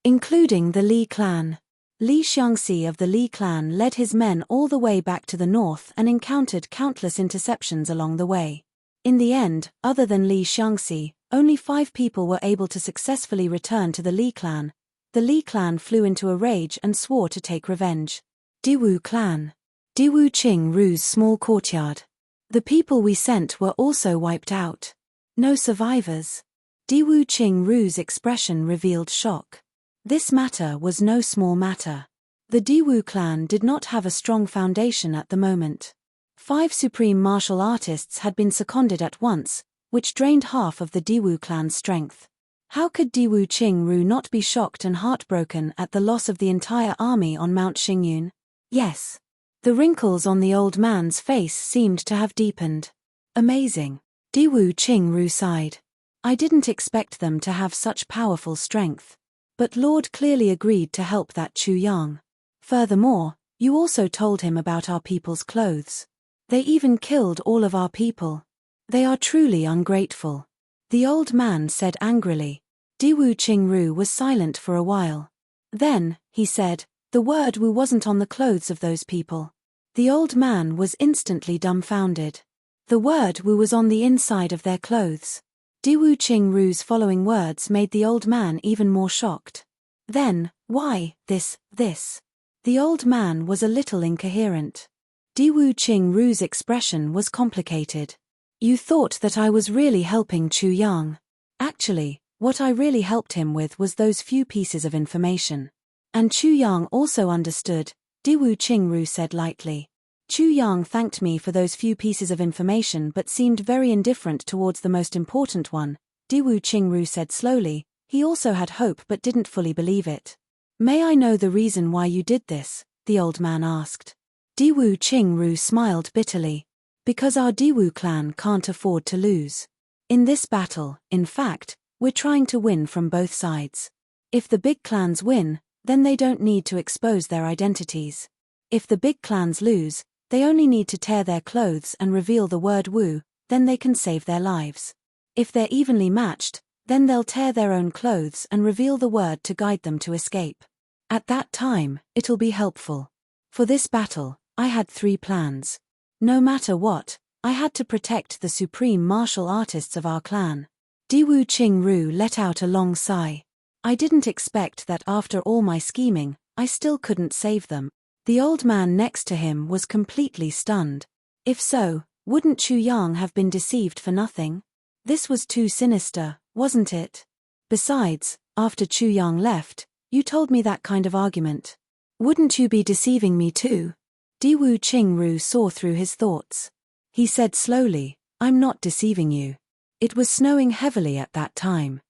S1: Including the Li clan. Li Xiangxi of the Li clan led his men all the way back to the north and encountered countless interceptions along the way. In the end, other than Li Xiangxi, only 5 people were able to successfully return to the Li clan. The Li clan flew into a rage and swore to take revenge. Diwu clan. Diwu Qingru's small courtyard. The people we sent were also wiped out. No survivors. Diwu Qingru's expression revealed shock. This matter was no small matter. The Diwu clan did not have a strong foundation at the moment. 5 supreme martial artists had been seconded at once, which drained half of the Diwu clan's strength. How could Diwu Qingru not be shocked and heartbroken at the loss of the entire army on Mount Xingyun? Yes. The wrinkles on the old man's face seemed to have deepened. Amazing. Diwu Qingru sighed. I didn't expect them to have such powerful strength. But Lord clearly agreed to help that Chu Yang. Furthermore, you also told him about our people's clothes. They even killed all of our people. They are truly ungrateful. The old man said angrily. Diwu Qingru was silent for a while. Then, he said, the word Wu wasn't on the clothes of those people. The old man was instantly dumbfounded. The word Wu was on the inside of their clothes. Diwu Qingru's following words made the old man even more shocked. Then, why, this? The old man was a little incoherent. Diwu Qingru's expression was complicated. You thought that I was really helping Chu Yang. Actually, what I really helped him with was those few pieces of information. And Chu Yang also understood, Diwu Qingru said lightly. Chu Yang thanked me for those few pieces of information but seemed very indifferent towards the most important one, Diwu Qingru said slowly. He also had hope but didn't fully believe it. May I know the reason why you did this? The old man asked. Diwu Qingru smiled bitterly. Because our Diwu clan can't afford to lose. In this battle, in fact, we're trying to win from both sides. If the big clans win, then they don't need to expose their identities. If the big clans lose, they only need to tear their clothes and reveal the word Wu, then they can save their lives. If they're evenly matched, then they'll tear their own clothes and reveal the word to guide them to escape. At that time, it'll be helpful. For this battle, I had 3 plans. No matter what, I had to protect the supreme martial artists of our clan. Diwu Qingru let out a long sigh. I didn't expect that after all my scheming, I still couldn't save them. The old man next to him was completely stunned. If so, wouldn't Chu Yang have been deceived for nothing? This was too sinister, wasn't it? Besides, after Chu Yang left, you told me that kind of argument. Wouldn't you be deceiving me too? Diwu Qingru saw through his thoughts. He said slowly, I'm not deceiving you. It was snowing heavily at that time.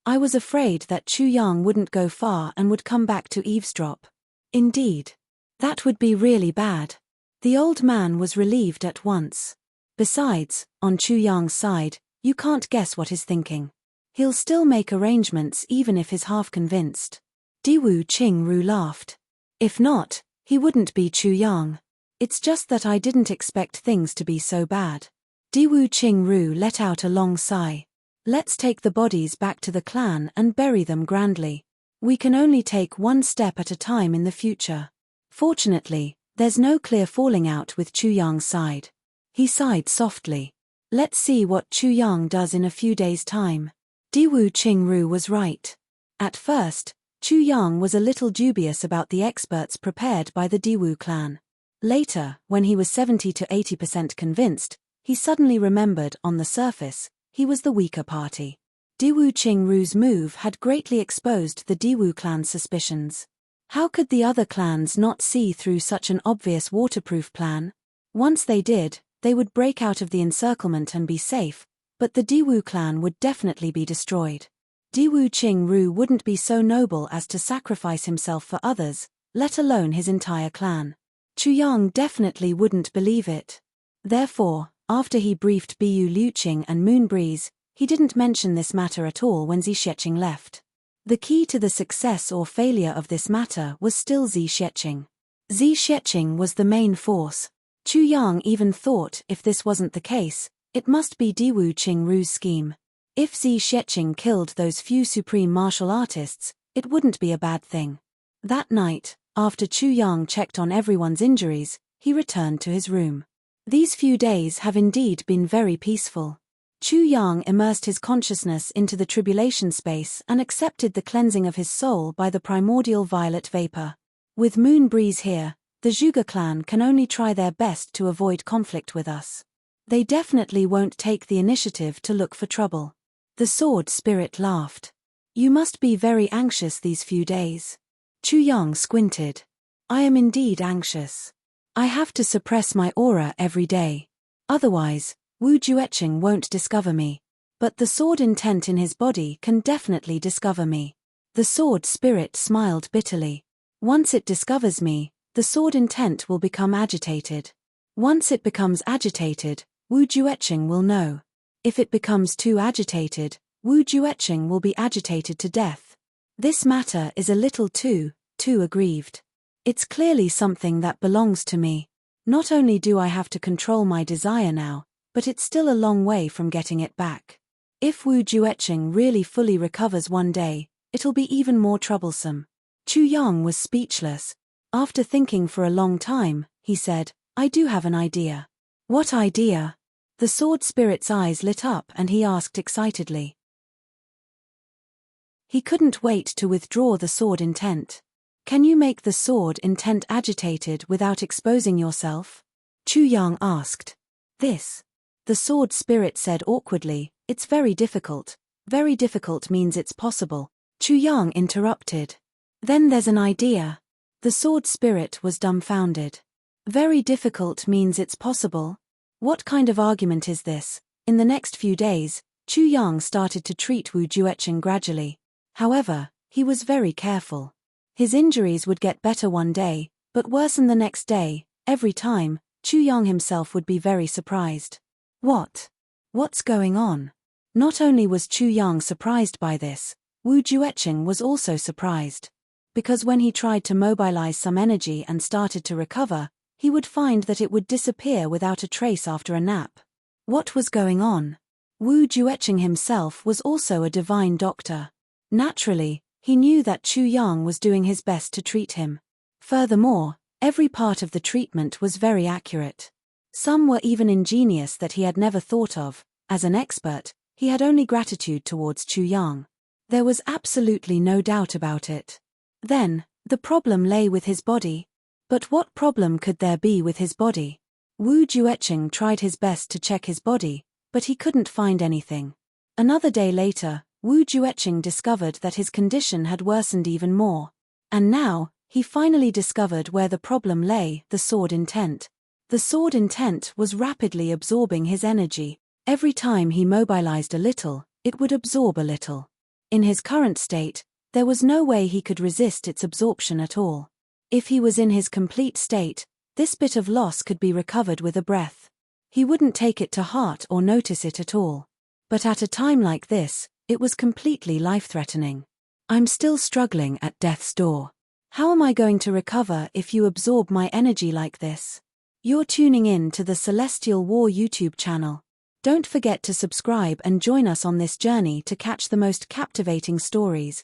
S1: I was afraid that Chu Yang wouldn't go far and would come back to eavesdrop. Indeed. That would be really bad. The old man was relieved at once. Besides, on Chu Yang's side, you can't guess what he's thinking. He'll still make arrangements even if he's half convinced. Diwu Qingru laughed. If not, he wouldn't be Chu Yang. It's just that I didn't expect things to be so bad. Diwu Qingru let out a long sigh. Let's take the bodies back to the clan and bury them grandly. We can only take one step at a time in the future. Fortunately, there's no clear falling out with Chu Yang's side. He sighed softly. Let's see what Chu Yang does in a few days' time. Diwu Qingru was right. At first, Chu Yang was a little dubious about the experts prepared by the Diwu clan. Later, when he was 70 to 80% convinced, he suddenly remembered on the surface, he was the weaker party. Diwu Qingru's move had greatly exposed the Diwu clan's suspicions. How could the other clans not see through such an obvious waterproof plan? Once they did, they would break out of the encirclement and be safe, but the Diwu clan would definitely be destroyed. Diwu Qingru wouldn't be so noble as to sacrifice himself for others, let alone his entire clan. Chu Yang definitely wouldn't believe it. Therefore, after he briefed Bu Liuqing and Moonbreeze, he didn't mention this matter at all when Zi Sheqing left. The key to the success or failure of this matter was still Zi Sheqing. Zi Sheqing was the main force. Chu Yang even thought if this wasn't the case, it must be Diwu Qingru's scheme. If Zi Sheqing killed those few supreme martial artists, it wouldn't be a bad thing. That night, after Chu Yang checked on everyone's injuries, he returned to his room. These few days have indeed been very peaceful. Chu Yang immersed his consciousness into the tribulation space and accepted the cleansing of his soul by the primordial violet vapor. With Moonbreeze here, the Zhuge clan can only try their best to avoid conflict with us. They definitely won't take the initiative to look for trouble. The sword spirit laughed. You must be very anxious these few days. Chu Yang squinted. I am indeed anxious. I have to suppress my aura every day. Otherwise, Wu Jueqing won't discover me. But the sword intent in his body can definitely discover me. The sword spirit smiled bitterly. Once it discovers me, the sword intent will become agitated. Once it becomes agitated, Wu Jueqing will know. If it becomes too agitated, Wu Jueqing will be agitated to death. This matter is a little too aggrieved. It's clearly something that belongs to me. Not only do I have to control my desire now, but it's still a long way from getting it back. If Wu Jueqing really fully recovers one day, it'll be even more troublesome. Chu Yang was speechless. After thinking for a long time, he said, I do have an idea. What idea? The sword spirit's eyes lit up and he asked excitedly. He couldn't wait to withdraw the sword intent. Can you make the sword intent agitated without exposing yourself? Chu Yang asked. This. The sword spirit said awkwardly, "It's very difficult." "Very difficult means it's possible," Chu Yang interrupted. "Then there's an idea." The sword spirit was dumbfounded. "Very difficult means it's possible? What kind of argument is this?" In the next few days, Chu Yang started to treat Wu Jueqing gradually. However, he was very careful. His injuries would get better one day, but worsen the next day. Every time, Chu Yang himself would be very surprised. What's going on? Not only was Chu Yang surprised by this, Wu Jueqing was also surprised. Because when he tried to mobilize some energy and started to recover, he would find that it would disappear without a trace after a nap. What was going on? Wu Jueqing himself was also a divine doctor. Naturally, he knew that Chu Yang was doing his best to treat him. Furthermore, every part of the treatment was very accurate. Some were even ingenious that he had never thought of. As an expert, he had only gratitude towards Chu Yang. There was absolutely no doubt about it. Then, the problem lay with his body. But what problem could there be with his body? Wu Jueqing tried his best to check his body, but he couldn't find anything. Another day later, Wu Jueqing discovered that his condition had worsened even more. And now, he finally discovered where the problem lay: the sword intent. The sword intent was rapidly absorbing his energy. Every time he mobilized a little, it would absorb a little. In his current state, there was no way he could resist its absorption at all. If he was in his complete state, this bit of loss could be recovered with a breath. He wouldn't take it to heart or notice it at all. But at a time like this, it was completely life-threatening. "I'm still struggling at death's door. How am I going to recover if you absorb my energy like this?" You're tuning in to the Celestial War YouTube channel. Don't forget to subscribe and join us on this journey to catch the most captivating stories.